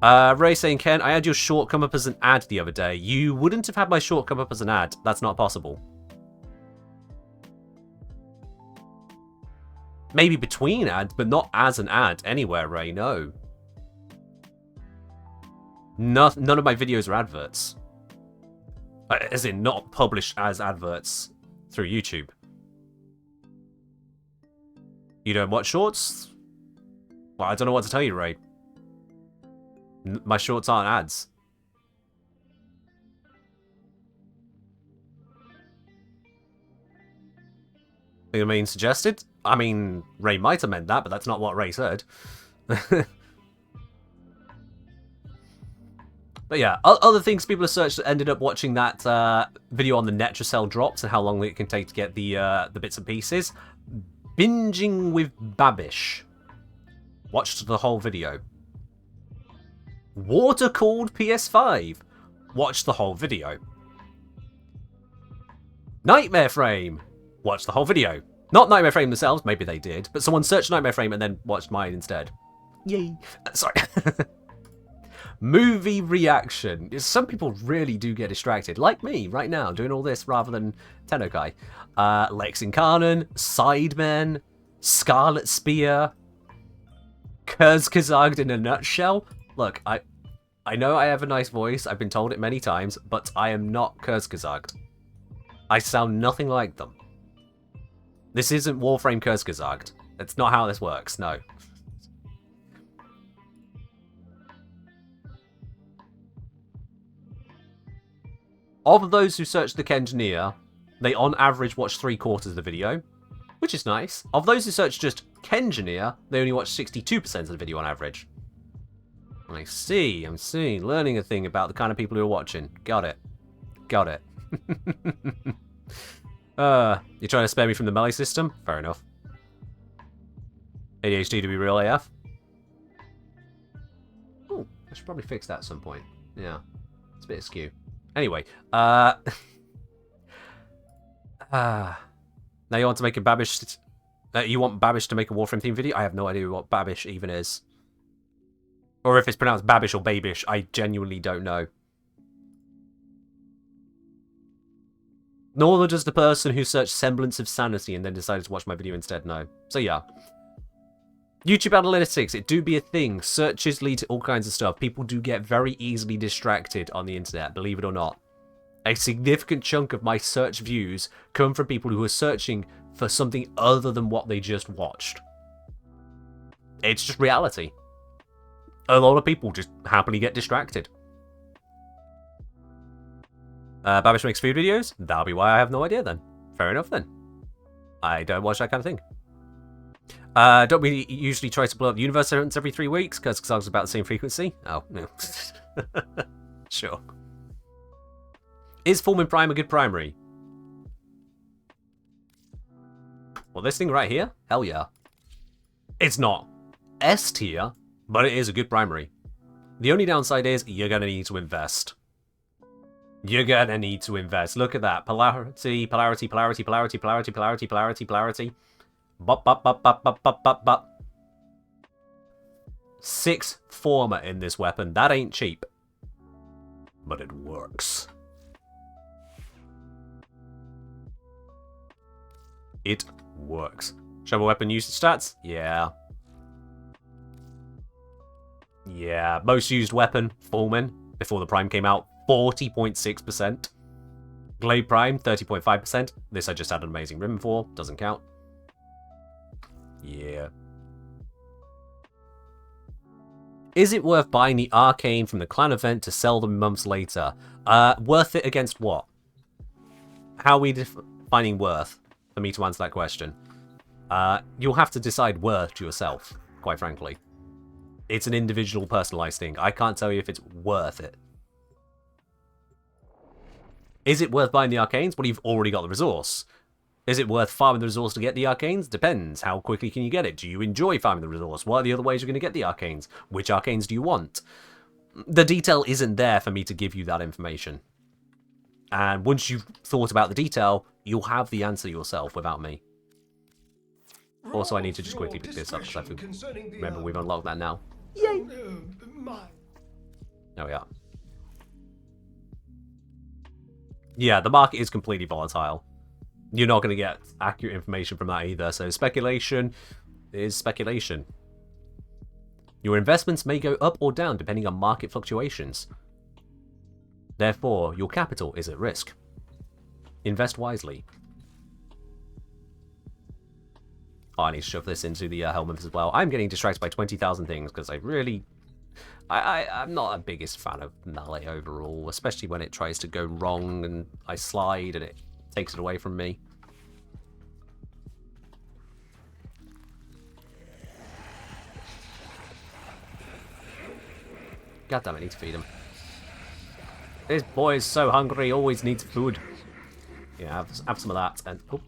Ray saying, Ken, I had your short come up as an ad the other day. You wouldn't have had my short come up as an ad. That's not possible. Maybe between ads, but not as an ad anywhere, Ray, no. None of my videos are adverts. As in, not published as adverts through YouTube. You don't watch shorts? Well, I don't know what to tell you, Ray. My shorts aren't ads. You mean suggested? I mean, Ray might have meant that, but that's not what Ray said. But yeah, other things people have searched that ended up watching that video on the Netracell drops and how long it can take to get the bits and pieces. Binging with Babish. Watched the whole video. Water-cooled PS5. Watched the whole video. Nightmare Frame. Watched the whole video. Not Nightmare Frame themselves, maybe they did, but someone searched Nightmare Frame and then watched mine instead. Yay. Sorry. Movie reaction. Some people really do get distracted, like me right now, doing all this rather than Tennokai. Lex Incarnon, Sidemen, Scarlet Spear, Kurzgesagt in a nutshell. Look, I know I have a nice voice, I've been told it many times, but I am not Kurzgesagt. I sound nothing like them. This isn't Warframe Kurzgesagt. That's not how this works, no. Of those who searched the Kengineer, they on average watch 3/4 of the video, which is nice. Of those who searched just Kengineer, they only watch 62% of the video on average. I see, I'm seeing, learning a thing about the kind of people who are watching. Got it. Got it. You're trying to spare me from the melee system? Fair enough. ADHD to be real AF? Oh, I should probably fix that at some point. Yeah, it's a bit askew. Anyway, now you want to make a Babish... you want Babish to make a Warframe theme video? I have no idea what Babish even is. Or if it's pronounced Babish or Babish, I genuinely don't know. Nor does the person who searched Semblance of Sanity and then decided to watch my video instead know. So yeah. YouTube analytics, it do be a thing. Searches lead to all kinds of stuff. People do get very easily distracted on the internet, believe it or not. A significant chunk of my search views come from people who are searching for something other than what they just watched. It's just reality. A lot of people just happily get distracted. Babish makes food videos? That'll be why I have no idea then. Fair enough then. I don't watch that kind of thing. Don't we usually try to blow up the universe once every 3 weeks? Because it's about the same frequency? Oh, no. Sure. Is Forming Prime a good primary? Well, this thing right here? Hell yeah. It's not S tier, but it is a good primary. The only downside is you're going to need to invest. You're going to need to invest. Look at that. Polarity, polarity, polarity, polarity, polarity, polarity, polarity, polarity. Bop, bop, bop, bop, bop, bop, bop, bop. 6 former in this weapon. That ain't cheap. But it works. It works. Shovel weapon usage stats? Yeah. Yeah. Most used weapon, Fullman, before the Prime came out, 40.6%. Glade Prime, 30.5%. This I just had an amazing ribbon for. Doesn't count. Yeah. Is it worth buying the Arcane from the clan event to sell them months later? Worth it against what? How are we defining worth? For me to answer that question. You'll have to decide worth to yourself, quite frankly. It's an individual personalized thing. I can't tell you if it's worth it. Is it worth buying the arcanes? Well, you've already got the resource. Is it worth farming the resource to get the arcanes? Depends. How quickly can you get it? Do you enjoy farming the resource? What are the other ways you're going to get the arcanes? Which arcanes do you want? The detail isn't there for me to give you that information. And once you've thought about the detail, you'll have the answer yourself without me. Also, I need to just quickly pick this up because I remember we've unlocked that now. Yay! There we are. Yeah, the market is completely volatile. You're not going to get accurate information from that either, so speculation is speculation. Your investments may go up or down depending on market fluctuations. Therefore, your capital is at risk. Invest wisely. Oh, I need to shove this into the helmet as well. I'm getting distracted by 20,000 things because I'm not a biggest fan of melee overall, especially when it tries to go wrong and I slide and it takes it away from me. God damn it, I need to feed him. This boy is so hungry, always needs food. Yeah, have some of that. And oh,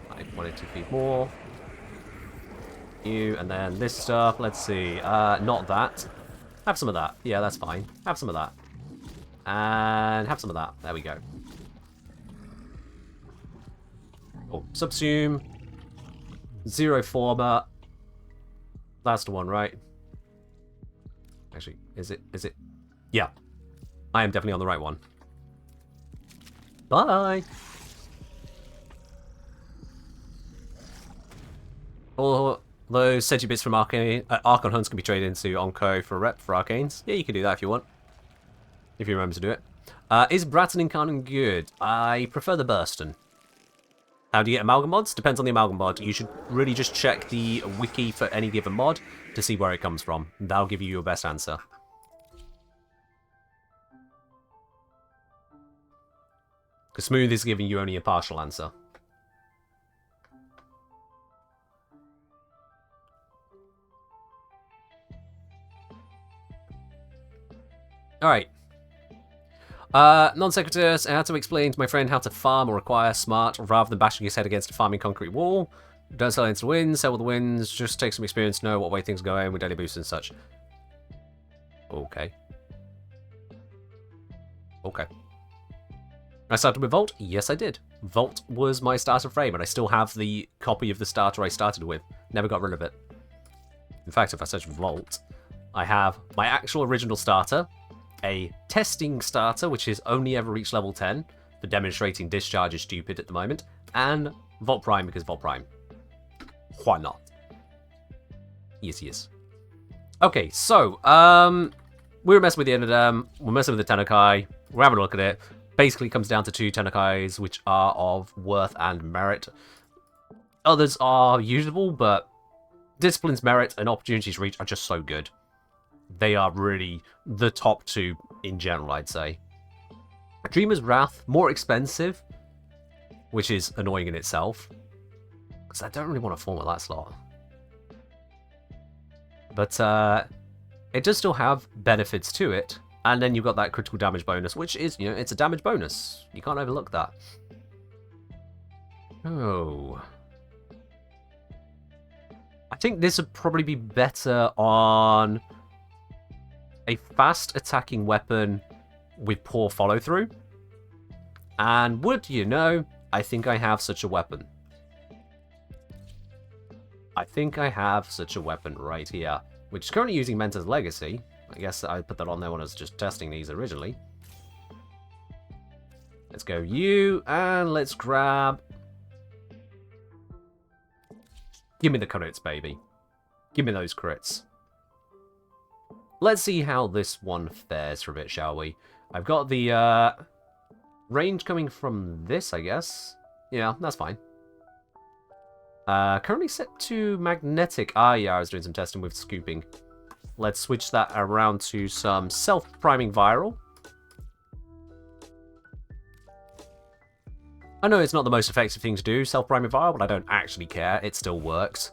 I wanted to feed more. You, and then this stuff. Let's see. Not that. Have some of that. Yeah, that's fine. Have some of that. And have some of that. There we go. Oh, subsume. Zero former. That's the one, right? Actually, is it? Is it? Yeah. I am definitely on the right one. Bye! All those sentient bits from Arcane Hunts can be traded into Onco for a rep for Arcanes. Yeah, you can do that if you want. If you remember to do it. Is Bratton Incarnate good? I prefer the Burston. How do you get amalgam mods? Depends on the amalgam mod. You should really just check the wiki for any given mod to see where it comes from. That'll give you your best answer. Because Smooth is giving you only a partial answer. Alright. Non-secretors, I had to explain to my friend how to farm or acquire smart rather than bashing his head against a farming concrete wall. Don't sell into the winds, sell with the winds, just take some experience, know what way things are going with daily boosts and such. Okay. Okay. I started with Vault? Yes, I did. Vault was my starter frame, and I still have the copy of the starter I started with. Never got rid of it. In fact, if I search Vault, I have my actual original starter, a testing starter, which is only ever reached level 10, for demonstrating discharge is stupid at the moment, and Vault Prime because Vault Prime. Why not? Yes, yes. Okay, so, we were messing with the Enodam, we're messing with the Tennokai, we're having a look at it. Basically comes down to two Tennokais, which are of worth and merit. Others are usable, but Discipline's merit and Opportunity's reach are just so good. They are really the top two in general, I'd say. Dreamer's Wrath, more expensive, which is annoying in itself. Because I don't really want to form at that slot. But it does still have benefits to it. And then you've got that critical damage bonus, which is, you know, it's a damage bonus. You can't overlook that. Oh. I think this would probably be better on a fast attacking weapon with poor follow through. And would you know, I think I have such a weapon. I think I have such a weapon right here, which is currently using Mentor's Legacy. I guess I put that on there when I was just testing these originally. Let's go you, and let's grab... Give me the crits, baby. Give me those crits. Let's see how this one fares for a bit, shall we? I've got the range coming from this, I guess. Yeah, that's fine. Currently set to magnetic. Ah, yeah, I was doing some testing with scooping. Let's switch that around to some self-priming viral. I know it's not the most effective thing to do, self-priming viral, but I don't actually care. It still works.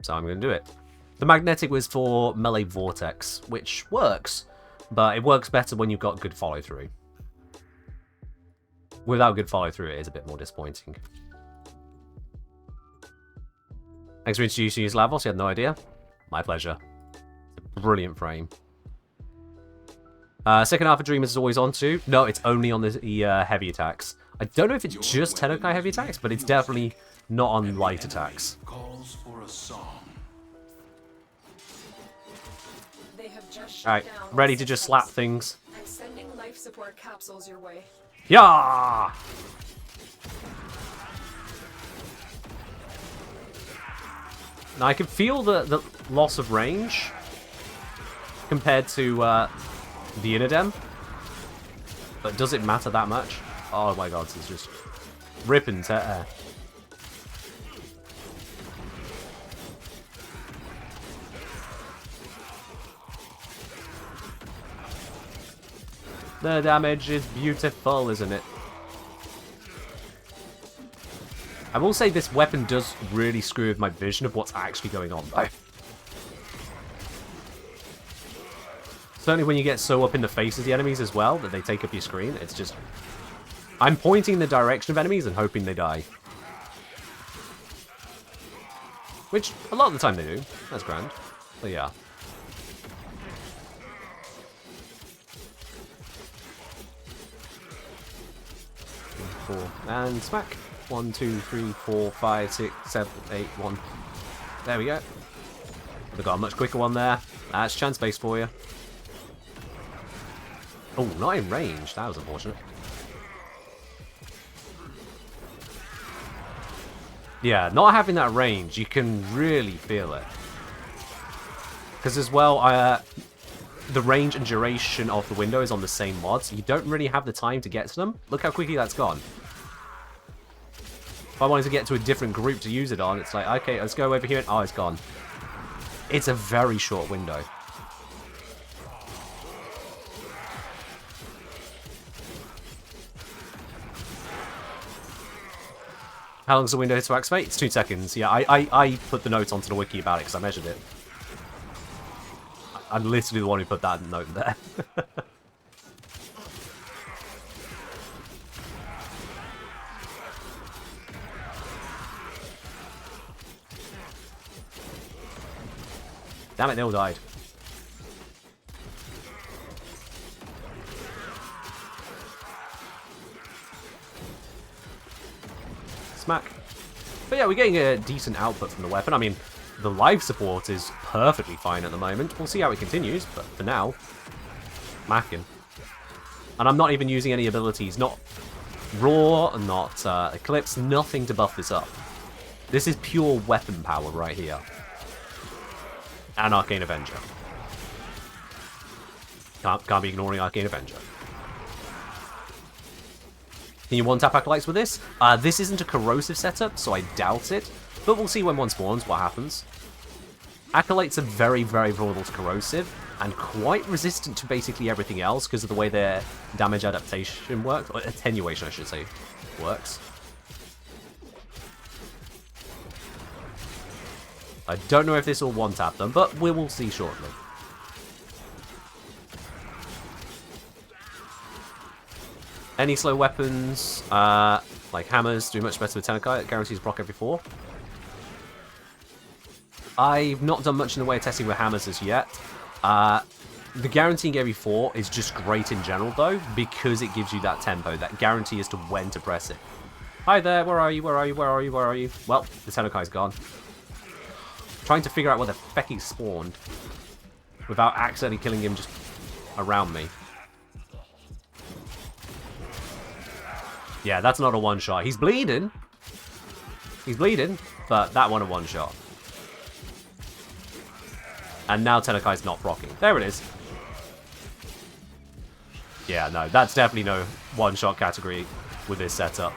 So I'm going to do it. The magnetic was for melee vortex, which works, but it works better when you've got good follow-through. without good follow-through, it is a bit more disappointing. Thanks for introducing us, Lavos. You had no idea. My pleasure. Brilliant frame. Second half of Dreamers is always on too. No, it's only on the heavy attacks. I don't know if it's just Tennokai heavy attacks, but it's definitely not on light attacks. Calls for a song. They have just Alright, ready to just slap things. I'm sending life support capsules your way. Yeah! Now I can feel the loss of range compared to the Inodem, but does it matter that much? Oh my god, it's just ripping to air. The damage is beautiful, isn't it? I will say this weapon does really screw with my vision of what's actually going on, though. Certainly when you get so up in the face of the enemies as well, that they take up your screen, it's just... I'm pointing in the direction of enemies and hoping they die. Which, a lot of the time they do. That's grand. But yeah. Four, and smack. 1, 2, 3, 4, 5, 6, 7, 8, 1. There we go. We've got a much quicker one there. That's chance base for you. Oh, not in range. That was unfortunate. Yeah, not having that range, you can really feel it. Because as well, the range and duration of the window is on the same mods. You don't really have the time to get to them. Look how quickly that's gone. If I wanted to get to a different group to use it on, it's like, okay, let's go over here, and oh, it's gone. It's a very short window. How long is the window to activate? It's 2 seconds. Yeah, I put the notes onto the wiki about it because I measured it. I'm literally the one who put that note there. Damn it, they all died. Smack. But yeah, we're getting a decent output from the weapon. I mean, the life support is perfectly fine at the moment. We'll see how it continues, but for now, macking. And I'm not even using any abilities. Not Raw, not Eclipse, nothing to buff this up. This is pure weapon power right here. And Arcane Avenger. Can't be ignoring Arcane Avenger. Can you one-tap Acolytes with this? This isn't a corrosive setup, so I doubt it. But we'll see when one spawns what happens. Acolytes are very, very vulnerable to corrosive, and quite resistant to basically everything else because of the way their damage adaptation works, or attenuation I should say, works. I don't know if this will one-tap them, but we will see shortly. Any slow weapons, like hammers, do much better with Tennokai. It guarantees proc every 4. I've not done much in the way of testing with hammers as yet. The guaranteeing every 4 is just great in general, though, because it gives you that tempo, that guarantee as to when to press it. Hi there, where are you, where are you, where are you, where are you? Well, the Tennokai's gone. Trying to figure out where the feck he spawned without accidentally killing him just around me. Yeah, that's not a one-shot. He's bleeding. He's bleeding, but that one a one-shot. And now Tennokai's not proccing. There it is. Yeah, no, that's definitely no one-shot category with this setup.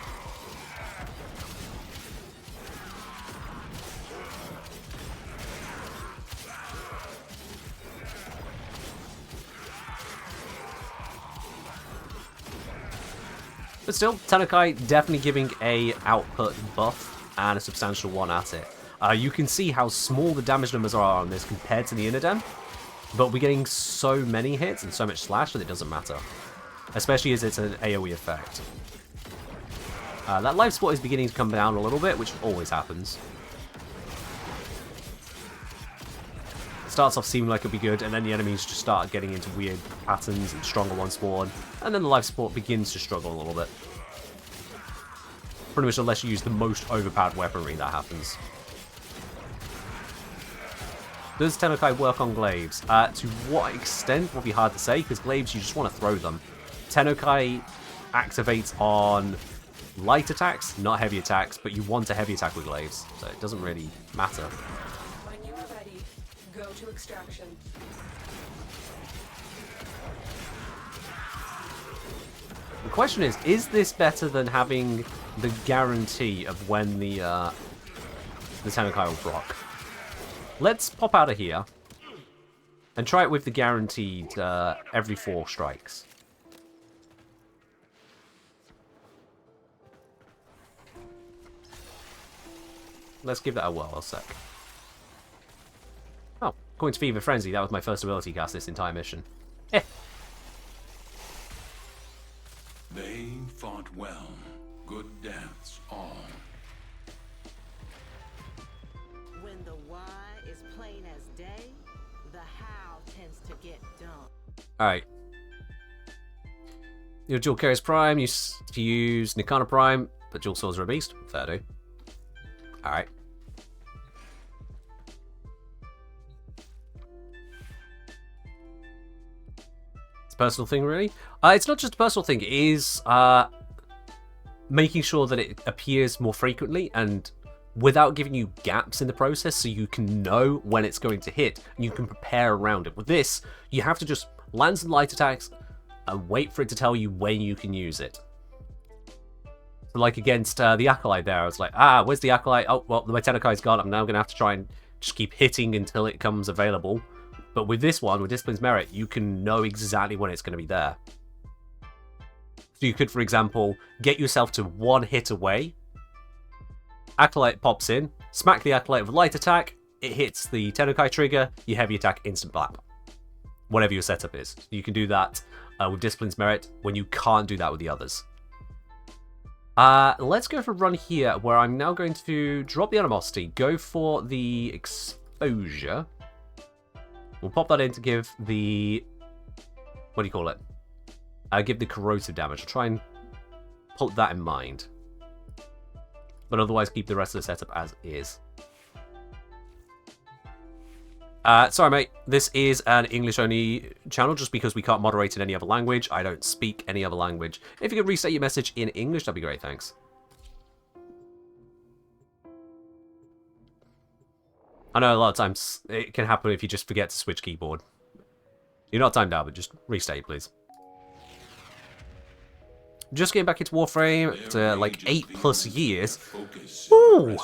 But still, Tennokai definitely giving a output buff and a substantial one at it. You can see how small the damage numbers are on this compared to the Inodem, but we're getting so many hits and so much slash that it doesn't matter. Especially as it's an AoE effect. That life support is beginning to come down a little bit, which always happens. It starts off seeming like it'll be good, and then the enemies just start getting into weird patterns and stronger ones spawn, and then the life support begins to struggle a little bit. Pretty much unless you use the most overpowered weaponry, that happens. Does Tennokai work on glaives? To what extent will be hard to say, because glaives you just want to throw them. Tennokai activates on light attacks, not heavy attacks, but you want a heavy attack with glaives, so it doesn't really matter. When you are ready, go to extraction. The question is this better than having the guarantee of when the Tennokai will proc? Let's pop out of here and try it with the guaranteed every 4 strikes. Let's give that a whirl a sec. Oh, according to Fever Frenzy, that was my first ability cast this entire mission. Eh. They fought well. Good deaths all. When the why is plain as day, the how tends to get done. Alright. Your dual carries Prime, you use Nikana Prime, but dual swords are a beast. Fair do. Alright. It's a personal thing, really? It's not just a personal thing, it is making sure that it appears more frequently and without giving you gaps in the process so you can know when it's going to hit and you can prepare around it. With this, you have to just land some light attacks and wait for it to tell you when you can use it. So like against the Acolyte there, I was like, where's the Acolyte? Oh, well, my Tennokai's gone. I'm now going to have to try and just keep hitting until it comes available. But with this one, with Discipline's Merit, you can know exactly when it's going to be there. So you could, for example, get yourself to 1 hit away. Acolyte pops in, smack the Acolyte with light attack, it hits the Tennokai trigger, you heavy attack, instant blap. Whatever your setup is. You can do that with Discipline's Merit when you can't do that with the others. Let's go for a run here, where I'm now going to drop the Animosity, go for the Exposure. We'll pop that in to give the... what do you call it? Give the corrosive damage. I'll try and put that in mind. But otherwise keep the rest of the setup as is. Sorry mate, this is an English-only channel just because we can't moderate in any other language. I don't speak any other language. If you could restate your message in English, that'd be great, thanks. I know a lot of times it can happen if you just forget to switch keyboard. You're not timed out, but just restate, please. Just getting back into Warframe after like 8+ years. Ooh!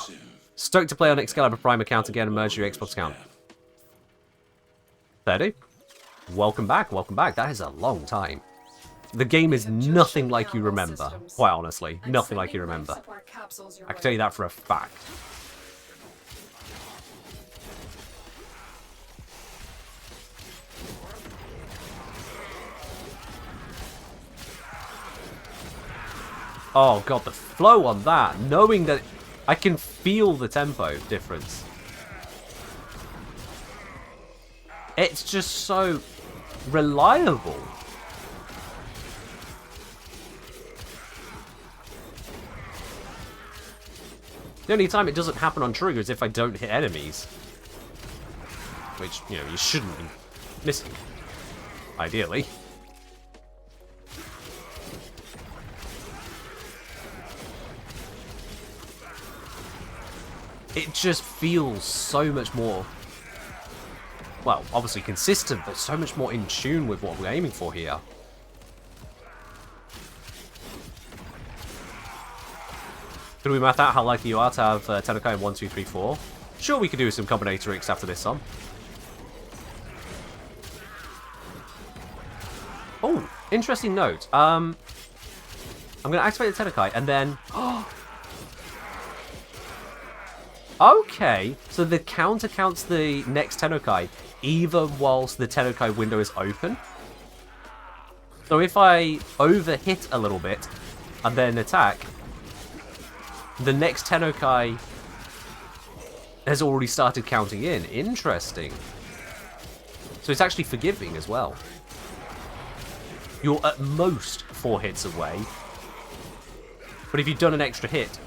Stoked to play on Excalibur Prime account again and merge your Xbox account. 30. Welcome back, welcome back. That is a long time. The game is nothing like you remember. Quite honestly, nothing like you remember. I can tell you that for a fact. Oh god, the flow on that, knowing that I can feel the tempo difference. It's just so reliable. The only time it doesn't happen on trigger is if I don't hit enemies. Which, you know, you shouldn't be missing. Ideally. It just feels so much more, well, obviously consistent, but so much more in tune with what we're aiming for here. Could we math out how likely you are to have Tennokai in 1, 2, 3, 4? Sure, we could do some combinatorics after this one. Oh, interesting note. I'm going to activate the Tennokai and then... Okay, so the counter counts the next Tennokai even whilst the Tennokai window is open. So if I overhit a little bit and then attack, the next Tennokai has already started counting in. Interesting. So it's actually forgiving as well. You're at most 4 hits away. But if you've done an extra hit,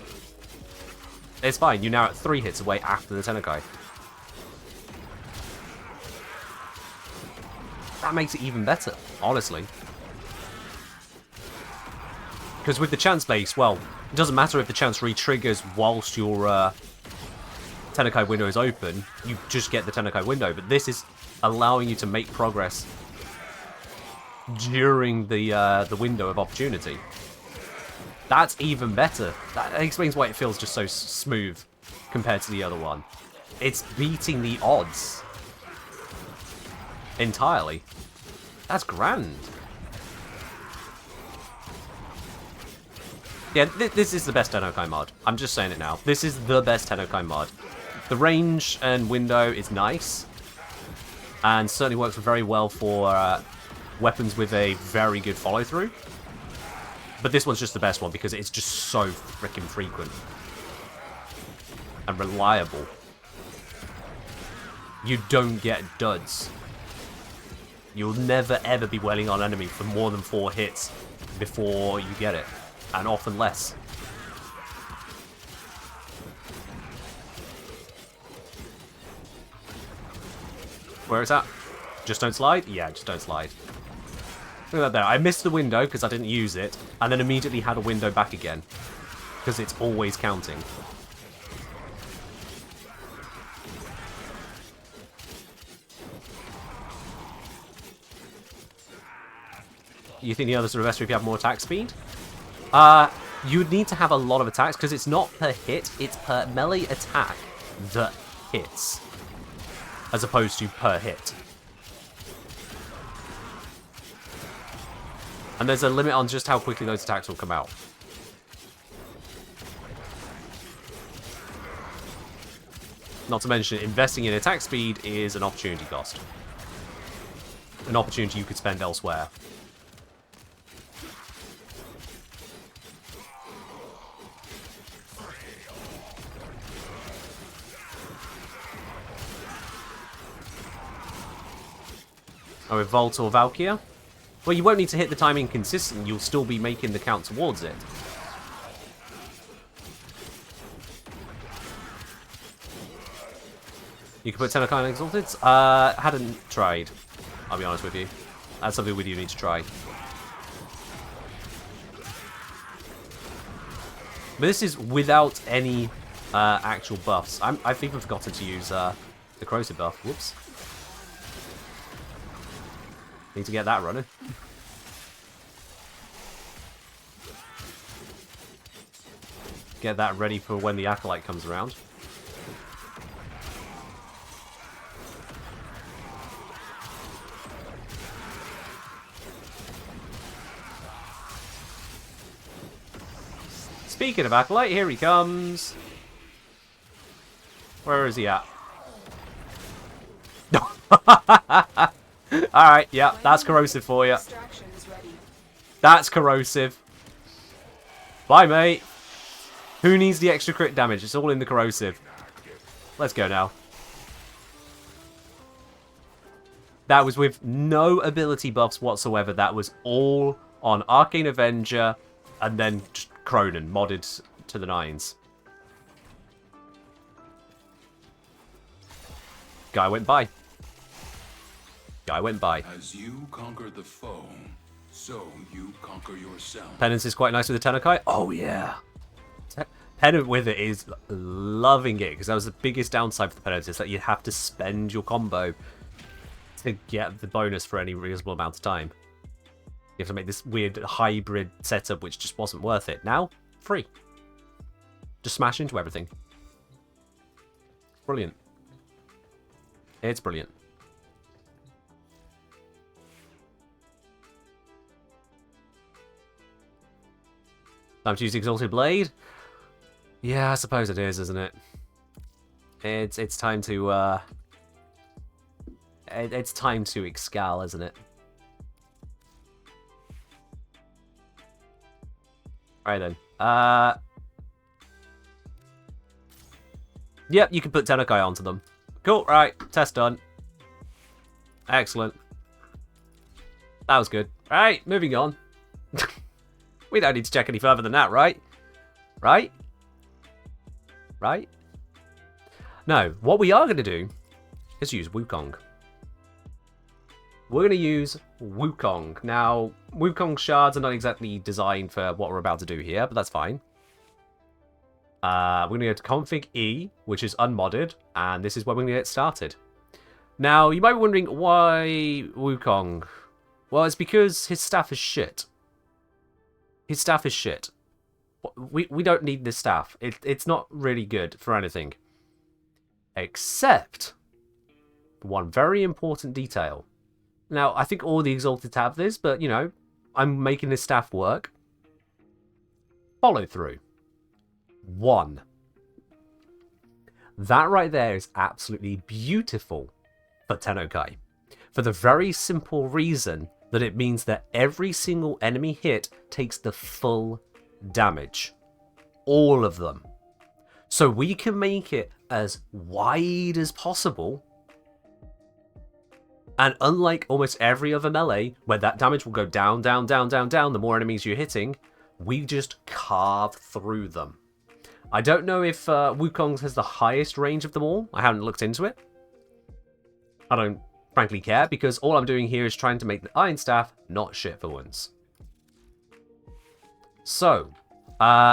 it's fine. You're now at 3 hits away after the Tennokai. That makes it even better, honestly. Because with the chance base, well, it doesn't matter if the chance re-triggers whilst your Tennokai window is open. You just get the Tennokai window. But this is allowing you to make progress during the window of opportunity. That's even better. That explains why it feels just so smooth compared to the other one. It's beating the odds entirely. That's grand. Yeah, this is the best Tennokai mod. I'm just saying it now. This is the best Tennokai mod. The range and window is nice, and certainly works very well for weapons with a very good follow-through. But this one's just the best one because it's just so freaking frequent and reliable. You don't get duds. You'll never ever be wailing on enemy for more than 4 hits before you get it, and often less. Where is that? Just don't slide? Yeah, just don't slide. Look at that there. I missed the window because I didn't use it, and then immediately had a window back again. Because it's always counting. You think the others are better if you have more attack speed? You'd need to have a lot of attacks, because it's not per hit, it's per melee attack that hits. As opposed to per hit. And there's a limit on just how quickly those attacks will come out. Not to mention, investing in attack speed is an opportunity cost. An opportunity you could spend elsewhere. Oh, with Volt or Valkyria? Well, you won't need to hit the timing consistently, you'll still be making the count towards it. You can put Tennokai on Exalted? Hadn't tried, I'll be honest with you. That's something we do need to try. But this is without any actual buffs. I've even forgotten to use the corrosive buff. Whoops. Need to get that running. Get that ready for when the Acolyte comes around. Speaking of Acolyte, here he comes. Where is he at? Alright, yeah, that's corrosive for you. Extraction is ready. That's corrosive. Bye, mate. Who needs the extra crit damage? It's all in the corrosive. Let's go now. That was with no ability buffs whatsoever. That was all on Arcane Avenger and then just Cronin, modded to the 9s. Guy went by. Guy went by. As you conquer the foe, so you conquer yourself. Penance is quite nice with the Tennokai. Oh, yeah. Penance with it is loving it, because that was the biggest downside for the Penance, is that you have to spend your combo to get the bonus for any reasonable amount of time. You have to make this weird hybrid setup, which just wasn't worth it. Now, free. Just smash into everything. Brilliant. It's brilliant. Time to use Exalted Blade? Yeah, I suppose it is, isn't it? It's time to it's time to excal, isn't it? Alright then. Yep, you can put Tennokai onto them. Cool, right. Test done. Excellent. That was good. Right, moving on. We don't need to check any further than that, right? Right? Right? No, what we are going to do is use Wukong. We're going to use Wukong. Now, Wukong shards are not exactly designed for what we're about to do here, but that's fine. We're going to go to config E, which is unmodded, and this is where we're going to get started. Now, you might be wondering why Wukong. Well, it's because his staff is shit. His staff is shit. We don't need this staff. It's not really good for anything. Except one very important detail. Now, I think all the Exalted have this, but, you know, I'm making this staff work. Follow through. 1. That right there is absolutely beautiful for Tennokai. For the very simple reason that it means that every single enemy hit takes the full damage. All of them. So we can make it as wide as possible. And unlike almost every other melee, where that damage will go down, down, down, down, down, the more enemies you're hitting, we just carve through them. I don't know if Wukong's has the highest range of them all. I haven't looked into it. I don't frankly care, because all I'm doing here is trying to make the Iron Staff not shit for once. So,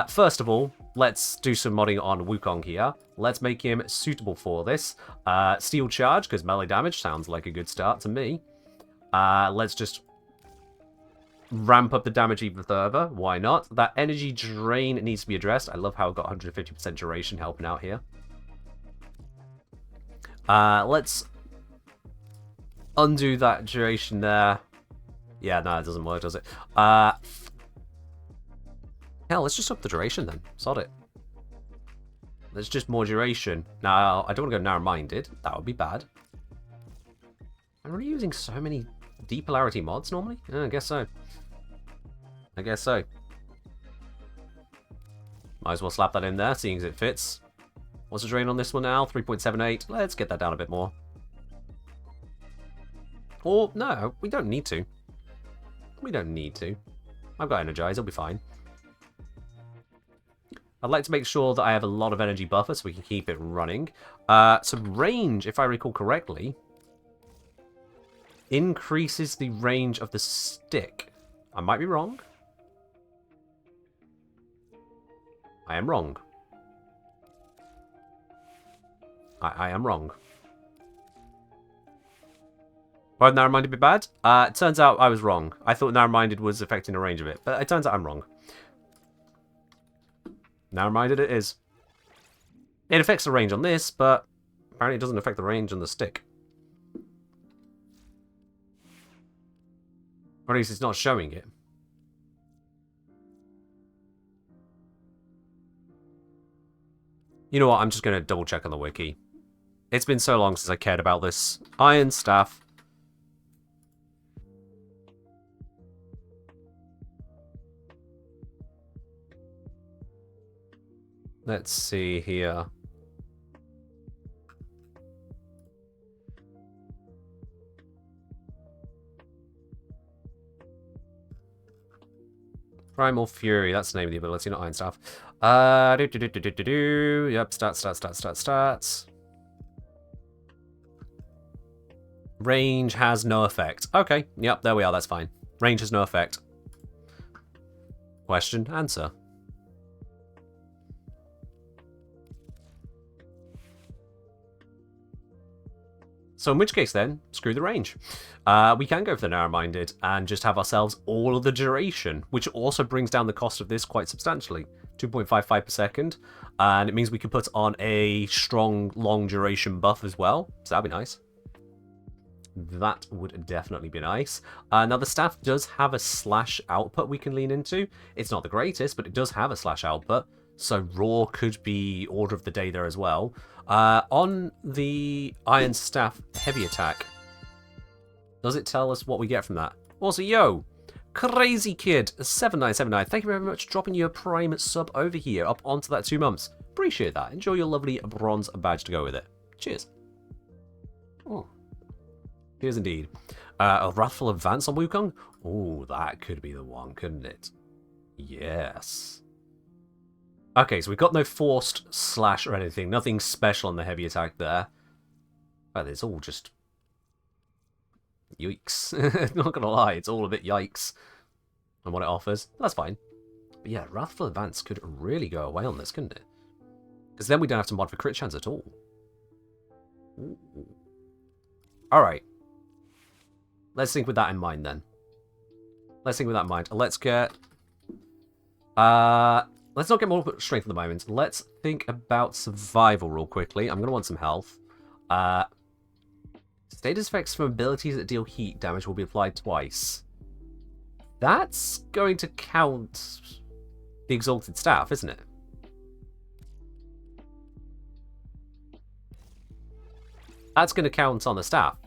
first of all, let's do some modding on Wukong here. Let's make him suitable for this. Steel Charge, because melee damage sounds like a good start to me. Let's just ramp up the damage even further. Why not? That energy drain needs to be addressed. I love how I've got 150% duration helping out here. Let's undo that duration there. Yeah, no, it doesn't work, does it? Hell, let's just up the duration then. Sod it. There's just more duration. Now, I don't want to go narrow-minded. That would be bad. I'm really using so many depolarity mods normally? I guess so. I guess so. Might as well slap that in there, seeing as it fits. What's the drain on this one now? 3.78. Let's get that down a bit more. Or, no, we don't need to. We don't need to. I've got Energize, I'll be fine. I'd like to make sure that I have a lot of energy buffer so we can keep it running. So range, if I recall correctly, increases the range of the stick. I might be wrong. I am wrong. I am wrong. Why would narrow-minded be bad? It turns out I was wrong. I thought narrow-minded was affecting the range of it, but it turns out I'm wrong. Narrow-minded it is. It affects the range on this, but apparently it doesn't affect the range on the stick. Or at least it's not showing it. You know what? I'm just going to double check on the wiki. It's been so long since I cared about this. Iron Staff. Let's see here. Primal Fury, that's the name of the ability, not Iron Staff. Yep, stats. Range has no effect. Okay, yep, there we are, that's fine. Range has no effect. Question, answer. So in which case then, screw the range. We can go for the narrow-minded and just have ourselves all of the duration, which also brings down the cost of this quite substantially. 2.55 per second. And it means we can put on a strong, long duration buff as well. So that'd be nice. That would definitely be nice. Now the staff does have a slash output we can lean into. It's not the greatest, but it does have a slash output. So raw could be order of the day there as well. On the Iron Staff heavy attack, does it tell us what we get from that? Also, yo, Crazy Kid 7979, thank you very much for dropping your Prime sub over here up onto that 2 months. Appreciate that. Enjoy your lovely bronze badge to go with it. Cheers. Oh. Cheers indeed. A Wrathful Advance on Wukong? Oh, that could be the one, couldn't it? Yes. Okay, so we've got no forced slash or anything. Nothing special on the heavy attack there. But it's all just... yikes. Not gonna lie, it's all a bit yikes on what it offers. That's fine. But yeah, Wrathful Advance could really go away on this, couldn't it? Because then we don't have to mod for crit chance at all. Alright. Let's think with that in mind then. Let's think with that in mind. Let's get... let's not get more strength at the moment. Let's think about survival real quickly. I'm going to want some health. Status effects from abilities that deal heat damage will be applied twice. That's going to count the Exalted Staff, isn't it? That's going to count on the staff.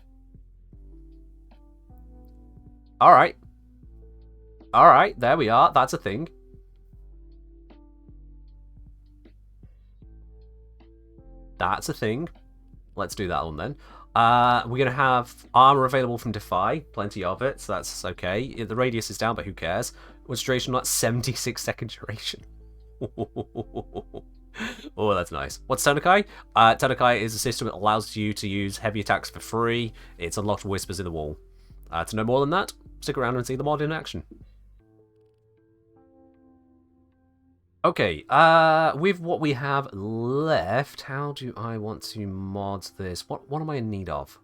Alright. Alright, there we are. That's a thing. That's a thing. Let's do that one then. We're going to have armor available from Defy. Plenty of it, so that's okay. The radius is down, but who cares? What's duration? Like 76 second duration. Oh, that's nice. What's Tennokai? Tennokai is a system that allows you to use heavy attacks for free. It's unlocked Whispers in the Wall. To know more than that, stick around and see the mod in action. Okay, with what we have left, how do I want to mod this? What am I in need of?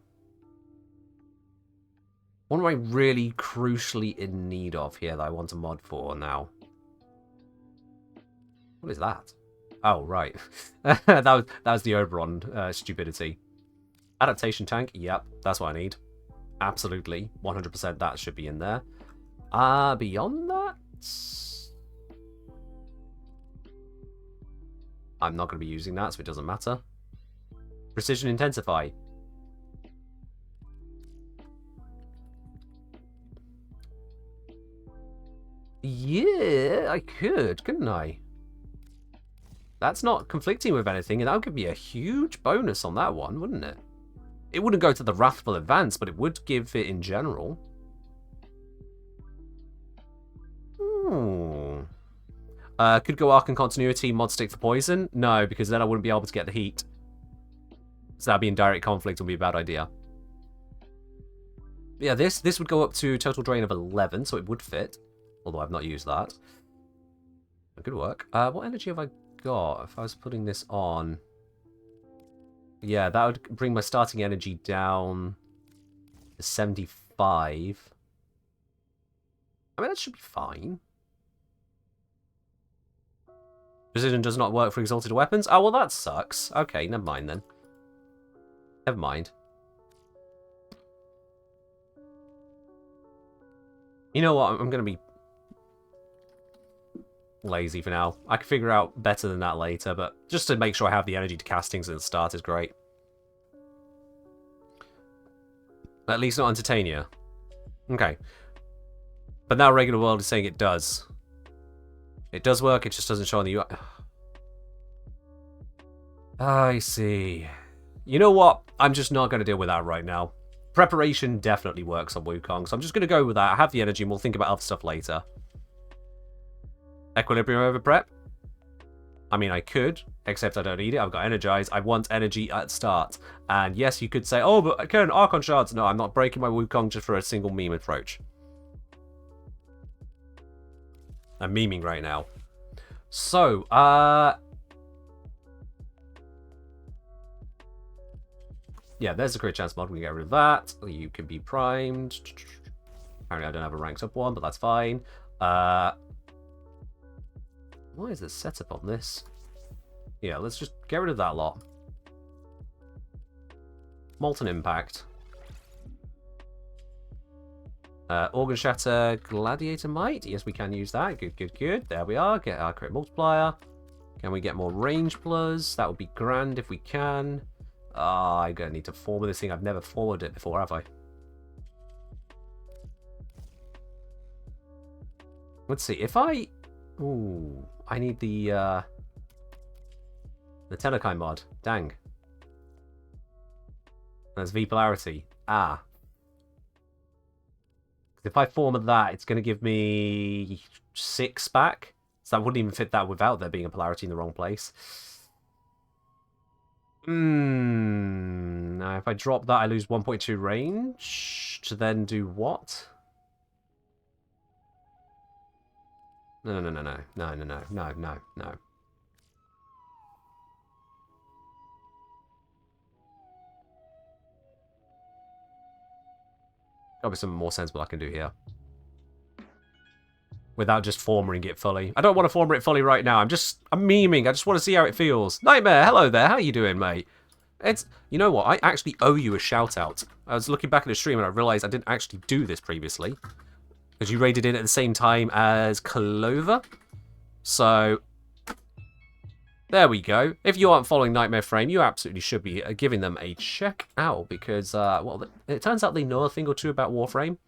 What am I really crucially in need of here that I want to mod for now? What is that? Oh, right. that was the Oberon stupidity. Adaptation tank, yep, that's what I need. Absolutely, 100% that should be in there. Beyond that... I'm not going to be using that, so it doesn't matter. Precision Intensify. Yeah, I could, couldn't I? That's not conflicting with anything, and that would give me a huge bonus on that one, wouldn't it? It wouldn't go to the Wrathful Advance, but it would give it in general. Could go Arc and Continuity, mod stick for poison? No, because then I wouldn't be able to get the heat. So that'd be in direct conflict, would be a bad idea. But yeah, this would go up to total drain of 11, so it would fit. Although I've not used that. Good work. What energy have I got if I was putting this on? Yeah, that would bring my starting energy down to 75. I mean, that should be fine. Precision does not work for exalted weapons? Oh, well, that sucks. Okay, never mind then. Never mind. You know what? I'm going to be lazy for now. I can figure out better than that later, but just to make sure I have the energy to cast things at the start is great. At least not on Titania. Okay. But now regular world is saying it does. It does work, it just doesn't show on the UI. I see. You know what? I'm just not going to deal with that right now. Preparation definitely works on Wukong, so I'm just going to go with that. I have the energy and we'll think about other stuff later. Equilibrium over prep? I mean, I could, except I don't need it. I've got Energize. I want energy at start. And yes, you could say, oh, but Ken, Archon Shards. No, I'm not breaking my Wukong just for a single meme approach. I'm memeing right now. So, yeah, there's the crit chance mod. We can get rid of that. You can be primed. Apparently I don't have a ranked up one, but that's fine. Why is the setup on this? Yeah, let's just get rid of that lot. Molten Impact. Organ Shatter, Gladiator Might. Yes, we can use that. Good, good, good. There we are. Get our crit multiplier. Can we get more range plus? That would be grand if we can. I'm going to need to forward this thing. I've never forwarded it before, have I? Let's see. If I... Ooh, I need the... The Tennokai mod. Dang. That's V polarity. Ah. If I form that, it's going to give me 6 back. So that wouldn't even fit that without there being a polarity in the wrong place. Now, if I drop that, I lose 1.2 range. To then do what? No. Gotta be something more sensible I can do here. Without just formering it fully. I don't want to former it fully right now. I'm memeing. I just want to see how it feels. Nightmare, hello there. How you doing, mate? You know what? I actually owe you a shout out. I was looking back at the stream and I realized I didn't actually do this previously. Because you raided in at the same time as Clover. So, there we go. If you aren't following Nightmare Frame, you absolutely should be giving them a check out. Because, well, it turns out they know a thing or two about Warframe.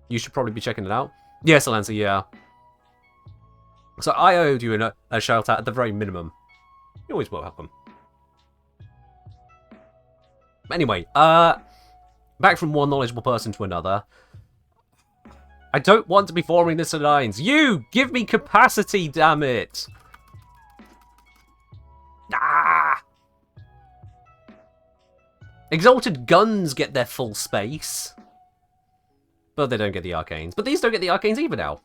You should probably be checking it out. Yes, Alanza, yeah. So I owed you a shout out at the very minimum. You always will welcome. Anyway, back from one knowledgeable person to another. I don't want to be forming this alliance. You! Give me capacity, damn it! Ah! Exalted guns get their full space. But they don't get the arcanes. But these don't get the arcanes either now.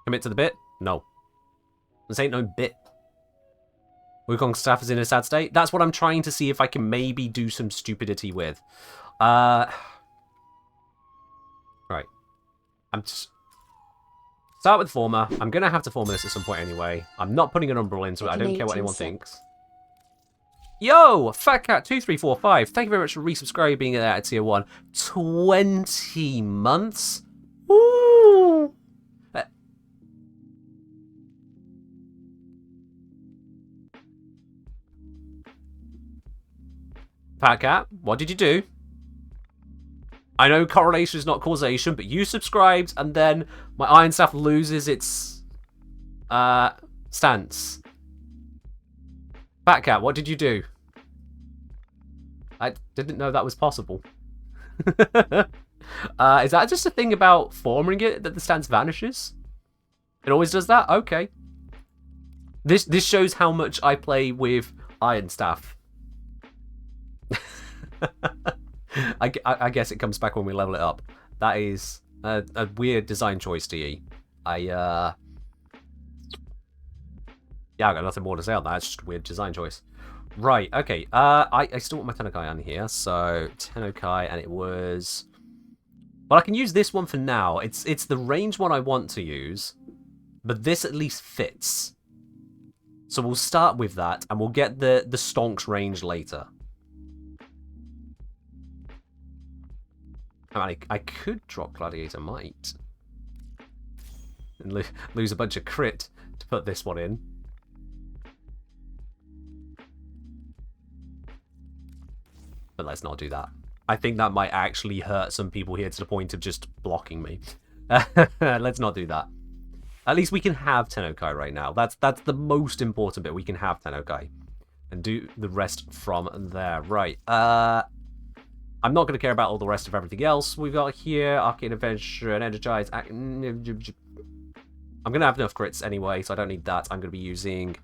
Commit to the bit? No. This ain't no bit. Wukong's staff is in a sad state. That's what I'm trying to see if I can maybe do some stupidity with. Right. I'm just... Start with former. I'm going to have to form this at some point anyway. I'm not putting an umbral into it. I don't care what anyone thinks. Yo! FatCat2345. Thank you very much for resubscribing at tier 1. 20 months? Woo! FatCat, what did you do? I know correlation is not causation, but you subscribed, and then my Iron Staff loses its stance. FatCat, what did you do? I didn't know that was possible. Is that just a thing about forming it, that the stance vanishes? It always does that? Okay. This shows how much I play with Iron Staff. I guess it comes back when we level it up. That is a weird design choice, DE. Yeah, I've got nothing more to say on that. It's just a weird design choice. Right, okay. I still want my Tennokai on here. So, Tennokai, and it was... Well, I can use this one for now. It's the range one I want to use. But this at least fits. So we'll start with that, and we'll get the stonks range later. I could drop Gladiator Might. And lose a bunch of crit to put this one in. But let's not do that. I think that might actually hurt some people here to the point of just blocking me. Let's not do that. At least we can have Tennokai right now. That's the most important bit. We can have Tennokai. And do the rest from there. Right. I'm not going to care about all the rest of everything else we've got here. Arcane Adventure and Energize. I'm going to have enough crits anyway, so I don't need that. I'm going to be using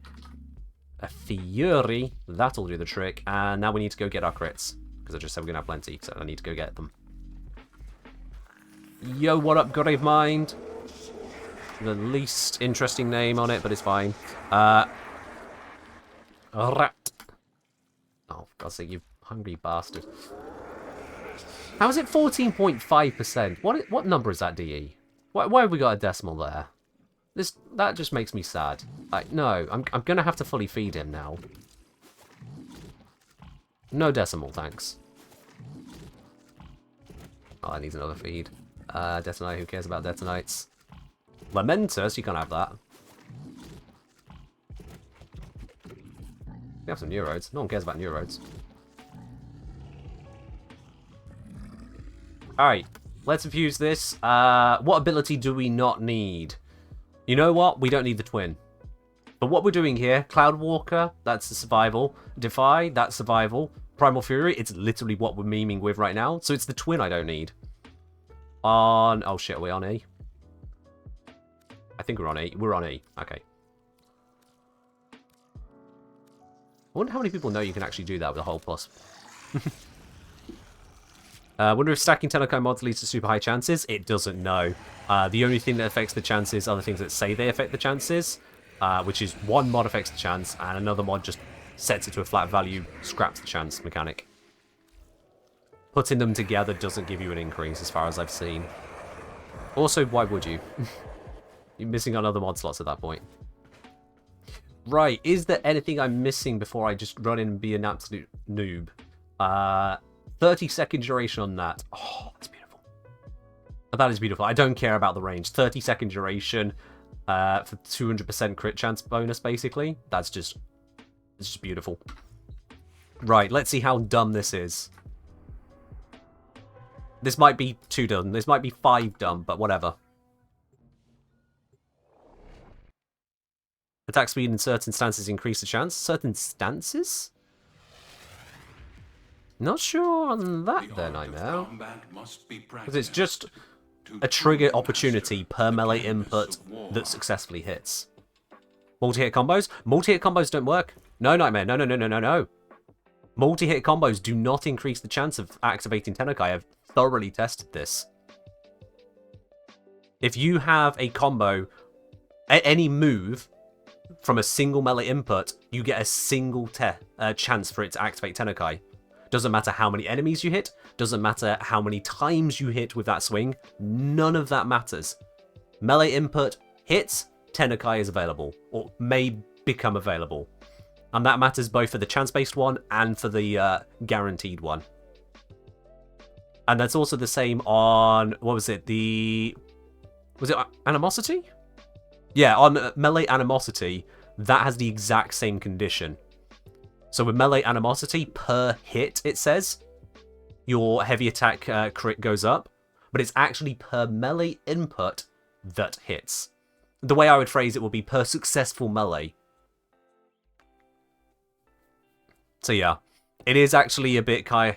a Fury. That'll do the trick. And now we need to go get our crits. Because I just said we're going to have plenty, so I need to go get them. Yo, what up, Gravemind? The least interesting name on it, but it's fine. Rat. Oh, for God's sake, you hungry bastard. How is it 14.5%? What number is that, DE? Why have we got a decimal there? That just makes me sad. No, I'm going to have to fully feed him now. No decimal, thanks. Oh, that needs another feed. Detonite, who cares about Detonites? Lamentus, you can't have that. We have some Neurodes. No one cares about Neurodes. Alright, let's infuse this. What ability do we not need? You know what? We don't need the twin. But what we're doing here, Cloud Walker, that's the survival. Defy, that's survival. Primal Fury, it's literally what we're memeing with right now. So it's the twin I don't need. On... Oh shit, are we on E? I think we're on E. We're on E. Okay. I wonder how many people know you can actually do that with a whole plus. I wonder if stacking Tennokai mods leads to super high chances. It doesn't know. The only thing that affects the chances are the things that say they affect the chances, which is one mod affects the chance, and another mod just sets it to a flat value, scraps the chance mechanic. Putting them together doesn't give you an increase, as far as I've seen. Also, why would you? You're missing on other mod slots at that point. Right, is there anything I'm missing before I just run in and be an absolute noob? 30-second duration on that. Oh, that's beautiful. That is beautiful. I don't care about the range. 30-second duration for 200% crit chance bonus, basically. That's just... It's just beautiful. Right, let's see how dumb this is. This might be 2 dumb. This might be 5 dumb, but whatever. Attack speed in certain stances increase the chance. Certain stances? Not sure on that then, I know. Because it's just a trigger opportunity per melee input that successfully hits. Multi-hit combos? Multi-hit combos don't work. No, Nightmare. No, no, no, no, no, no. Multi-hit combos do not increase the chance of activating Tennokai. I've thoroughly tested this. If you have a combo, any move from a single melee input, you get a single chance for it to activate Tennokai. Doesn't matter how many enemies you hit, doesn't matter how many times you hit with that swing, none of that matters. Melee input hits, Tennokai is available, or may become available. And that matters both for the chance-based one and for the guaranteed one. And that's also the same on, what was it, was it Animosity? Yeah, on Melee Animosity, that has the exact same condition. So with Melee Animosity, per hit, it says, your heavy attack crit goes up, but it's actually per melee input that hits. The way I would phrase it would be per successful melee. So yeah, it is actually a bit kind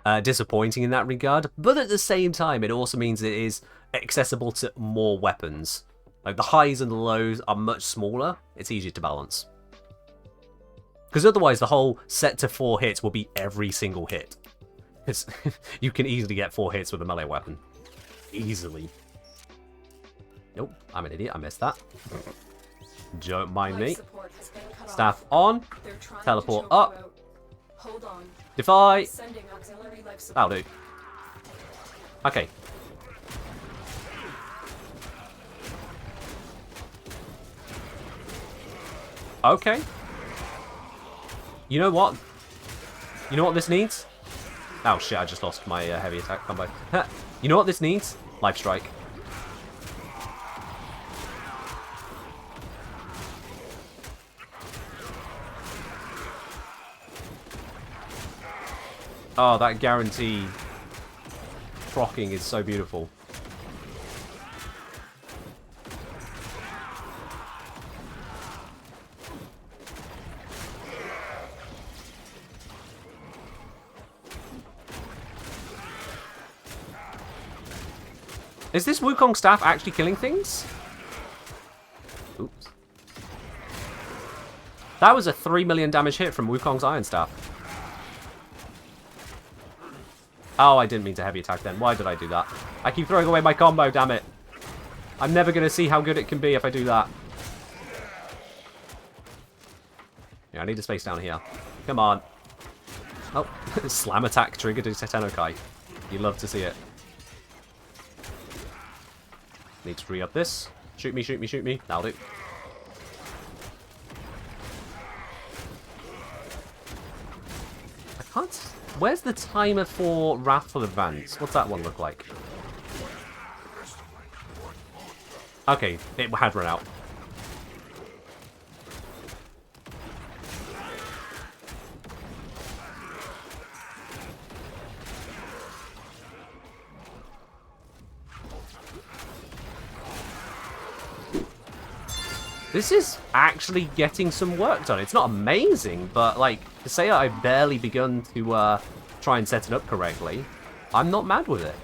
of disappointing in that regard, but at the same time, it also means it is accessible to more weapons. Like, the highs and the lows are much smaller, it's easier to balance. Because otherwise, the whole set to 4 hits will be every single hit. Because you can easily get 4 hits with a melee weapon. Easily. Nope, I'm an idiot, I missed that. Don't mind me. Staff on. Teleport up. Hold on. Defy. Sending auxiliary life support. That'll do. Okay. Okay. You know what? You know what this needs? Oh shit, I just lost my heavy attack combo. You know what this needs? Life Strike. Oh, that guaranteed procking is so beautiful. Is this Wukong staff actually killing things? Oops. That was a 3 million damage hit from Wukong's Iron Staff. Oh, I didn't mean to heavy attack then. Why did I do that? I keep throwing away my combo, damn it. I'm never going to see how good it can be if I do that. Yeah, I need a space down here. Come on. Oh, slam attack triggered to Tennokai. You love to see it. Need to re-up this. Shoot me, shoot me, shoot me. That'll do. I can't... Where's the timer for Wrathful Advance? What's that one look like? Okay, it had run out. This is actually getting some work done. It's not amazing, but like, to say I've barely begun to try and set it up correctly, I'm not mad with it.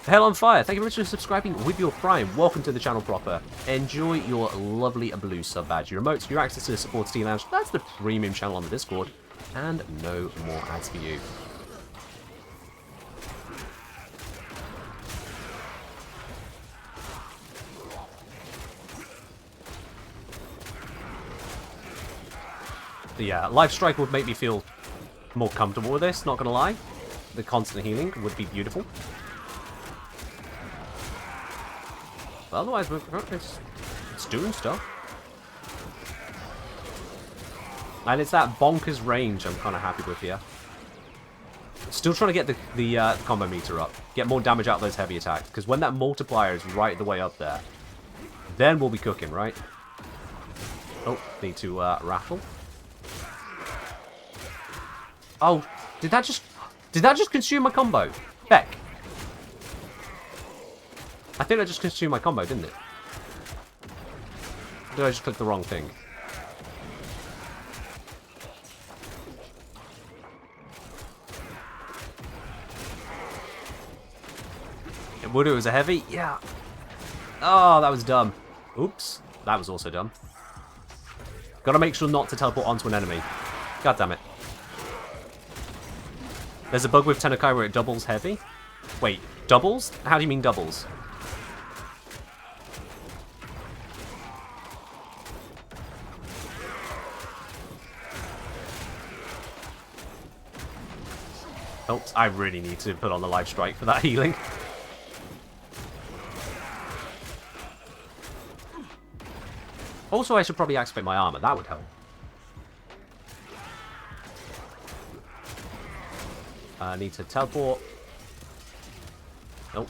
Hell on Fire, thank you very much for subscribing with your Prime. Welcome to the channel proper. Enjoy your lovely blue sub badge, your emotes, your access to the support Steam Lounge. That's the premium channel on the Discord. And no more ads for you. Yeah, Life Strike would make me feel more comfortable with this, not gonna lie. The constant healing would be beautiful. But otherwise, it's doing stuff. And it's that bonkers range I'm kind of happy with here. Still trying to get the combo meter up. Get more damage out of those heavy attacks. Because when that multiplier is right the way up there, then we'll be cooking, right? Oh, need to raffle. Oh, did that just consume my combo? Heck. I think I just consumed my combo, didn't it? Or did I just click the wrong thing? It would, it was a heavy? Yeah. Oh, that was dumb. Oops. That was also dumb. Gotta make sure not to teleport onto an enemy. God damn it. There's a bug with Tennokai where it doubles heavy. Wait, doubles? How do you mean doubles? Oh, I really need to put on the Life Strike for that healing. Also, I should probably activate my armor. That would help. I need to teleport. Nope.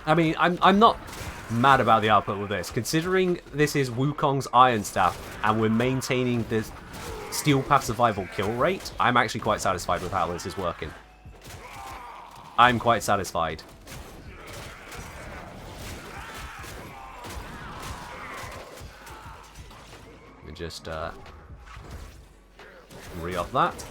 I mean, I'm not mad about the output with this. Considering this is Wukong's Iron Staff and we're maintaining this Steel Path survival kill rate, I'm actually quite satisfied with how this is working. I'm quite satisfied. Let me just re-up that.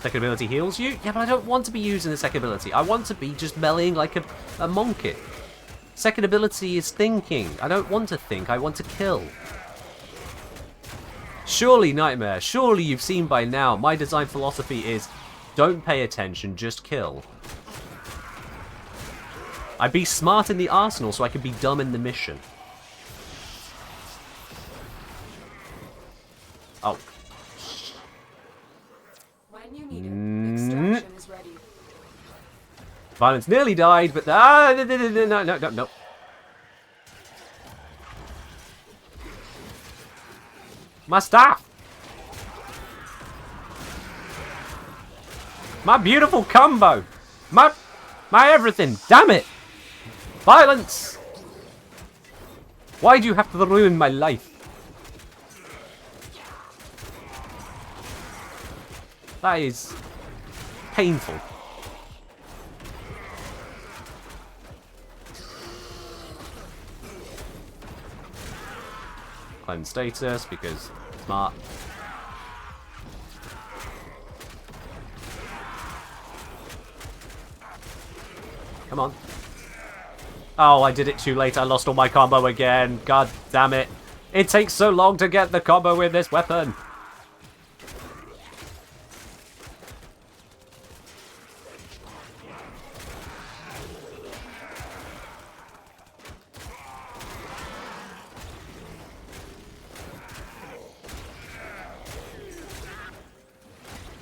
Second ability heals you? Yeah, but I don't want to be using the second ability. I want to be just meleeing like a monkey. Second ability is thinking. I don't want to think, I want to kill. Surely, Nightmare, surely you've seen by now, my design philosophy is don't pay attention, just kill. I'd be smart in the arsenal so I could be dumb in the mission. Oh. When you need it, extraction is ready. Violence nearly died, but no. My staff! My beautiful combo! My everything! Damn it! Violence! Why do you have to ruin my life? That is painful. Claim status because smart. Come on. Oh, I did it too late. I lost all my combo again. God damn it. It takes so long to get the combo with this weapon.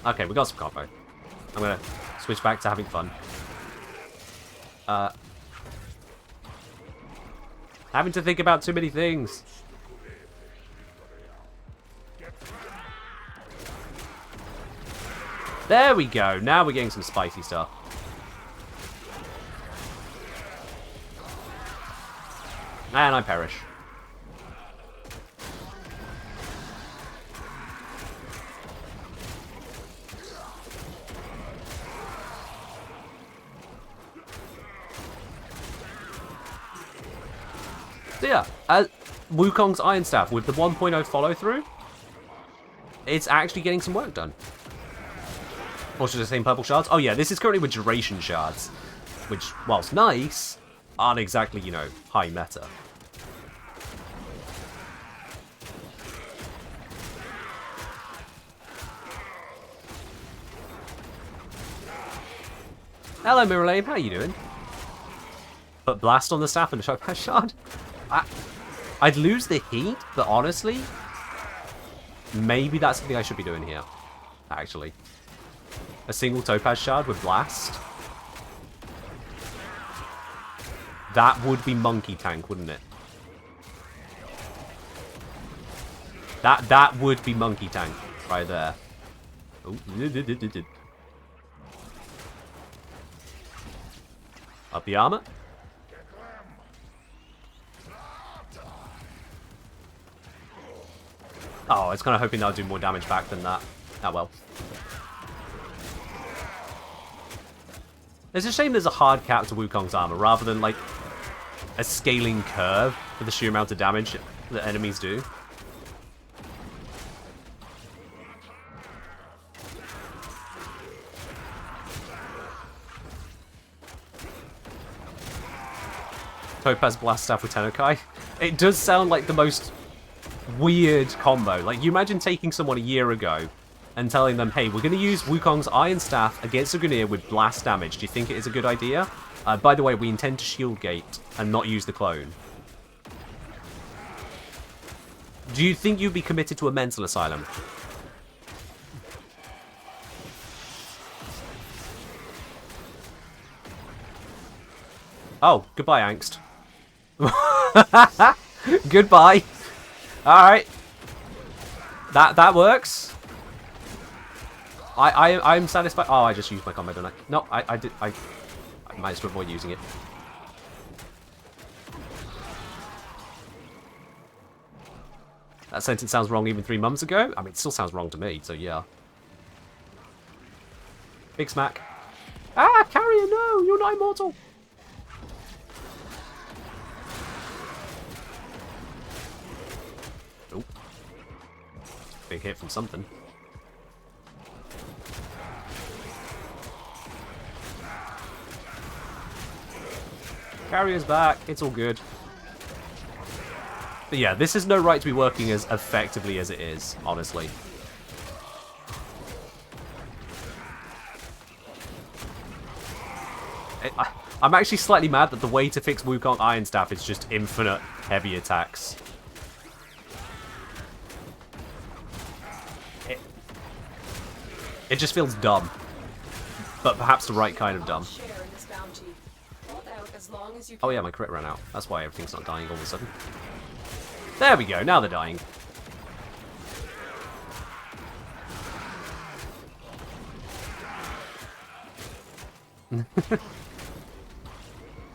Okay, we got some combo. I'm gonna switch back to having fun. Having to think about too many things. There we go. Now we're getting some spicy stuff. And I perish. So yeah, Wukong's Iron Staff with the 1.0 follow-through, it's actually getting some work done. Or should I say purple shards? Oh yeah, this is currently with duration shards, which, whilst nice, aren't exactly, you know, high meta. Hello, Mirrorlane, how you doing? Put blast on the staff and a shock shard. I'd lose the heat, but honestly, maybe that's something I should be doing here. Actually, a single topaz shard with blast. That would be monkey tank, wouldn't it? That would be monkey tank right there. Oh. Up the armor. Oh, I was kind of hoping that would do more damage back than that. Ah, well. It's a shame there's a hard cap to Wukong's armor, rather than, like, a scaling curve for the sheer amount of damage that enemies do. Topaz Blast Staff with Tennokai. It does sound like the most weird combo. Like, you imagine taking someone a year ago and telling them, hey, we're going to use Wukong's Iron Staff against a Grineer with blast damage. Do you think it is a good idea? By the way, we intend to shield gate and not use the clone. Do you think you'd be committed to a mental asylum? Oh, goodbye, angst. Goodbye. Alright. That works. I'm satisfied. Oh, I just used my combo, didn't I? No, I managed to avoid using it. That sentence sounds wrong even 3 months ago. I mean, it still sounds wrong to me, so yeah. Big smack. Ah, Carrier, no! You're not immortal! Oh. Big hit from something. Carrier's back. It's all good. But yeah, this has no right to be working as effectively as it is, honestly. I'm actually slightly mad that the way to fix Wukong Iron Staff is just infinite heavy attacks. It just feels dumb. But perhaps the right kind of dumb. Oh yeah, my crit ran out. That's why everything's not dying all of a sudden. There we go, now they're dying.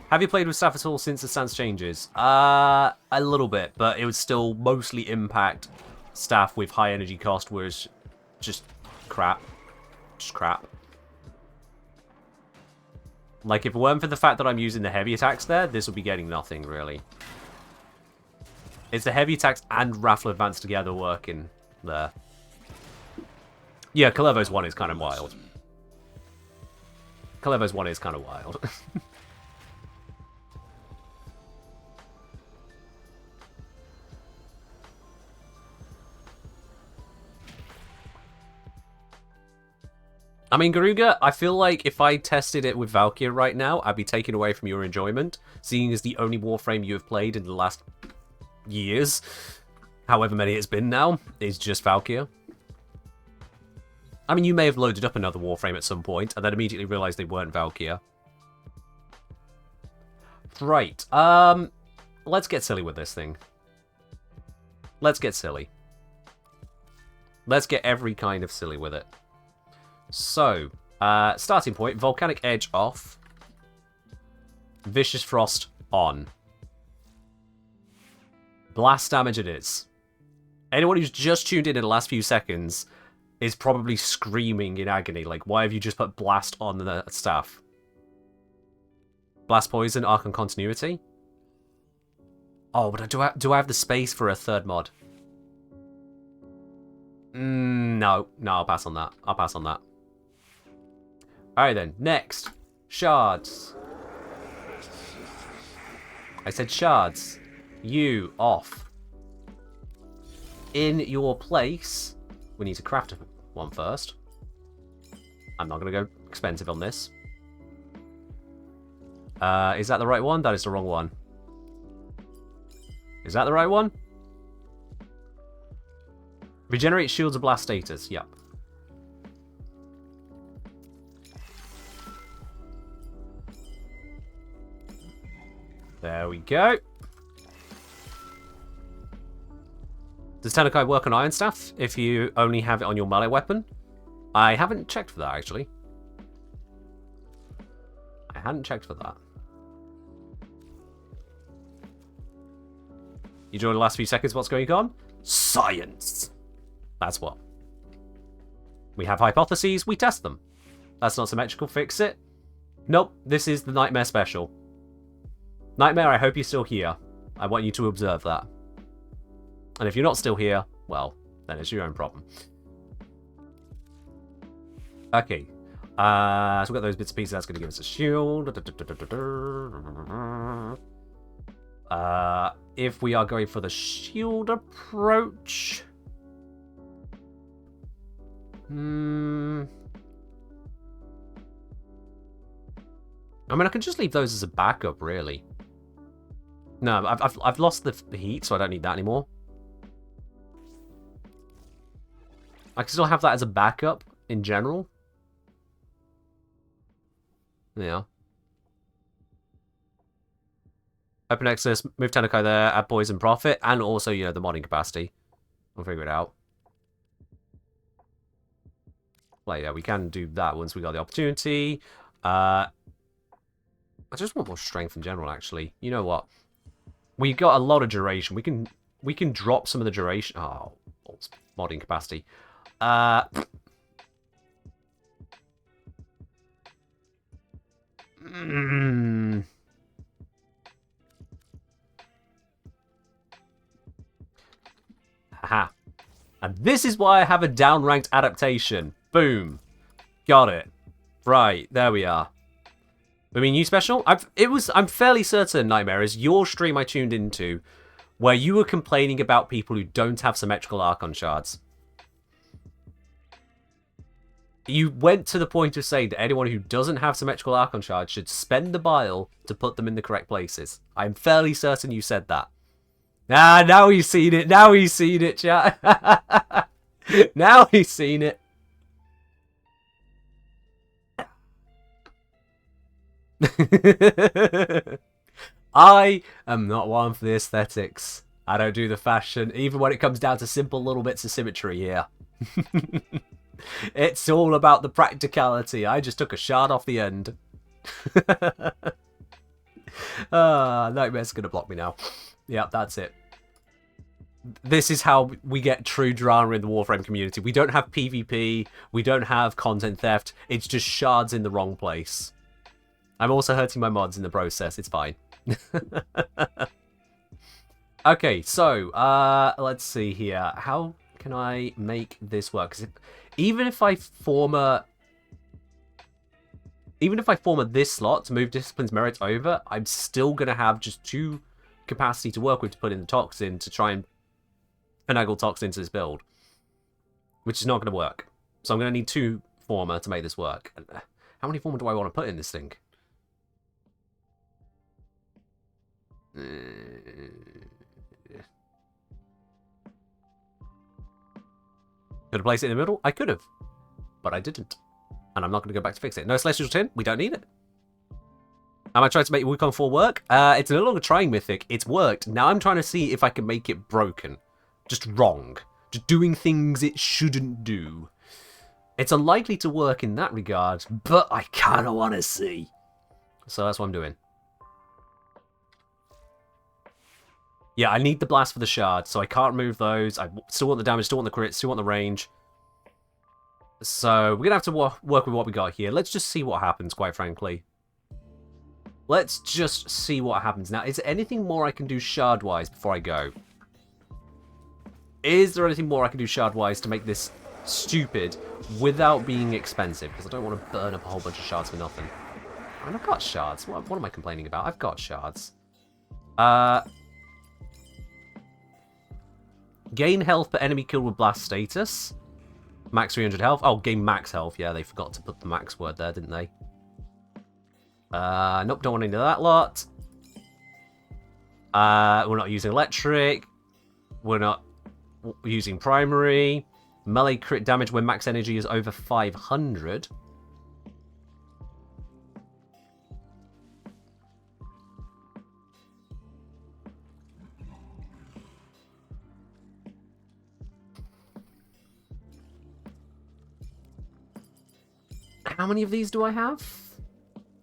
Have you played with Staff at all since the stance changes? A little bit, but it would still mostly impact Staff with high energy cost, whereas just crap. Just crap. Like, if it weren't for the fact that I'm using the heavy attacks there, this would be getting nothing, really. It's the heavy attacks and Raffle Advance together working there. Yeah, Kalevo's one is kind of wild. Kalevo's one is kind of wild. I mean, Garuga, I feel like if I tested it with Valkyria right now, I'd be taken away from your enjoyment, seeing as the only Warframe you have played in the last years, however many it's been now, is just Valkyria. I mean, you may have loaded up another Warframe at some point, and then immediately realised they weren't Valkyria. Right, let's get silly with this thing. Let's get silly. Let's get every kind of silly with it. So, starting point, Volcanic Edge off. Vicious Frost on. Blast damage it is. Anyone who's just tuned in the last few seconds is probably screaming in agony, like, why have you just put Blast on the staff? Blast Poison, Arc and Continuity. Oh, but do I have the space for a third mod? No, I'll pass on that. I'll pass on that. Alright then, next. Shards. I said shards. You off. In your place. We need to craft one first. I'm not going to go expensive on this. Is that the right one? That is the wrong one. Is that the right one? Regenerate shields of blast status. Yep. There we go. Does Tennokai work on Iron Staff if you only have it on your melee weapon? I haven't checked for that, actually. I hadn't checked for that. You joined the last few seconds, what's going on? Science! That's what. We have hypotheses, we test them. That's not symmetrical, fix it. Nope, this is the Nightmare special. Nightmare, I hope you're still here. I want you to observe that. And if you're not still here, well, then it's your own problem. Okay. So we've got those bits and pieces. That's going to give us a shield. If we are going for the shield approach... I mean, I can just leave those as a backup, really. No, I've lost the heat, so I don't need that anymore. I can still have that as a backup in general. Yeah. Open access, move Tennokai there, add poison profit, and also, you know, the modding capacity. We'll figure it out. Well, yeah, we can do that once we got the opportunity. I just want more strength in general, actually. You know what? We got a lot of duration. We can drop some of the duration. Oh, modding capacity. Haha. And this is why I have a downranked adaptation. Boom. Got it. Right, there we are. I mean, you special? I'm fairly certain, Nightmare, is your stream I tuned into where you were complaining about people who don't have symmetrical Archon shards. You went to the point of saying that anyone who doesn't have symmetrical Archon shards should spend the bile to put them in the correct places. I'm fairly certain you said that. Ah, now he's seen it. Now he's seen it, chat. Now he's seen it. I am not one for the aesthetics. I don't do the fashion, even when it comes down to simple little bits of symmetry here. It's all about the practicality. I just took a shard off the end. Nightmare's gonna block me now. Yep, that's it. This is how we get true drama in the Warframe community. We don't have PvP. We don't have content theft. It's just shards in the wrong place. I'm also hurting my mods in the process. It's fine. Okay, so let's see here. How can I make this work? 'Cause even if I form a this slot to move Discipline's Merit over, I'm still gonna have just 2 capacity to work with to put in the toxin to try and finagle toxin into this build, which is not gonna work. So I'm gonna need 2 former to make this work. How many former do I want to put in this thing? Could have placed it in the middle? I could have. But I didn't. And I'm not going to go back to fix it. No Celestial Tin? We don't need it. Am I trying to make Wukong 4 work? It's no longer trying Mythic. It's worked. Now I'm trying to see if I can make it broken. Just wrong. Just doing things it shouldn't do. It's unlikely to work in that regard, but I kind of want to see. So that's what I'm doing. Yeah, I need the blast for the shard, so I can't remove those. I still want the damage, still want the crit, still want the range. So we're going to have to work with what we got here. Let's just see what happens, quite frankly. Let's just see what happens. Now, is there anything more I can do shard-wise before I go? Is there anything more I can do shard-wise to make this stupid without being expensive? Because I don't want to burn up a whole bunch of shards for nothing. And I've got shards. What am I complaining about? I've got shards. Gain health per enemy killed with blast status. Max 300 health. Oh, gain max health. Yeah, they forgot to put the max word there, didn't they? Nope, don't want any of that lot. We're not using electric. We're not using primary. Melee crit damage when max energy is over 500. How many of these do I have?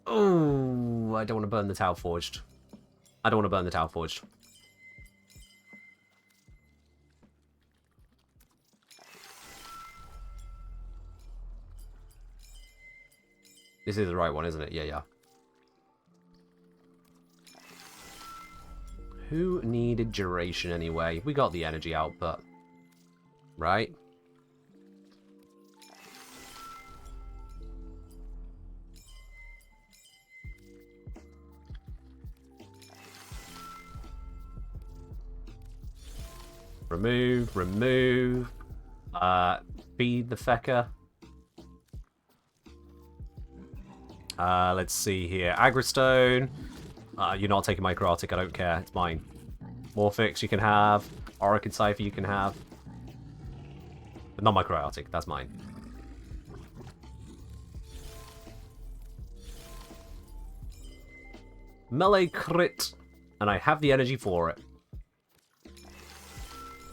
Oh, I don't want to burn the Tau Forged. I don't want to burn the Tau Forged. This is the right one, isn't it? Yeah. Who needed duration anyway? We got the energy output. Right? Remove. Feed the fecker. Let's see here. Agrostone. You're not taking my Necrotic, I don't care. It's mine. Morphix you can have. Auric and Cypher you can have. But not my Cryotic, that's mine. Melee crit. And I have the energy for it.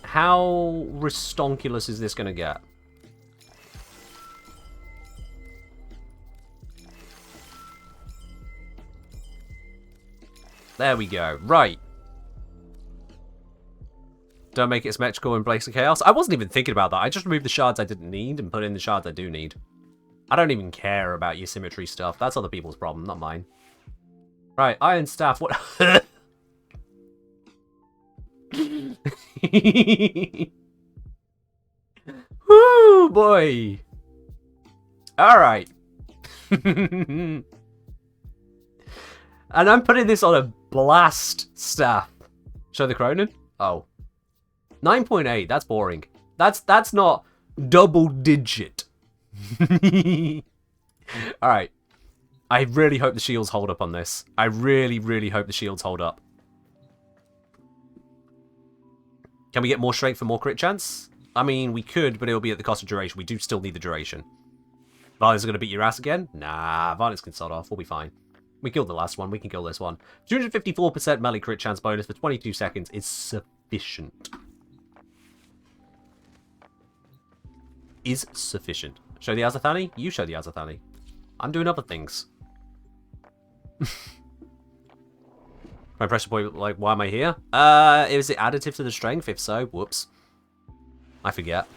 How restonkulous is this going to get? There we go. Right. Don't make it symmetrical in place of chaos. I wasn't even thinking about that. I just removed the shards I didn't need and put in the shards I do need. I don't even care about your symmetry stuff. That's other people's problem, not mine. Right, Iron Staff. What? Woo, boy. Alright. And I'm putting this on a blast staff. Show the Cronin? Oh. 9.8, that's boring. That's not double digit. Alright. I really hope the shields hold up on this. I really, really hope the shields hold up. Can we get more strength for more crit chance? I mean, we could, but it'll be at the cost of duration. We do still need the duration. Varnix are going to beat your ass again? Nah, Varnix can start off. We'll be fine. We killed the last one. We can kill this one. 254% melee crit chance bonus for 22 seconds is sufficient. Is sufficient. Show the Azathani? You show the Azathani. I'm doing other things. My pressure point, like, why am I here? Is it additive to the strength? If so, whoops. I forget.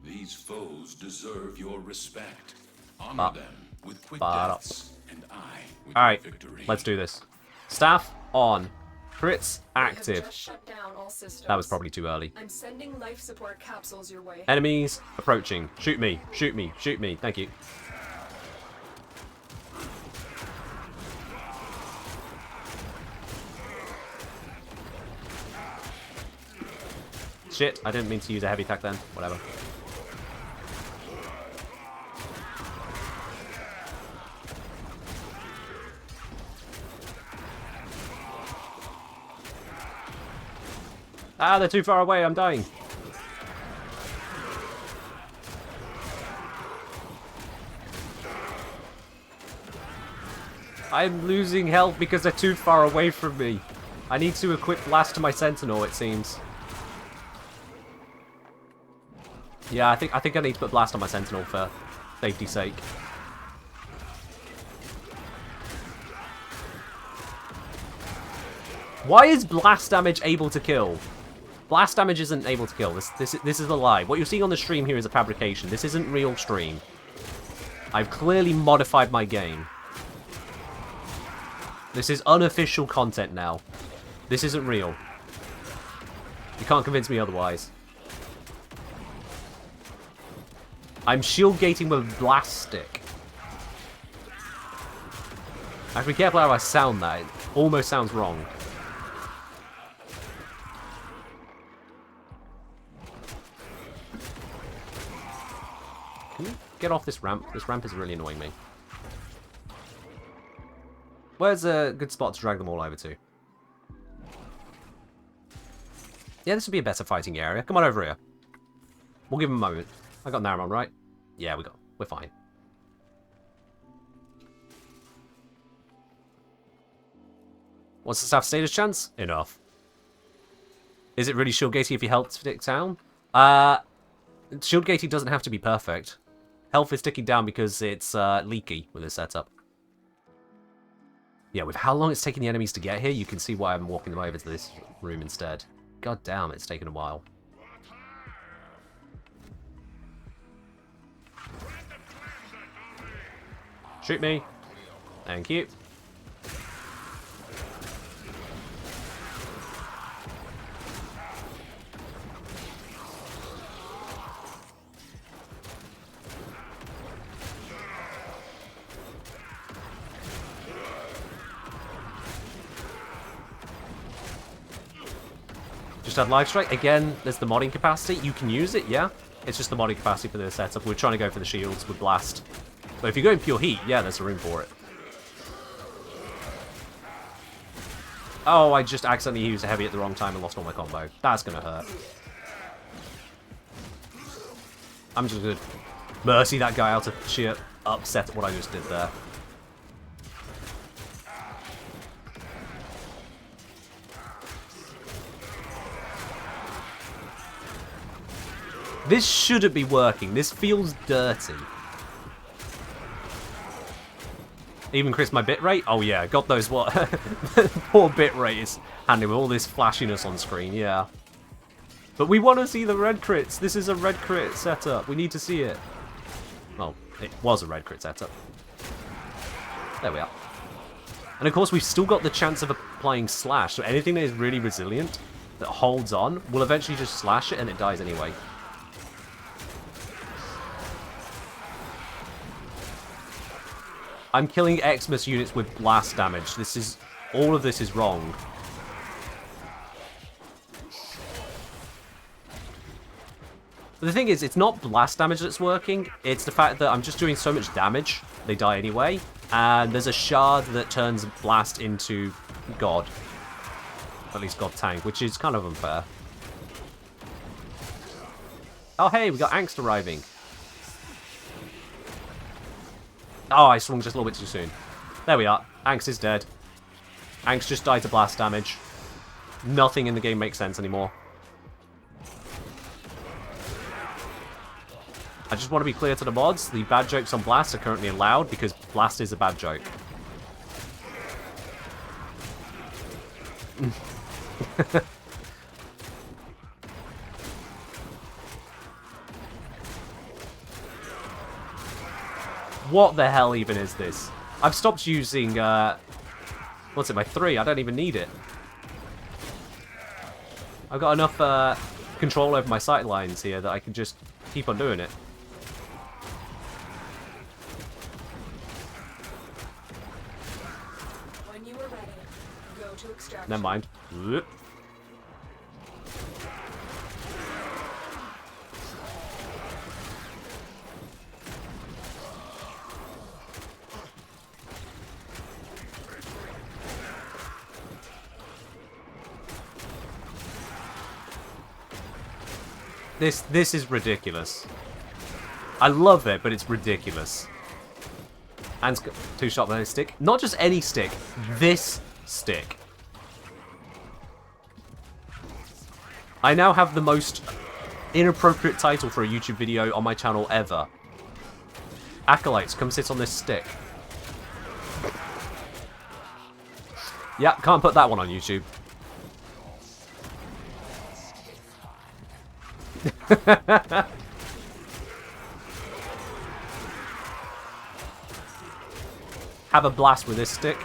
These foes deserve your respect. Honor them with quick deaths, and I with Alright, victory. let's do this. Staff on. Crits active. Just shut down all systems. That was probably too early. I'm sending life support capsules your way. Enemies approaching. Shoot me. Shoot me. Shoot me. Thank you. Shit, I didn't mean to use a heavy attack then. Whatever. Ah, they're too far away. I'm dying. I'm losing health because they're too far away from me. I need to equip Blast to my Sentinel, it seems. Yeah, I think I need to put Blast on my Sentinel for safety's sake. Why is Blast damage able to kill? Blast damage isn't able to kill. This is a lie. What you're seeing on the stream here is a fabrication. This isn't real stream. I've clearly modified my game. This is unofficial content now. This isn't real. You can't convince me otherwise. I'm shield gating with a blast stick. I have to be careful how I sound that. It almost sounds wrong. Can you get off this ramp? This ramp is really annoying me. Where's a good spot to drag them all over to? Yeah, this would be a better fighting area. Come on over here. We'll give him a moment. I got Naramon, right? Yeah, we're fine. What's the staff status chance? Enough. Is it really shield gating if you health stick down? Shield gating doesn't have to be perfect. Health is ticking down because it's leaky with this setup. Yeah, with how long it's taking the enemies to get here, you can see why I'm walking them over to this room instead. God damn, it's taken a while. Shoot me. Thank you. Just had live strike again. There's the modding capacity. You can use it, yeah. It's just the modding capacity for the setup. We're trying to go for the shields with blast. But if you go in pure heat, yeah, there's room for it. Oh, I just accidentally used a heavy at the wrong time and lost all my combo. That's gonna hurt. I'm just gonna mercy that guy out of sheer upset at what I just did there. This shouldn't be working. This feels dirty. Even increase my bitrate? Oh yeah, God knows what. Poor bitrate is handy with all this flashiness on screen, yeah. But we want to see the red crits. This is a red crit setup. We need to see it. Well, it was a red crit setup. There we are. And of course, we've still got the chance of applying slash. So anything that is really resilient, that holds on, will eventually just slash it and it dies anyway. I'm killing Xmas units with blast damage. This is... all of this is wrong. But the thing is, it's not blast damage that's working. It's the fact that I'm just doing so much damage, they die anyway. And there's a shard that turns blast into God. At least God tank, which is kind of unfair. Oh hey, we got Angst arriving. Oh, I swung just a little bit too soon. There we are. Angst is dead. Angst just died to blast damage. Nothing in the game makes sense anymore. I just want to be clear to the mods. The bad jokes on blast are currently allowed because blast is a bad joke. What the hell even is this? I've stopped using, what's it, my 3? I don't even need it. I've got enough control over my sight lines here that I can just keep on doing it. When you are ready, go to extraction. Never mind. Whoop. This is ridiculous. I love it, but it's ridiculous. And two-shot with a stick. Not just any stick. This stick. I now have the most inappropriate title for a YouTube video on my channel ever. Acolytes, come sit on this stick. Yeah, can't put that one on YouTube. Have a blast with this stick.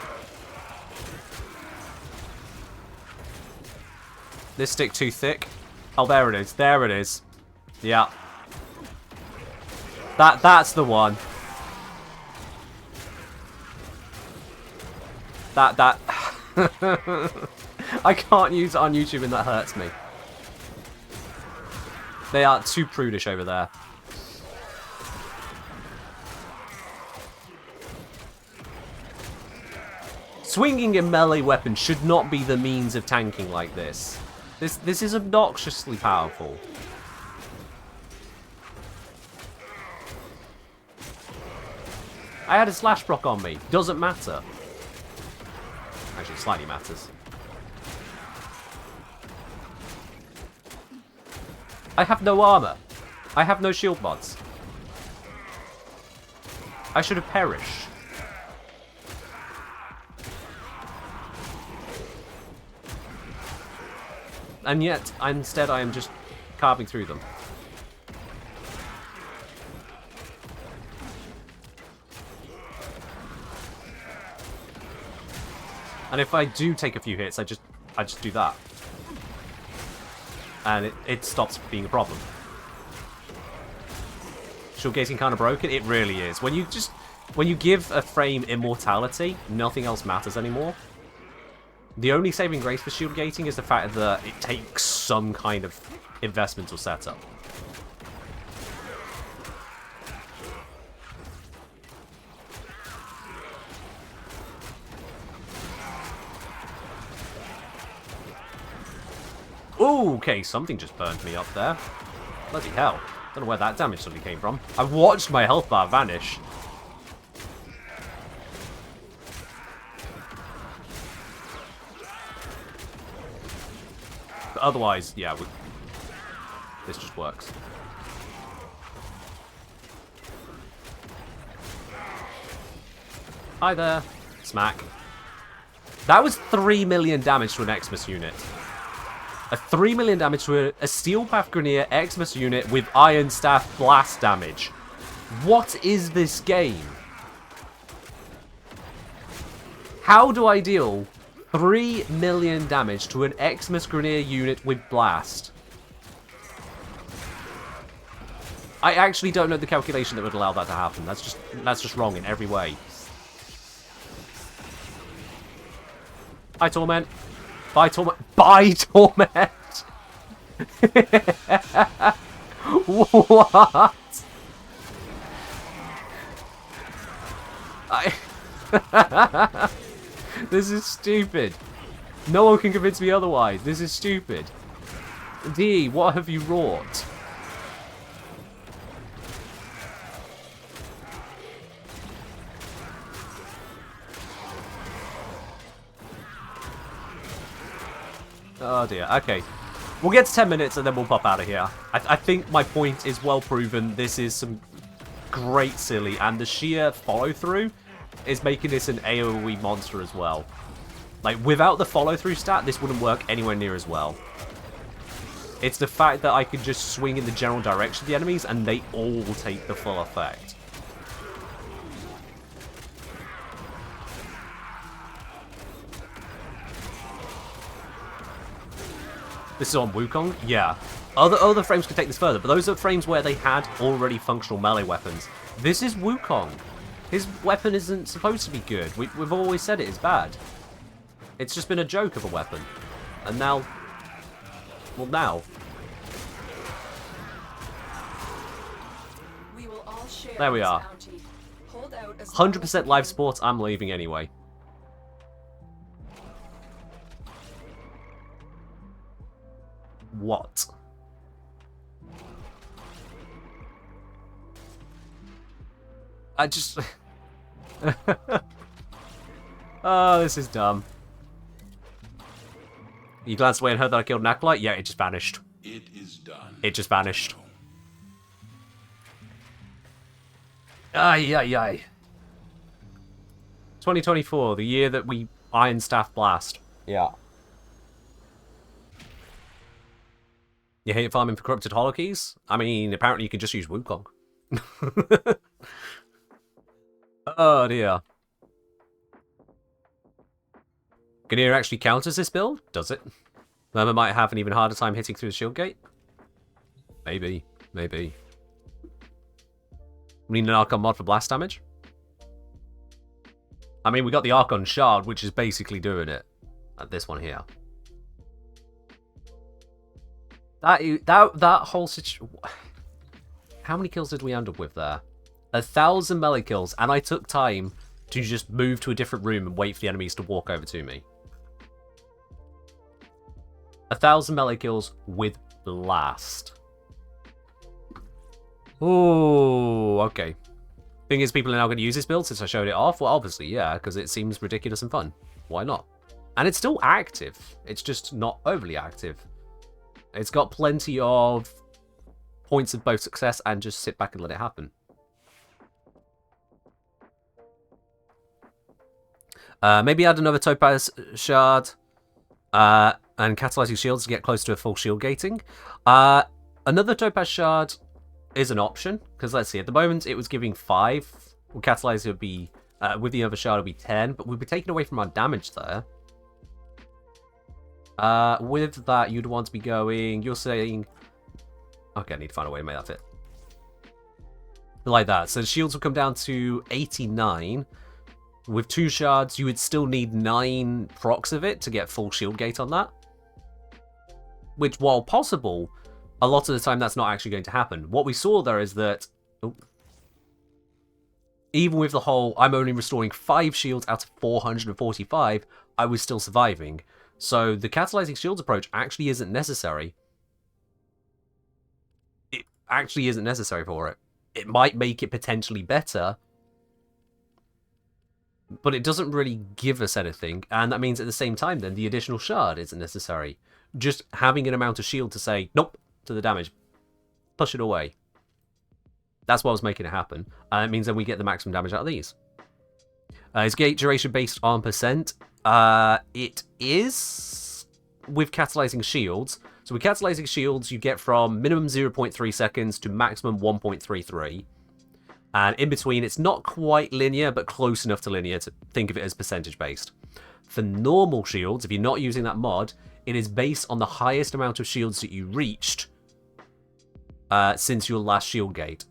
This stick too thick. Oh, there it is. There it is. Yeah. That's the one. That. I can't use it on YouTube and that hurts me. They are too prudish over there. Swinging a melee weapon should not be the means of tanking like this. This is obnoxiously powerful. I had a slash block on me. Doesn't matter. Actually, it slightly matters. I have no armor. I have no shield mods. I should have perished. And yet, instead, I am just carving through them. And if I do take a few hits, I just do that. And it stops being a problem. Shield gating kind of broken? It really is. When you give a frame immortality, nothing else matters anymore. The only saving grace for shield gating is the fact that it takes some kind of investment or setup. Ooh, okay, something just burned me up there. Bloody hell. Don't know where that damage suddenly came from. I watched my health bar vanish. But otherwise, yeah, this just works. Hi there. Smack. That was 3 million damage to an Xmas unit. A 3 million damage to a Steel Path Grenier Xmas unit with Iron Staff blast damage. What is this game? How do I deal 3 million damage to an Xmas Grenier unit with blast? I actually don't know the calculation that would allow that to happen. That's just wrong in every way. Bye, Torment. Bye, Torment. Bye, Torment! What? This is stupid. No one can convince me otherwise. This is stupid. D, what have you wrought? Oh dear, okay. We'll get to 10 minutes and then we'll pop out of here. I think my point is well proven. This is some great silly, and the sheer follow-through is making this an AoE monster as well. Like, without the follow-through stat, this wouldn't work anywhere near as well. It's the fact that I can just swing in the general direction of the enemies and they all take the full effect. This is on Wukong? Yeah. Other frames could take this further, but those are frames where they had already functional melee weapons. This is Wukong. His weapon isn't supposed to be good. We've always said it is bad. It's just been a joke of a weapon. And now... Well, now. We will all share There we this are. bounty. Hold out as long as 100% we live can. sports, I'm leaving anyway. What? I just... Oh, this is dumb. You glanced away and heard that I killed an acolyte? Yeah, it just vanished. It is done. It just vanished. Ay, ay, ay. 2024, the year that we Iron Staff blast. Yeah. You hate farming for corrupted holokeys? I mean, apparently you can just use Wukong. Oh dear. Grenier actually counters this build? Does it? Murmur might have an even harder time hitting through the shield gate. Maybe. Maybe. We need an Archon mod for blast damage. I mean, we got the Archon Shard, which is basically doing it. This one here. That whole situation... How many kills did we end up with there? 1,000 melee kills, and I took time to just move to a different room and wait for the enemies to walk over to me. 1,000 melee kills with blast. Oh, okay. Thing is, people are now going to use this build since I showed it off. Well, obviously, yeah, because it seems ridiculous and fun. Why not? And it's still active. It's just not overly active. It's got plenty of points of both success and just sit back and let it happen. Maybe add another Topaz Shard and catalyzing shields to get close to a full shield gating. Another Topaz Shard is an option, because let's see, at the moment it was giving 5. With catalyzer it would be, with the other shard it would be 10, but we'd be taking away from our damage there. With that, you'd want to be going, you're saying... Okay, I need to find a way to make that fit. Like that. So the shields will come down to 89. With 2 shards, you would still need 9 procs of it to get full shield gate on that. Which, while possible, a lot of the time that's not actually going to happen. What we saw there is that... Oh, even with the whole, I'm only restoring 5 shields out of 445, I was still surviving. So the catalyzing shields approach actually isn't necessary. It actually isn't necessary for it. It might make it potentially better, but it doesn't really give us anything. And that means at the same time then, the additional shard isn't necessary. Just having an amount of shield to say, nope, to the damage. Push it away. That's what was making it happen. And it means then we get the maximum damage out of these. Is gate duration based on percent? It is with catalyzing shields. So with catalyzing shields, you get from minimum 0.3 seconds to maximum 1.33. And in between, it's not quite linear, but close enough to linear to think of it as percentage based. For normal shields, if you're not using that mod, it is based on the highest amount of shields that you reached since your last shield gate.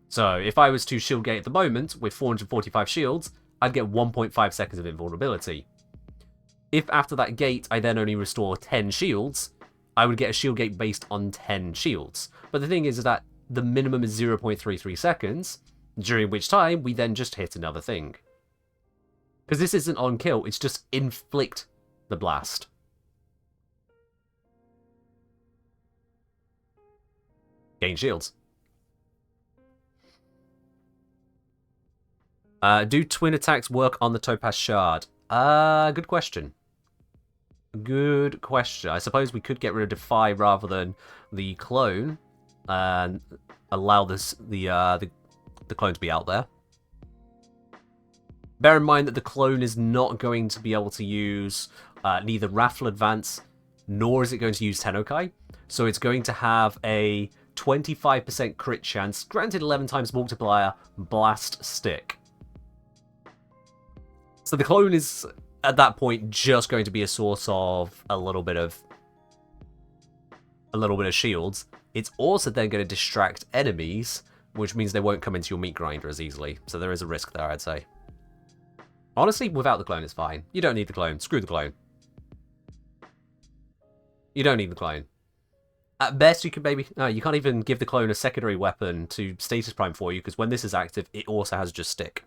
So if I was to shield gate at the moment with 445 shields, I'd get 1.5 seconds of invulnerability. If after that gate I then only restore 10 shields, I would get a shield gate based on 10 shields. But the thing is that the minimum is 0.33 seconds, during which time we then just hit another thing. Because this isn't on kill, it's just inflict the blast. Gain shields. Do twin attacks work on the Topaz Shard? Good question. Good question. I suppose we could get rid of Defy rather than the clone and allow the clone to be out there. Bear in mind that the clone is not going to be able to use neither Raffle Advance nor is it going to use Tennokai. So it's going to have a 25% crit chance, granted 11 times multiplier, blast stick. So the clone is, at that point, just going to be a source of a little bit of shields. It's also then going to distract enemies, which means they won't come into your meat grinder as easily. So there is a risk there, I'd say. Honestly, without the clone, it's fine. You don't need the clone. Screw the clone. You don't need the clone. At best, you could maybe... No, you can't even give the clone a secondary weapon to status prime for you, because when this is active, it also has just stick.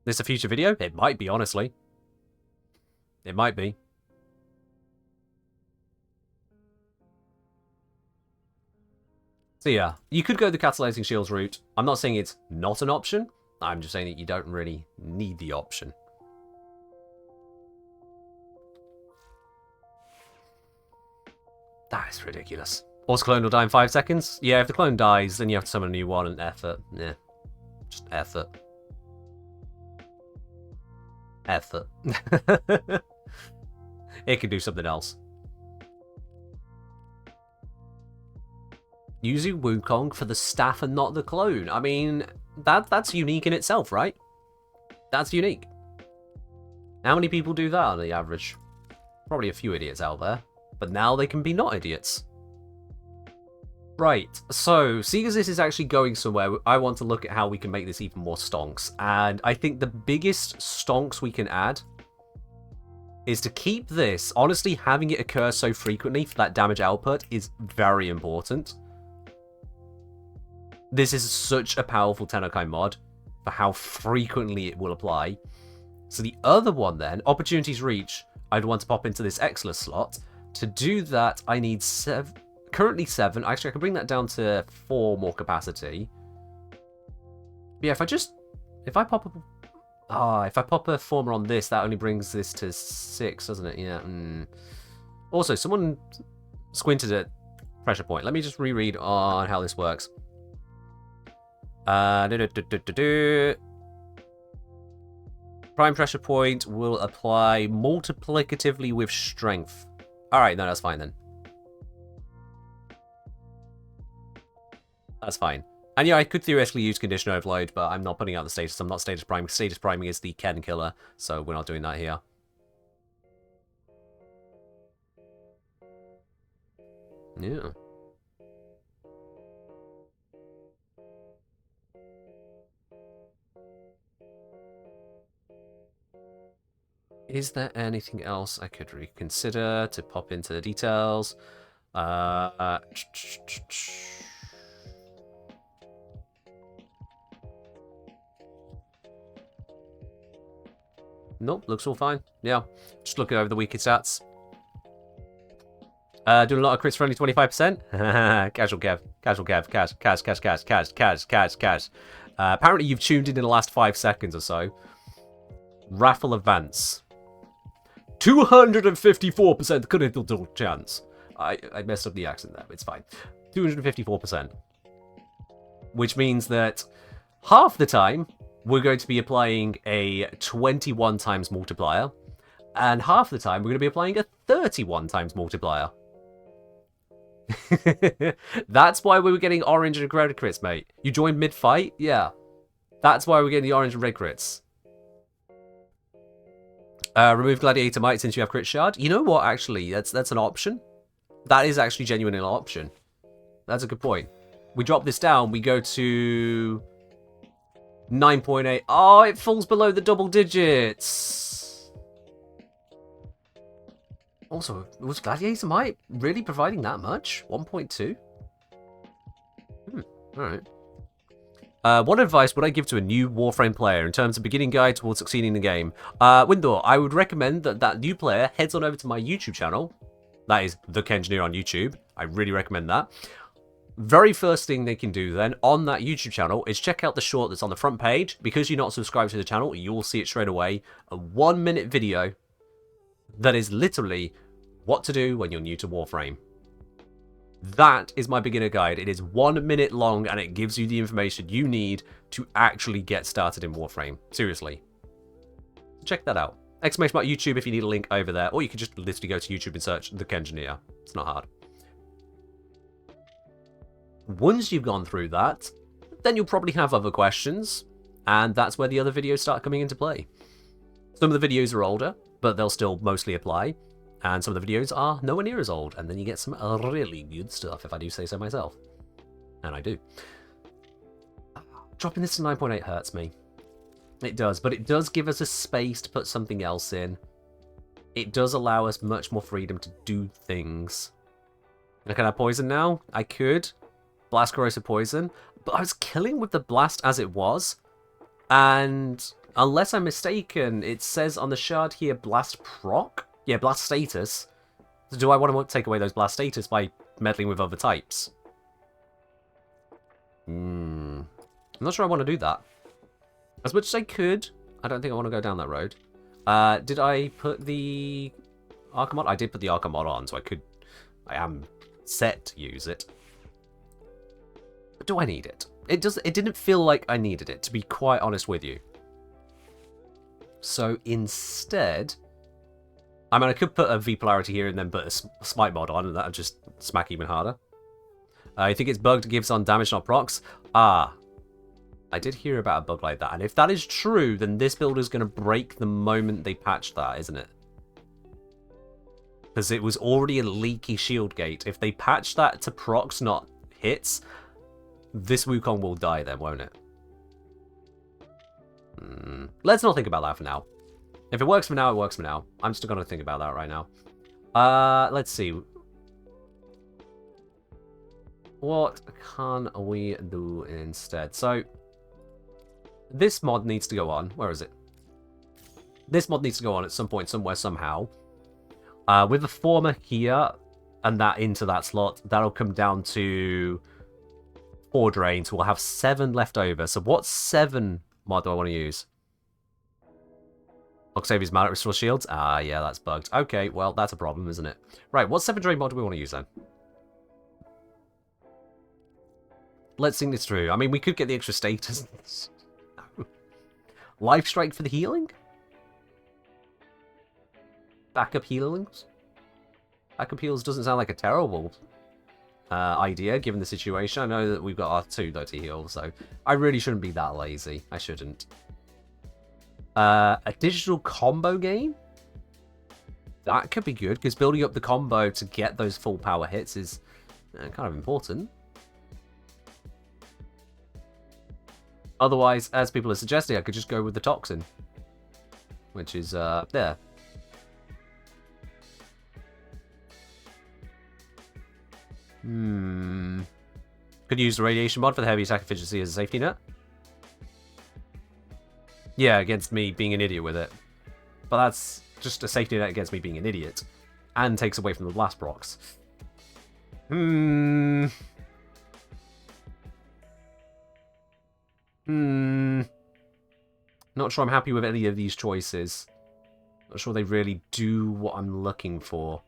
This a future video? It might be, honestly. It might be. So yeah, you could go the catalyzing shields route. I'm not saying it's not an option. I'm just saying that you don't really need the option. That is ridiculous. Also, clone will die in 5 seconds? Yeah, if the clone dies, then you have to summon a new one and effort. Yeah, just effort. Effort. It can do something else. Using Wukong for the staff and not the clone. I mean, that's unique in itself, right? That's unique. How many people do that on the average? Probably a few idiots out there. But now they can be not idiots. Right, so seeing as this is actually going somewhere, I want to look at how we can make this even more stonks. And I think the biggest stonks we can add is to keep this. Honestly, having it occur so frequently for that damage output is very important. This is such a powerful Tennokai mod for how frequently it will apply. So the other one then, Opportunities Reach, I'd want to pop into this Excellence slot. To do that, I need currently 7. Actually, I can bring that down to 4 more capacity. But yeah, if I pop a former on this, that only brings this to 6, doesn't it? Yeah. Also, someone squinted at pressure point. Let me just reread on how this works. Prime pressure point will apply multiplicatively with strength. Alright, no, that's fine then. That's fine. And yeah, I could theoretically use condition overload, but I'm not putting out the status. I'm not status priming. Status priming is the Ken killer, so we're not doing that here. Yeah. Is there anything else I could reconsider to pop into the details? Nope, looks all fine. Yeah, just looking over the weaker stats. Doing a lot of crits for only 25%. Casual Kev. Casual Kev. Cash. Apparently you've tuned in the last 5 seconds or so. Raffle Advance. 254% critical chance. I messed up the accent there, but it's fine. 254%. Which means that half the time, we're going to be applying a 21 times multiplier, and half the time, we're going to be applying a 31 times multiplier. That's why we were getting orange and red crits, mate. You joined mid-fight? Yeah. That's why we're getting the orange and red crits. Remove Gladiator Might since you have Crit Shard. You know what, actually? That's an option. That is actually genuinely an option. That's a good point. We drop this down, we go to 9.8. Oh, it falls below the double digits. Also, was Gladiator Might really providing that much? 1.2? Alright. What advice would I give to a new Warframe player in terms of beginning guide towards succeeding in the game? Windor, I would recommend that new player heads on over to my YouTube channel. That is The Kengineer on YouTube. I really recommend that. Very first thing they can do then on that YouTube channel is check out the short that's on the front page. Because you're not subscribed to the channel, you will see it straight away. A 1-minute video that is literally what to do when you're new to Warframe. That is my beginner guide. It is 1 minute long and it gives you the information you need to actually get started in Warframe. Seriously. Check that out. Exclamation mark YouTube if you need a link over there, or you can just literally go to YouTube and search The Kengineer. It's not hard. Once you've gone through that, then you'll probably have other questions, and that's where the other videos start coming into play. Some of the videos are older, but they'll still mostly apply. And some of the videos are nowhere near as old, and then you get some really good stuff, if I do say so myself. And I do. Dropping this to 9.8 hurts me. It does, but it does give us a space to put something else in. It does allow us much more freedom to do things. Can I poison now? I could. Blast Corrosive Poison. But I was killing with the blast as it was. And unless I'm mistaken, it says on the shard here, Blast Proc? Yeah, Blast Status. So do I want to take away those Blast Status by meddling with other types? I'm not sure I want to do that. As much as I could, I don't think I want to go down that road. Did I put the Arca mod? I did put the Arca mod on, so I am set to use it. But do I need it? It didn't feel like I needed it, to be quite honest with you. So instead, I mean, I could put a V polarity here and then put a smite mod on, and that would just smack even harder. I think it's bugged, gives on damage, not procs. I did hear about a bug like that, and if that is true, then this build is going to break the moment they patch that, isn't it? Because it was already a leaky shield gate. If they patch that to procs, not hits, this Wukong will die then, won't it? Let's not think about that for now. If it works for now, it works for now. I'm still going to think about that right now. Let's see. What can we do instead? So, this mod needs to go on. Where is it? This mod needs to go on at some point, somewhere, somehow. With a former here, and that into that slot, that'll come down to 4 drains. We'll have 7 left over. So what 7 mod do I want to use? Octavia's Mallet restores shields? Ah, yeah, that's bugged. Okay, well, that's a problem, isn't it? Right, what 7 drain mod do we want to use then? Let's think this through. I mean, we could get the extra status. Life Strike for the healing? Backup healings? Backup heals doesn't sound like a terrible idea, given the situation. I know that we've got our 2 though to heal, so I really shouldn't be that lazy. I shouldn't. A digital combo game? That could be good, because building up the combo to get those full power hits is kind of important. Otherwise, as people are suggesting, I could just go with the Toxin. Which is, there. Could use the Radiation mod for the heavy attack efficiency as a safety net. Yeah, against me being an idiot with it. But that's just a safety net against me being an idiot. And takes away from the blast procs. Not sure I'm happy with any of these choices. Not sure they really do what I'm looking for.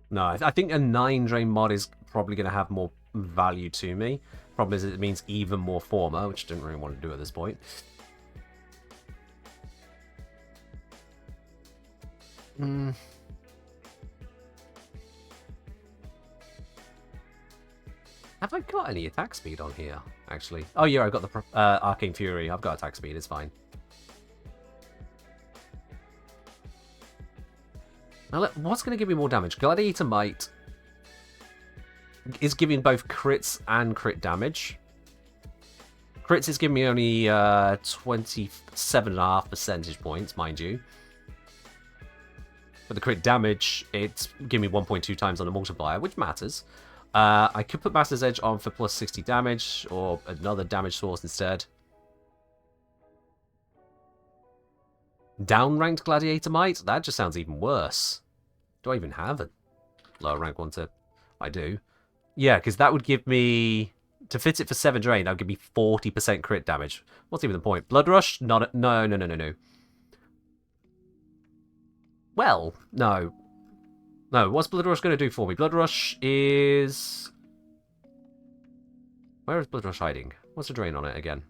No, I think a 9 drain mod is probably going to have more value to me. Problem is it means even more former, which I didn't really want to do at this point. Have I got any attack speed on here, actually? Oh yeah, I've got the Arcane Fury. I've got attack speed, it's fine. Now, what's going to give me more damage? Gladiator Might is giving both crits and crit damage. Crits is giving me only 27.5 percentage points, mind you. But the crit damage, it's giving me 1.2 times on the multiplier, which matters. I could put Master's Edge on for plus 60 damage, or another damage source instead. Down-ranked Gladiator Might? That just sounds even worse. Do I even have a lower rank one to... I do. Yeah, because that would give me... To fit it for 7 drain, that would give me 40% crit damage. What's even the point? Blood Rush? Not no. Well, no. No, what's Blood Rush going to do for me? Blood Rush is... Where is Blood Rush hiding? What's the drain on it again?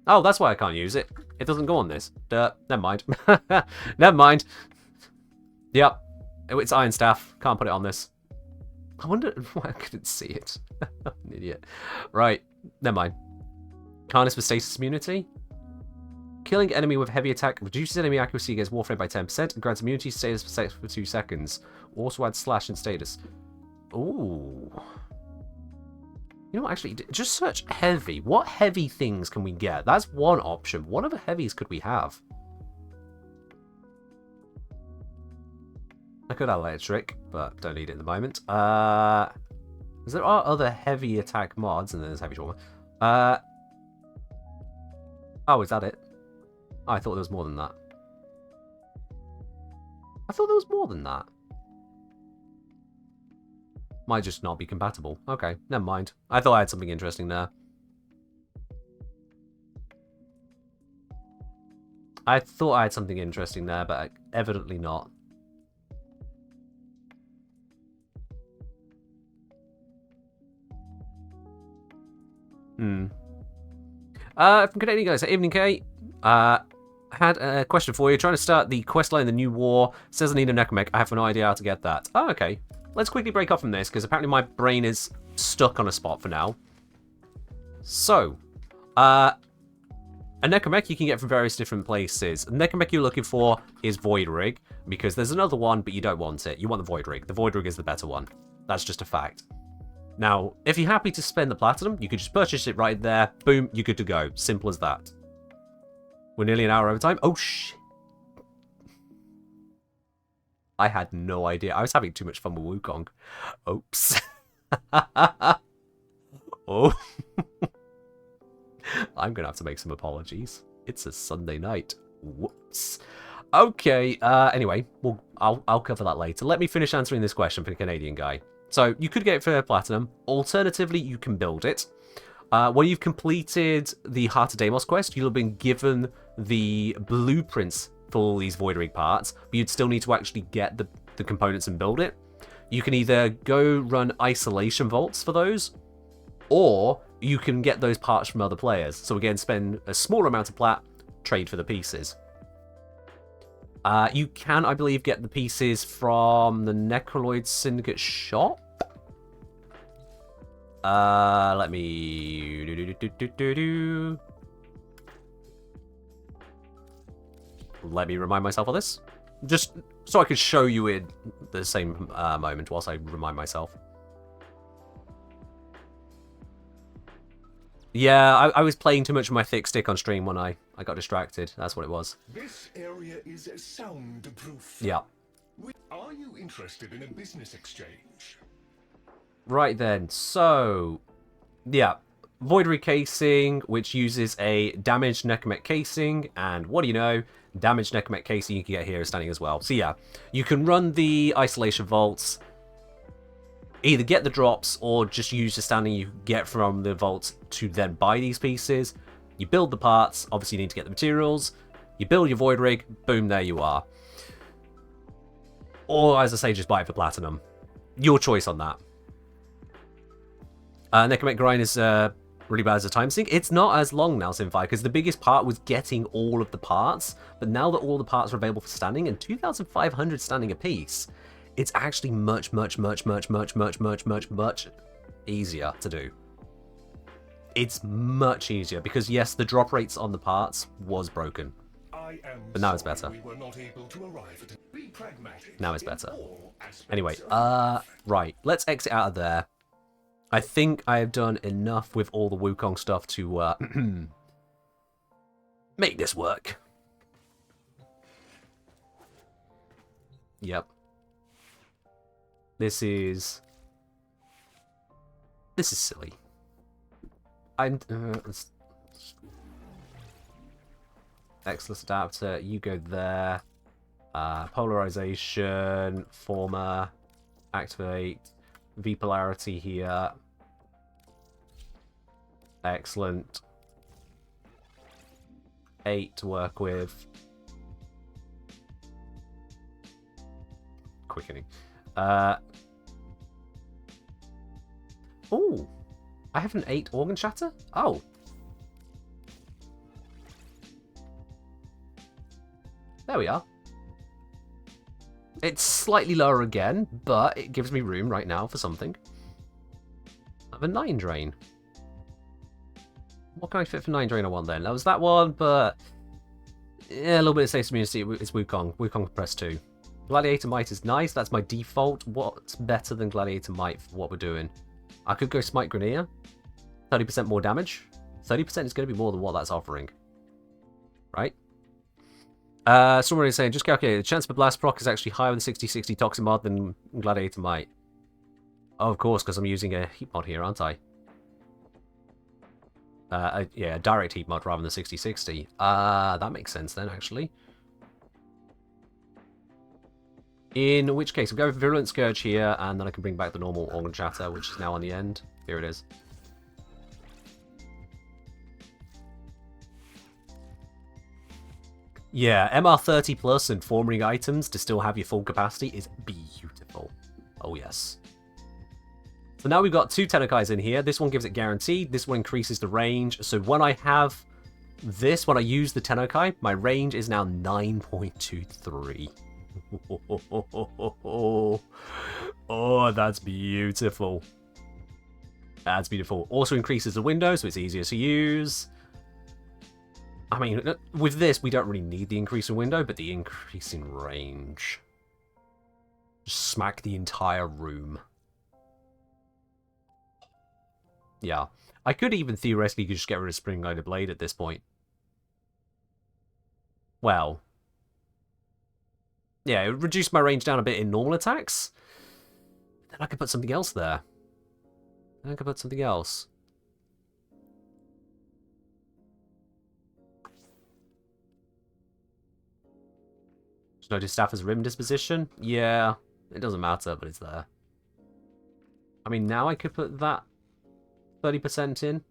Oh, that's why I can't use it. It doesn't go on this. Never mind. Never mind. Yep. It's Iron Staff. Can't put it on this. I wonder why I couldn't see it. I'm an idiot. Right. Never mind. Harness for status immunity. Killing enemy with heavy attack reduces enemy accuracy against Warframe by 10% and grants immunity status for 2 seconds. Also adds slash and status. Ooh. You know what, actually, just search heavy. What heavy things can we get? That's one option. What other heavies could we have? I could have electric, but don't need it at the moment. Because there are other heavy attack mods, and then there's heavy trauma. Oh, is that it? Oh, I thought there was more than that. I thought there was more than that. Might just not be compatible. Okay, never mind. I thought I had something interesting there. I thought I had something interesting there, but evidently not. From Canadian guys, evening Kate. had a question for you. Trying to start the quest line, The New War. Says I need a Necromech. I have no idea how to get that. Oh, okay. Let's quickly break off from this, because apparently my brain is stuck on a spot for now. So, a Necromech you can get from various different places. The Necromech you're looking for is Void Rig, because there's another one, but you don't want it. You want the Void Rig. The Void Rig is the better one. That's just a fact. Now, if you're happy to spend the platinum, you could just purchase it right there. Boom, you're good to go. Simple as that. We're nearly an hour over time. Oh, shit. I had no idea. I was having too much fun with Wukong. Oops. Oh. I'm going to have to make some apologies. It's a Sunday night. Whoops. Okay, anyway, I'll cover that later. Let me finish answering this question for the Canadian guy. So, you could get it for platinum. Alternatively, you can build it. When you've completed the Heart of Deimos quest, you'll have been given the blueprints for all these Void Rig parts, but you'd still need to actually get the components and build it. You can either go run isolation vaults for those, or you can get those parts from other players. So again, spend a smaller amount of plat, trade for the pieces. You can, I believe, get the pieces from the Necroloid Syndicate shop. Let me... Let me remind myself of this. Just so I could show you in the same moment whilst I remind myself. Yeah, I was playing too much of my thick stick on stream when I got distracted. That's what it was. This area is soundproof. Yeah. Are you interested in a business exchange? Right then, so... Yeah. Void Rig casing, which uses a damaged Necromech casing, and what do you know? Damaged Necromech casing you can get here is standing as well. So yeah, you can run the isolation vaults, either get the drops or just use the standing you get from the vaults to then buy these pieces. You build the parts, obviously you need to get the materials, you build your Void Rig, boom, there you are. Or, as I say, just buy it for platinum. Your choice on that. Necromech grind is really bad as a time sink. It's not as long now, Simfi, because the biggest part was getting all of the parts, but now that all the parts are available for standing, and 2,500 standing a piece, it's actually much easier to do. It's much easier, because yes, the drop rates on the parts was broken. But now it's better. We were not able to arrive at be pragmatic. Now it's better. All aspects Anyway, of right, let's exit out of there. I think I have done enough with all the Wukong stuff to make this work. Yep. This is silly. Excellence adapter, you go there. Polarization, former, activate. V polarity here. Excellent. 8 to work with. Quickening. Oh, I have an 8 organ shatter? Oh. There we are. It's slightly lower again, but it gives me room right now for something. I have a 9 drain. What can I fit for 9 drain I want then? That was that one, but... yeah, a little bit of safe immunity. It's Wukong. Wukong press 2. Gladiator Might is nice. That's my default. What's better than Gladiator Might for what we're doing? I could go Smite Grenier. 30% more damage. 30% is going to be more than what that's offering. Right? Someone is saying, just calculate, the chance for Blast proc is actually higher with the 60/60 Toxin mod than Gladiator Might. Oh, of course, because I'm using a heat mod here, aren't I? Yeah, a direct heat mod rather than 60/60. That makes sense then, actually. In which case, I'll go with Virulent Scourge here, and then I can bring back the normal Organ Shatter, which is now on the end. Here it is. Yeah, MR30 plus and Form Ring items to still have your full capacity is beautiful. Oh yes. So now we've got 2 Tennokais in here. This one gives it guaranteed. This one increases the range. So when I have This, when I use the Tennokai, my range is now 9.23. Oh, that's beautiful. That's beautiful. Also increases the window, so it's easier to use. I mean, with this, we don't really need the increase in window, but the increase in range. Just smack the entire room. Yeah. I could even theoretically just get rid of Spring-Loaded Blade at this point. Well. Yeah, it reduced my range down a bit in normal attacks. Then I could put something else there. Then I could put something else. Just notice staff as rim disposition? Yeah, it doesn't matter, but it's there. I mean, now I could put that 30% in.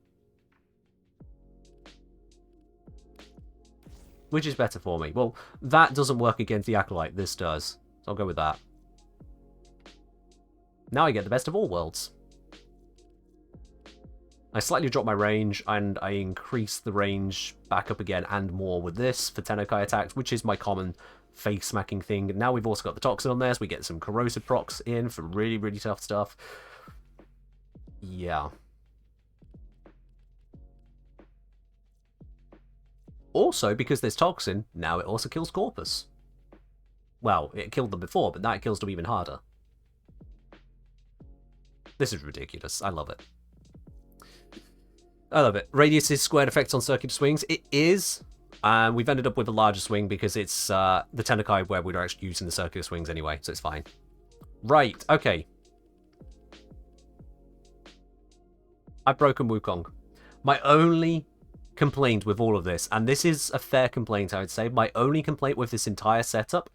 Which is better for me? Well, that doesn't work against the Acolyte. This does. So I'll go with that. Now I get the best of all worlds. I slightly drop my range, and I increase the range back up again and more with this for Tennokai attacks, which is my common face-smacking thing. Now we've also got the Toxin on there, so we get some corrosive procs in for really, really tough stuff. Yeah. Also, because there's Toxin, now it also kills Corpus. Well, it killed them before, but now it kills them even harder. This is ridiculous. I love it. I love it. Radius is squared effects on circular swings. It is. We've ended up with a larger swing because it's the Tennokai where we're actually using the circular swings anyway, so it's fine. Right, okay. I've broken Wukong. My only complaint with all of this, and this is a fair complaint, I would say, my only complaint with this entire setup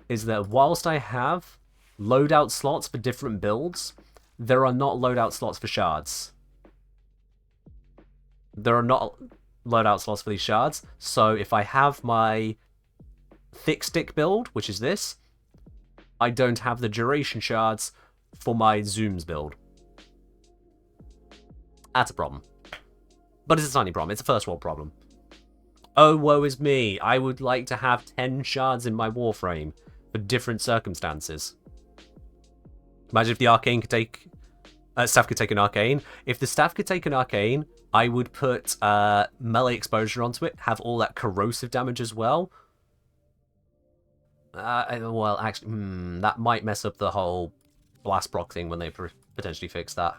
is that whilst I have loadout slots for different builds, there are not loadout slots for shards. There are not loadout slots for these shards, so if I have my thick stick build, which is this, I don't have the duration shards for my zooms build. That's a problem. But it's a tiny problem. It's a first world problem. Oh, woe is me. I would like to have 10 shards in my Warframe for different circumstances. Imagine if the Arcane could take... staff could take an Arcane. If the staff could take an Arcane, I would put melee exposure onto it, have all that corrosive damage as well. Well, actually, that might mess up the whole blast proc thing when they potentially fix that.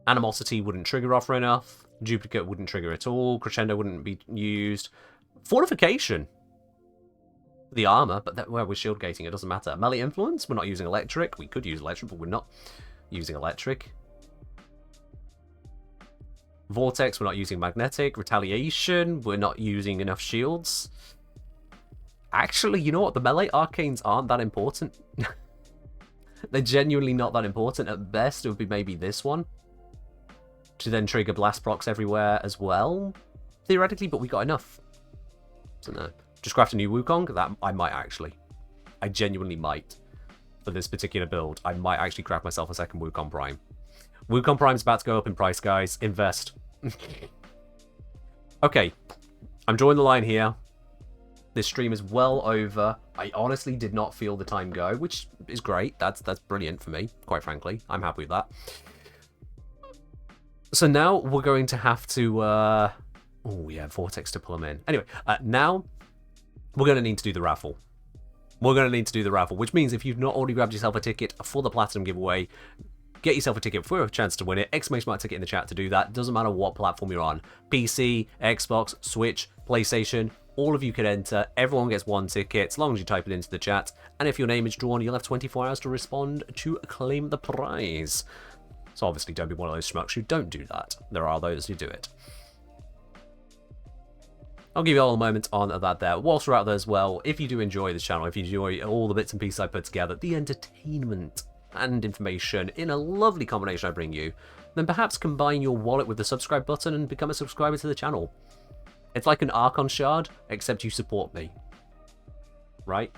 Animosity wouldn't trigger offer enough. Duplicate wouldn't trigger at all. Crescendo wouldn't be used. Fortification. The armor, but well, we're shield gating, it doesn't matter. Melee influence, we're not using electric. We could use electric, but we're not using electric. Vortex, we're not using magnetic. Retaliation, we're not using enough shields. Actually, you know what? The melee arcanes aren't that important. They're genuinely not that important. At best, it would be maybe this one. To then trigger blast procs everywhere as well, theoretically, but we got enough. So no. Just craft a new Wukong? That I might actually. I genuinely might. For this particular build, I might actually craft myself a second Wukong Prime. Wukong Prime's about to go up in price, guys. Invest. Okay. I'm drawing the line here. This stream is well over. I honestly did not feel the time go, which is great. That's brilliant for me, quite frankly. I'm happy with that. So now we're going to have to... oh, yeah, Vortex to pull them in. Anyway, now we're going to need to do the raffle. We're going to need to do the raffle, which means if you've not already grabbed yourself a ticket for the Platinum giveaway, get yourself a ticket for a chance to win it. Exclamation mark ticket in the chat to do that. Doesn't matter what platform you're on. PC, Xbox, Switch, PlayStation, all of you can enter. Everyone gets one ticket, as long as you type it into the chat. And if your name is drawn, you'll have 24 hours to respond to claim the prize. So obviously don't be one of those schmucks who don't do that. There are those who do it. I'll give you all a moment on that there. Whilst we're out there as well, if you do enjoy this channel, if you enjoy all the bits and pieces I put together, the entertainment and information in a lovely combination I bring you, then perhaps combine your wallet with the subscribe button and become a subscriber to the channel. It's like an Archon shard, except you support me. Right?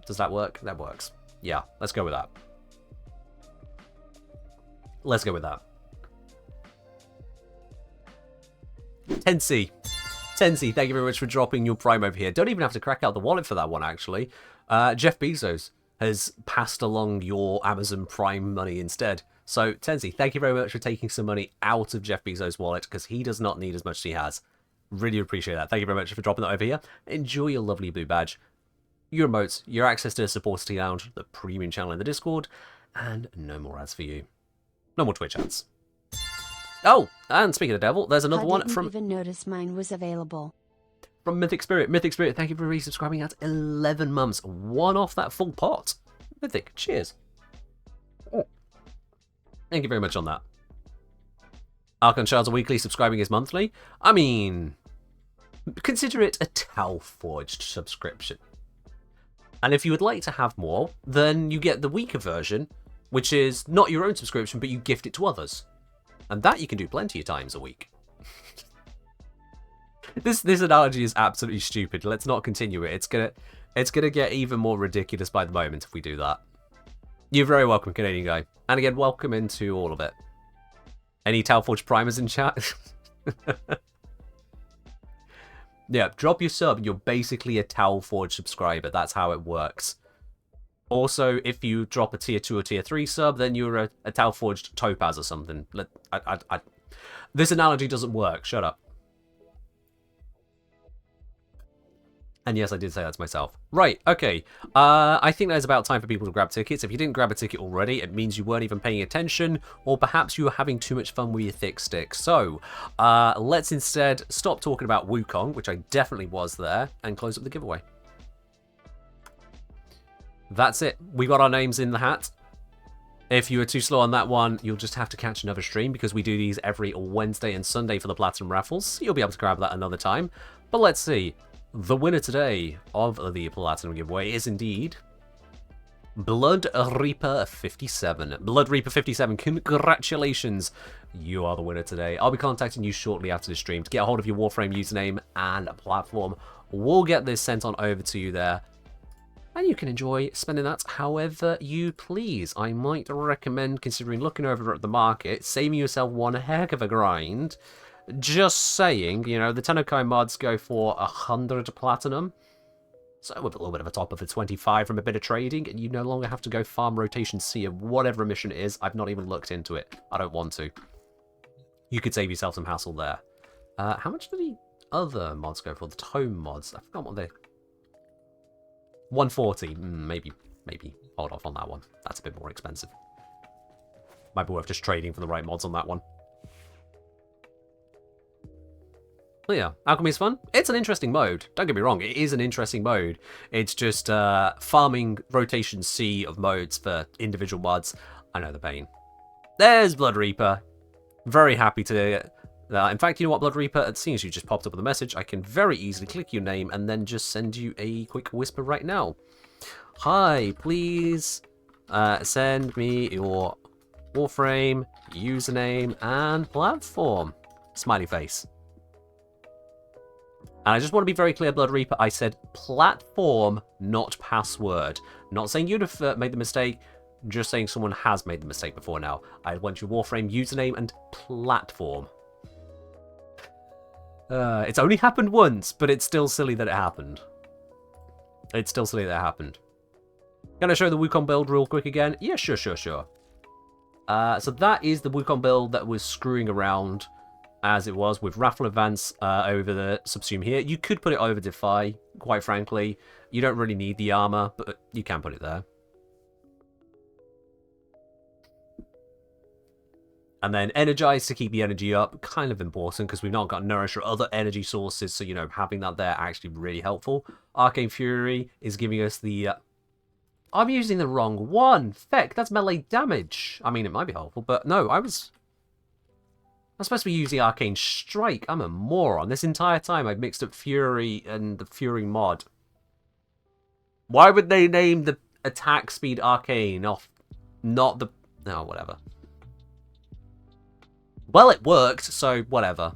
Does that work? That works. Yeah, let's go with that. Let's go with that. Tensi, thank you very much for dropping your Prime over here. Don't even have to crack out the wallet for that one, actually. Jeff Bezos has passed along your Amazon Prime money instead. So, Tensi, thank you very much for taking some money out of Jeff Bezos' wallet, because he does not need as much as he has. Really appreciate that. Thank you very much for dropping that over here. Enjoy your lovely blue badge, your emotes, your access to the Supporter Lounge, the premium channel in the Discord, and no more ads for you. No more Twitch ads. Oh, and speaking of devil, there's another one from... I didn't even notice mine was available. From Mythic Spirit. Mythic Spirit, thank you for resubscribing at 11 months. One off that full pot. Mythic, cheers. Thank you very much on that. Archon Shards are weekly, subscribing is monthly. I mean, consider it a Tau-forged subscription. And if you would like to have more, then you get the weaker version, which is not your own subscription, but you gift it to others. And that you can do plenty of times a week. This analogy is absolutely stupid. Let's not continue it. It's gonna get even more ridiculous by the moment if we do that. You're very welcome, Canadian guy. And again, welcome into all of it. Any Tauforge primers in chat? Yeah, drop your sub. You're basically a Tauforge subscriber. That's how it works. Also, if you drop a tier 2 or tier 3 sub, then you're a Tauforged Topaz or something. This analogy doesn't work. Shut up. And yes, I did say that to myself. Right, okay. I think there's about time for people to grab tickets. If you didn't grab a ticket already, it means you weren't even paying attention, or perhaps you were having too much fun with your thick stick. So, let's instead stop talking about Wukong, which I definitely was there, and close up the giveaway. That's it. We got our names in the hat. If you were too slow on that one, you'll just have to catch another stream, because we do these every Wednesday and Sunday for the Platinum Raffles. You'll be able to grab that another time. But let's see. The winner today of the Platinum giveaway is indeed Blood Reaper 57. Blood Reaper 57, congratulations. You are the winner today. I'll be contacting you shortly after the stream to get a hold of your Warframe username and platform. We'll get this sent on over to you there. And you can enjoy spending that however you please. I might recommend considering looking over at the market, saving yourself one heck of a grind. Just saying, you know, the Tennokai mods go for 100 platinum. So with a little bit of a top of a 25 from a bit of trading, and you no longer have to go farm rotation C of whatever mission it is. I've not even looked into it. I don't want to. You could save yourself some hassle there. How much do the other mods go for? The tome mods? I forgot what they... 140. Maybe hold off on that one. That's a bit more expensive. Might be worth just trading for the right mods on that one. Well, yeah, Alchemy is fun. It's an interesting mode. Don't get me wrong, it is an interesting mode. It's just farming rotation C of modes for individual mods. I know the pain. There's Blood Reaper. Very happy to... in fact, you know what, Blood Reaper? As soon as you just popped up with a message, I can very easily click your name and then just send you a quick whisper right now. Hi, please send me your Warframe username and platform. Smiley face. And I just want to be very clear, Blood Reaper, I said platform, not password. Not saying you'd have made the mistake, just saying someone has made the mistake before now. I want your Warframe username and platform. It's only happened once, but it's still silly that it happened. It's still silly that it happened. Can I show the Wukong build real quick again? Yeah, sure. So that is the Wukong build that was screwing around as it was with Raffle Advance over the Subsume here. You could put it over Defy, quite frankly. You don't really need the armor, but you can put it there. And then Energize to keep the energy up, kind of important because we've not got Nourish or other energy sources, so, you know, having that there actually really helpful. Arcane Fury is giving us the... I'm using the wrong one! Feck, that's melee damage! I mean, it might be helpful, but no, I'm supposed to be using Arcane Strike. I'm a moron. This entire time I've mixed up Fury and the Fury mod. Why would they name the attack speed Arcane off, not the... No, whatever. Well, it worked, so whatever.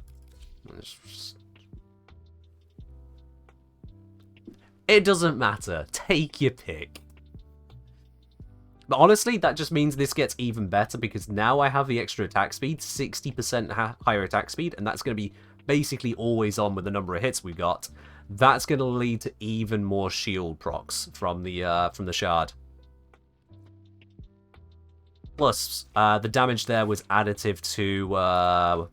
It doesn't matter. Take your pick. But honestly, that just means this gets even better because now I have the extra attack speed, 60% higher attack speed, and that's going to be basically always on with the number of hits we got, that's going to lead to even more shield procs from the shard. Plus, the damage there was additive to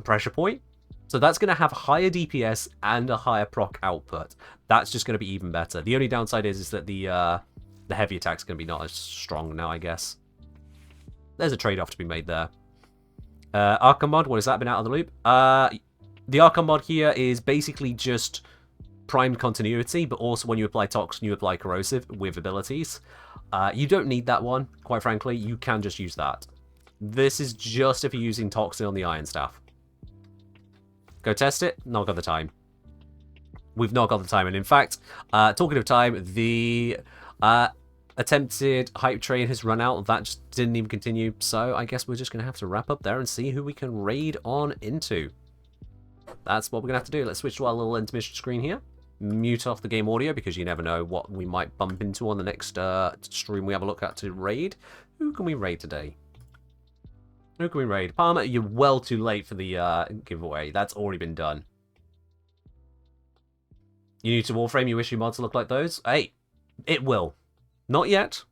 pressure point. So that's going to have higher DPS and a higher proc output. That's just going to be even better. The only downside is that the heavy attack's going to be not as strong now, I guess. There's a trade-off to be made there. Archon mod, what has that been out of the loop? The Archon mod here is basically just primed continuity, but also when you apply Toxin, you apply Corrosive with abilities. You don't need that one, quite frankly. You can just use that. This is just if you're using Toxin on the Iron Staff. Go test it. Not got the time. We've not got the time. And in fact, talking of time, the attempted hype train has run out. That just didn't even continue. So I guess we're just going to have to wrap up there and see who we can raid on into. That's what we're going to have to do. Let's switch to our little intermission screen here. Mute off the game audio because you never know what we might bump into on the next stream we have a look at to raid. Who can we raid today? Who can we raid? Palmer, you're well too late for the giveaway. That's already been done. You need to Warframe, you wish your mods to look like those? Hey, it will. Not yet.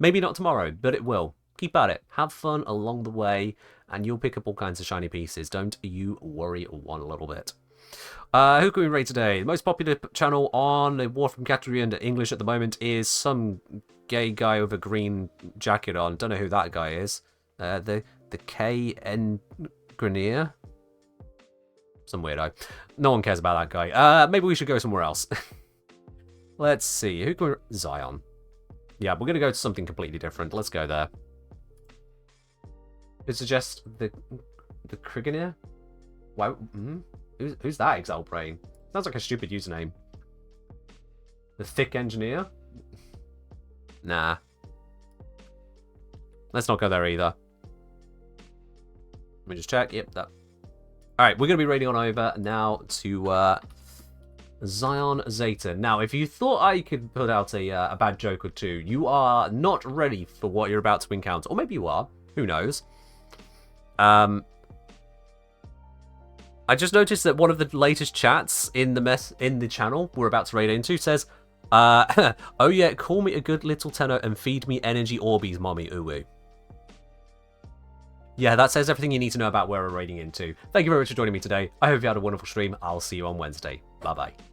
Maybe not tomorrow, but it will. Keep at it. Have fun along the way, and you'll pick up all kinds of shiny pieces. Don't you worry one little bit. Who can we raid today? The most popular channel on the Warframe category under English at the moment is some gay guy with a green jacket on. Don't know who that guy is. The K.N. Grenier? Some weirdo. No one cares about that guy. Maybe we should go somewhere else. Let's see. Who can we... Zion. Yeah, we're going to go to something completely different. Let's go there. Could suggest the Krigenier? Why? Who's that, Exile Brain? Sounds like a stupid username. The Thick Engineer? Nah. Let's not go there either. Let me just check. Yep, that. Alright, we're going to be raiding on over now to Zion Zeta. Now, if you thought I could put out a bad joke or two, you are not ready for what you're about to encounter. Or maybe you are. Who knows? I just noticed that one of the latest chats in the channel we're about to raid into says, oh yeah, call me a good little tenno and feed me energy Orbeez, mommy, ooh. Yeah, that says everything you need to know about where we're raiding into. Thank you very much for joining me today. I hope you had a wonderful stream. I'll see you on Wednesday. Bye-bye.